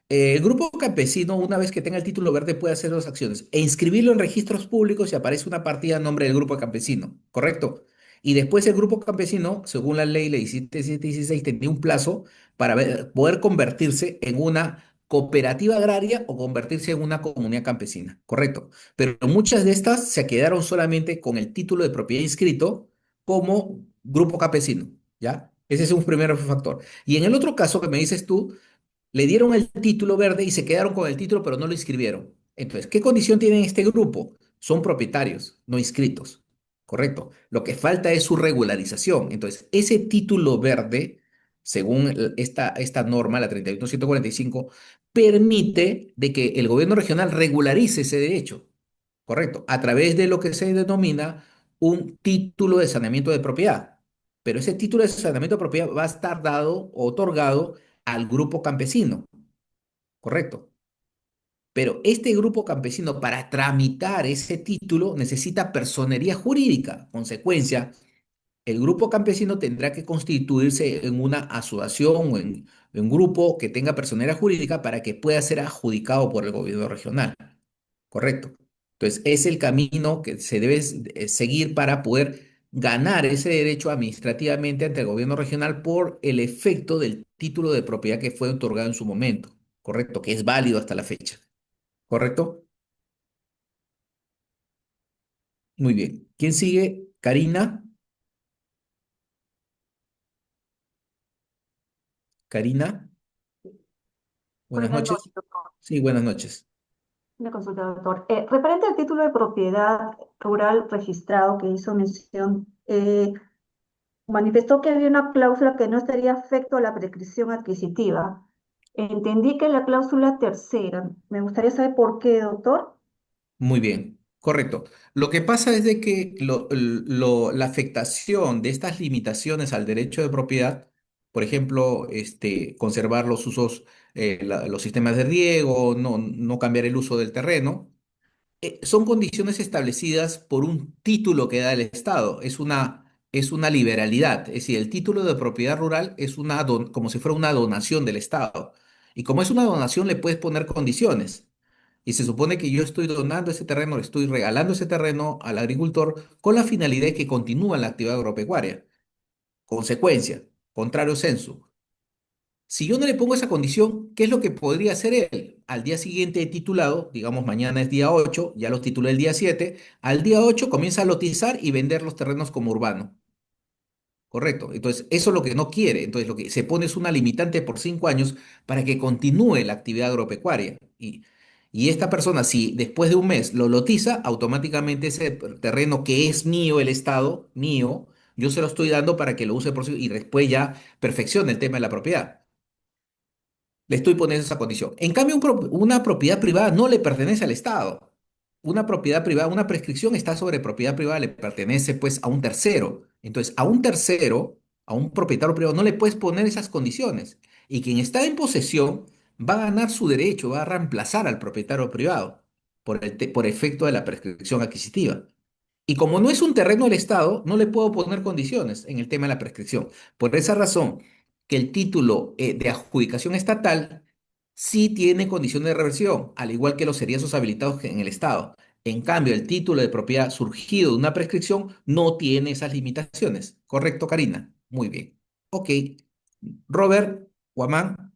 El grupo campesino, una vez que tenga el título verde, puede hacer dos acciones: e inscribirlo en registros públicos y aparece una partida a nombre del grupo campesino, ¿correcto? Y después el grupo campesino, según la ley 1716, tenía un plazo para poder convertirse en una cooperativa agraria o convertirse en una comunidad campesina, ¿correcto? Pero muchas de estas se quedaron solamente con el título de propiedad inscrito como grupo campesino, ¿ya? Ese es un primer factor. Y en el otro caso que me dices tú, le dieron el título verde y se quedaron con el título, pero no lo inscribieron. Entonces, ¿qué condición tienen este grupo? Son propietarios, no inscritos. Correcto. Lo que falta es su regularización. Entonces, ese título verde, según esta norma, la 31145, permite de que el gobierno regional regularice ese derecho. Correcto. A través de lo que se denomina un título de saneamiento de propiedad. Pero ese título de saneamiento de propiedad va a estar dado o otorgado al grupo campesino, correcto. Pero este grupo campesino para tramitar ese título necesita personería jurídica. Consecuencia, el grupo campesino tendrá que constituirse en una asociación o en un grupo que tenga personería jurídica para que pueda ser adjudicado por el gobierno regional, correcto. Entonces, es el camino que se debe seguir para poder ganar ese derecho administrativamente ante el gobierno regional por el efecto del título de propiedad que fue otorgado en su momento, ¿correcto? Que es válido hasta la fecha, ¿correcto? Muy bien. ¿Quién sigue? Karina. Karina, buenas Buenas noches. noches, doctor. Sí, buenas noches. Una consulta, doctor. Referente al título de propiedad rural registrado que hizo mención, manifestó que había una cláusula que no estaría afecto a la prescripción adquisitiva. Entendí que la cláusula tercera. Me gustaría saber por qué, doctor. Muy bien, correcto. Lo que pasa es de que la afectación de estas limitaciones al derecho de propiedad, por ejemplo, conservar los usos, los sistemas de riego, no cambiar el uso del terreno, son condiciones establecidas por un título que da el Estado. Es una liberalidad. Es decir, el título de propiedad rural es como si fuera una donación del Estado. Y como es una donación, le puedes poner condiciones. Y se supone que yo estoy donando ese terreno, le estoy regalando ese terreno al agricultor con la finalidad de que continúe la actividad agropecuaria. Consecuencia, contrario censo. Si yo no le pongo esa condición, ¿qué es lo que podría hacer él? Al día siguiente de titulado, digamos mañana es día 8, ya los titulé el día 7, al día 8 comienza a lotizar y vender los terrenos como urbano. Correcto. Entonces, eso es lo que no quiere. Entonces, lo que se pone es una limitante por 5 años para que continúe la actividad agropecuaria. Y esta persona, si después de un mes lo lotiza, automáticamente ese terreno que es mío, el Estado, mío, yo se lo estoy dando para que lo use por sí y después ya perfeccione el tema de la propiedad. Le estoy poniendo esa condición. En cambio, una propiedad privada no le pertenece al Estado. Una propiedad privada, una prescripción está sobre propiedad privada, le pertenece pues a un tercero. Entonces, a un tercero, a un propietario privado, no le puedes poner esas condiciones. Y quien está en posesión va a ganar su derecho, va a reemplazar al propietario privado por efecto de la prescripción adquisitiva. Y como no es un terreno del Estado, no le puedo poner condiciones en el tema de la prescripción. Por esa razón, que el título de adjudicación estatal sí tiene condiciones de reversión, al igual que los seriazos habilitados en el Estado. En cambio, el título de propiedad surgido de una prescripción no tiene esas limitaciones. ¿Correcto, Karina? Muy bien. Ok. Robert, Guamán,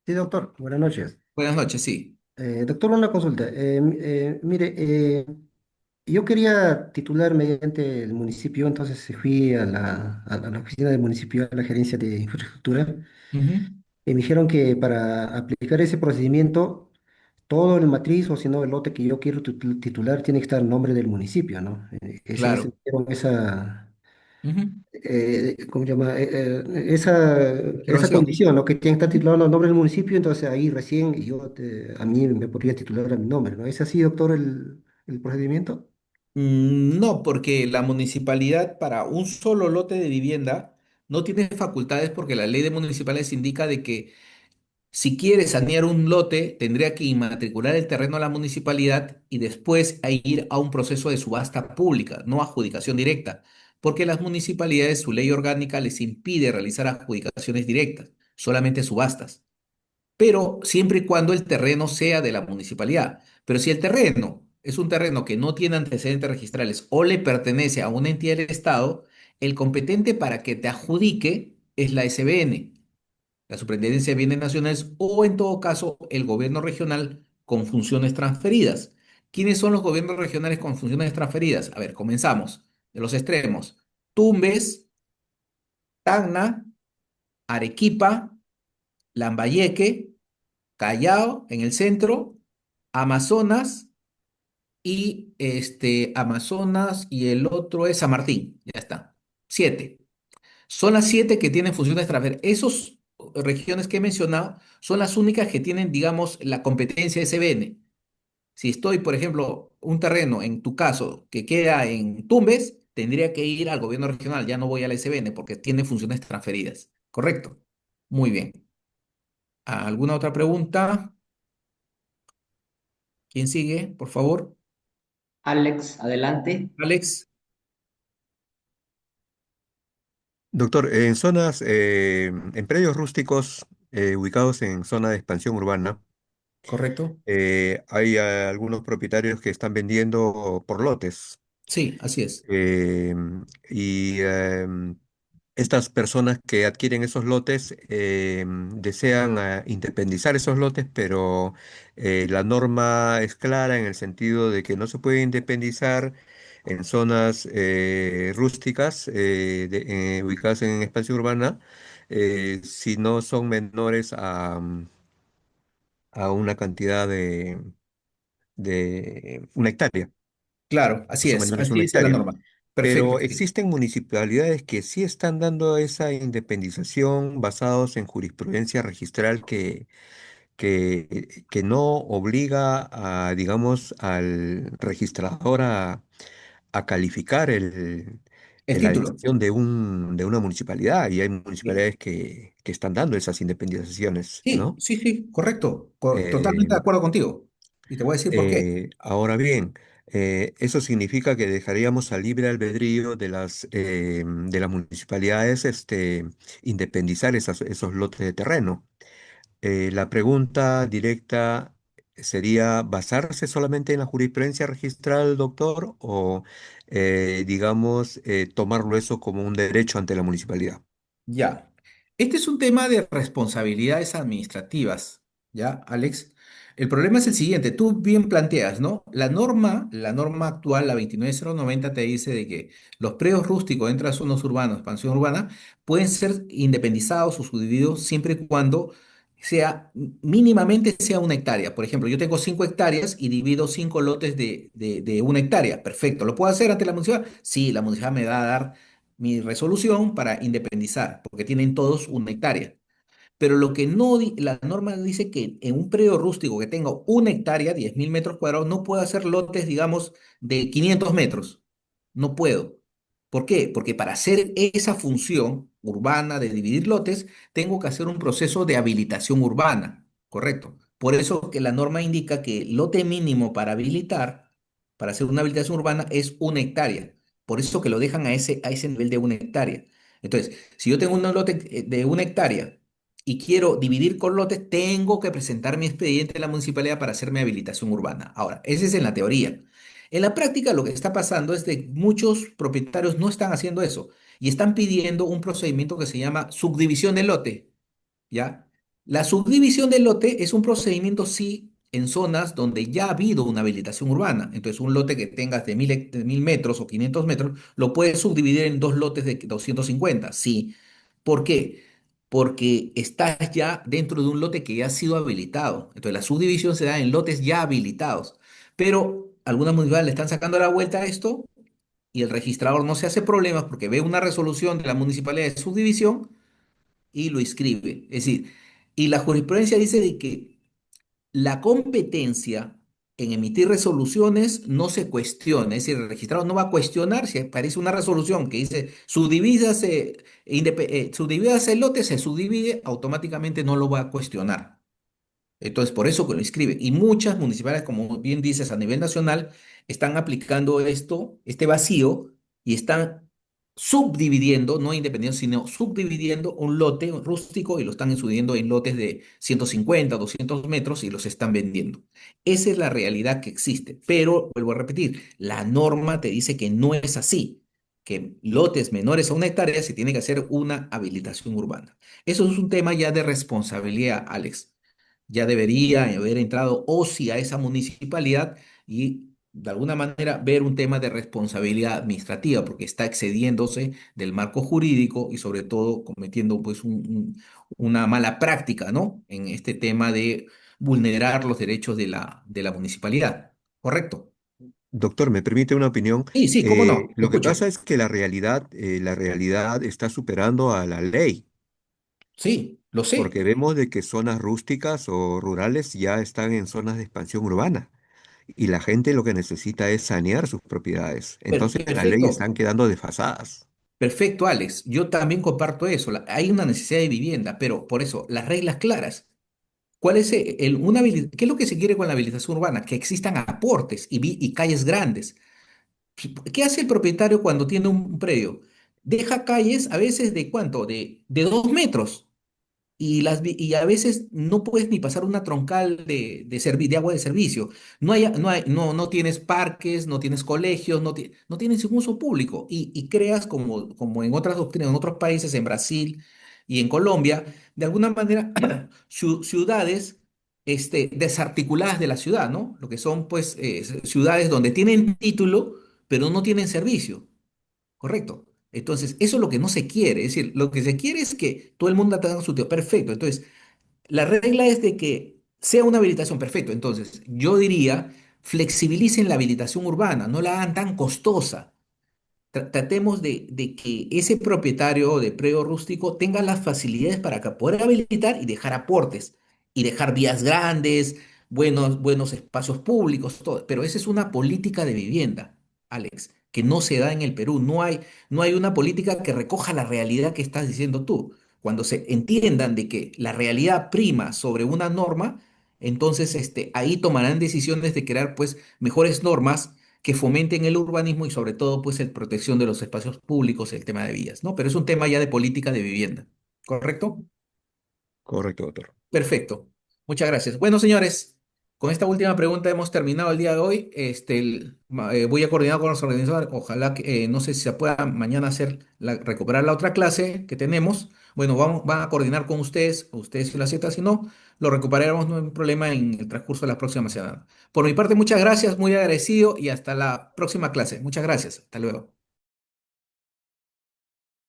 Sí, doctor, buenas noches. buenas noches, sí. Doctor, una consulta. Mire, yo quería titular mediante el municipio, entonces fui a la oficina del municipio, a la gerencia de infraestructura, Ujú. y me dijeron que para aplicar ese procedimiento, todo el matriz o si no el lote que yo quiero titular tiene que estar en nombre del municipio, ¿no? Me Claro. dieron Ujú. ¿cómo se llama? Esa Observación. condición, ¿no? Que tiene que estar titulado a nombre del municipio, entonces ahí recién a mí me podría titular a mi nombre, ¿no? ¿Es así, doctor, el procedimiento? No, porque la municipalidad para un solo lote de vivienda no tiene facultades porque la ley de municipalidades indica de que si quiere sanear un lote tendría que inmatricular el terreno a la municipalidad y después a ir a un proceso de subasta pública, no adjudicación directa, porque las municipalidades, su ley orgánica les impide realizar adjudicaciones directas, solamente subastas, pero siempre y cuando el terreno sea de la municipalidad. Pero si el terreno es un terreno que no tiene antecedentes registrales o le pertenece a una entidad del Estado, el competente para que te adjudique es la SBN, la Superintendencia de Bienes Nacionales, o en todo caso el gobierno regional con funciones transferidas. ¿Quiénes son los gobiernos regionales con funciones transferidas? A ver, comenzamos de los extremos. Tumbes, Tacna, Arequipa, Lambayeque, Callao en el centro, Amazonas Amazonas y el otro es San Martín. Ya está. 7. Son las 7 que tienen funciones transversales. Esas regiones que he mencionado son las únicas que tienen, digamos, la competencia SBN. Si estoy, por ejemplo, un terreno, en tu caso, que queda en Tumbes, tendría que ir al gobierno regional, ya no voy a la SBN porque tiene funciones transferidas. ¿Correcto? Muy bien. ¿Alguna otra pregunta? ¿Quién sigue, por favor? Alex, adelante. Alex. Doctor, en predios rústicos ubicados en zona de expansión urbana, ¿correcto? Hay algunos propietarios que están vendiendo por lotes. Sí, así es. eh, y estas personas que adquieren esos lotes desean independizar esos lotes, pero la norma es clara en el sentido de que no se puede independizar en zonas rústicas ubicadas en espacio urbana si no son menores a una cantidad de una hectárea, Claro, no son menores a así una dice la hectárea. norma. Perfecto, Pero sí. existen municipalidades que sí están dando esa independización basados en jurisprudencia registral que no obliga a, digamos, al registrador a calificar El la título. decisión de una municipalidad. Y hay Sí, municipalidades que están dando esas independizaciones, sí, ¿no? sí, sí, correcto. Eh, Totalmente de acuerdo contigo. Y te voy a decir por qué. Ahora bien, eso significa que dejaríamos a libre albedrío de las municipalidades independizar esos lotes de terreno. La pregunta directa sería, ¿basarse solamente en la jurisprudencia registral, doctor, o, digamos, tomarlo eso como un derecho ante la municipalidad? Ya. Este es un tema de responsabilidades administrativas, ¿ya, Alex? El problema es el siguiente, tú bien planteas, ¿no? La norma actual, la 29090, te dice de que los predios rústicos dentro de zonas urbanas, expansión urbana, pueden ser independizados o subdivididos siempre y cuando sea mínimamente sea una hectárea. Por ejemplo, yo tengo 5 hectáreas y divido 5 lotes de una hectárea. Perfecto. ¿Lo puedo hacer ante la municipalidad? Sí, la municipalidad me va a dar mi resolución para independizar, porque tienen todos 1 hectárea. Pero lo que no, la norma dice que en un predio rústico que tenga 1 hectárea, 10.000 metros cuadrados, no puedo hacer lotes, digamos, de 500 metros. No puedo. ¿Por qué? Porque para hacer esa función urbana de dividir lotes, tengo que hacer un proceso de habilitación urbana, ¿correcto? Por eso que la norma indica que el lote mínimo para habilitar, para hacer una habilitación urbana, es 1 hectárea. Por eso que lo dejan a ese nivel de 1 hectárea. Entonces, si yo tengo un lote de 1 hectárea y quiero dividir con lotes, tengo que presentar mi expediente a la municipalidad para hacer mi habilitación urbana. Ahora, ese es en la teoría. En la práctica, lo que está pasando es que muchos propietarios no están haciendo eso y están pidiendo un procedimiento que se llama subdivisión de lote. ¿Ya? La subdivisión del lote es un procedimiento, sí, en zonas donde ya ha habido una habilitación urbana. Entonces, un lote que tengas de 1.000 metros o 500 metros, lo puedes subdividir en dos lotes de 250, sí. ¿Por qué? Porque estás ya dentro de un lote que ya ha sido habilitado. Entonces, la subdivisión se da en lotes ya habilitados. Pero algunas municipalidades le están sacando la vuelta a esto y el registrador no se hace problemas porque ve una resolución de la municipalidad de subdivisión y lo inscribe. Es decir, y la jurisprudencia dice de que la competencia en emitir resoluciones no se cuestiona, es decir, el registrado no va a cuestionar si aparece una resolución que dice subdivídase el lote, se subdivide, automáticamente no lo va a cuestionar. Entonces, por eso que lo inscribe. Y muchas municipalidades, como bien dices, a nivel nacional, están aplicando esto, este vacío, y están subdividiendo, no independiendo, sino subdividiendo un lote rústico y lo están subdividiendo en lotes de 150, 200 metros y los están vendiendo. Esa es la realidad que existe. Pero, vuelvo a repetir, la norma te dice que no es así, que lotes menores a 1 hectárea se tiene que hacer una habilitación urbana. Eso es un tema ya de responsabilidad, Alex. Ya debería haber entrado OSI a esa municipalidad y de alguna manera ver un tema de responsabilidad administrativa, porque está excediéndose del marco jurídico y sobre todo cometiendo pues una mala práctica, ¿no? En este tema de vulnerar los derechos de la municipalidad. ¿Correcto? Doctor, ¿me permite una opinión? Sí, sí, cómo no, te Lo que escucho. pasa es que la realidad está superando a la ley, Sí, lo porque sé. vemos de que zonas rústicas o rurales ya están en zonas de expansión urbana y la gente lo que necesita es sanear sus propiedades. Entonces, la ley Perfecto. están quedando desfasadas. Perfecto, Alex. Yo también comparto eso. Hay una necesidad de vivienda, pero por eso, las reglas claras. ¿Cuál es qué es lo que se quiere con la habilitación urbana? Que existan aportes y calles grandes. ¿Qué hace el propietario cuando tiene un predio? Deja calles a veces de ¿cuánto? De 2 metros. y a veces no puedes ni pasar una troncal de agua de servicio. No tienes parques, no tienes colegios, no tienes ningún uso público. Y creas, como en otras doctrinas, en otros países, en Brasil y en Colombia, de alguna manera, ciudades desarticuladas de la ciudad, ¿no? Lo que son, pues, ciudades donde tienen título, pero no tienen servicio. Correcto. Entonces, eso es lo que no se quiere. Es decir, lo que se quiere es que todo el mundo tenga su tío. Perfecto. Entonces, la regla es de que sea una habilitación. Perfecto. Entonces, yo diría, flexibilicen la habilitación urbana, no la hagan tan costosa. Tratemos de que ese propietario de predio rústico tenga las facilidades para poder habilitar y dejar aportes y dejar vías grandes, buenos espacios públicos, todo. Pero esa es una política de vivienda, Alex, que no se da en el Perú. No hay una política que recoja la realidad que estás diciendo tú. Cuando se entiendan de que la realidad prima sobre una norma, entonces ahí tomarán decisiones de crear pues mejores normas que fomenten el urbanismo y sobre todo pues la protección de los espacios públicos, el tema de vías, ¿no? Pero es un tema ya de política de vivienda, ¿correcto? Correcto, doctor. Perfecto. Muchas gracias. Bueno, señores, con esta última pregunta hemos terminado el día de hoy. Voy a coordinar con los organizadores. Ojalá que, no sé si se pueda mañana recuperar la otra clase que tenemos. Bueno, van a coordinar con ustedes si lo aceptan, si no, lo recuperaremos, no hay problema en el transcurso de las próximas semanas. Por mi parte, muchas gracias, muy agradecido y hasta la próxima clase. Muchas gracias. Hasta luego.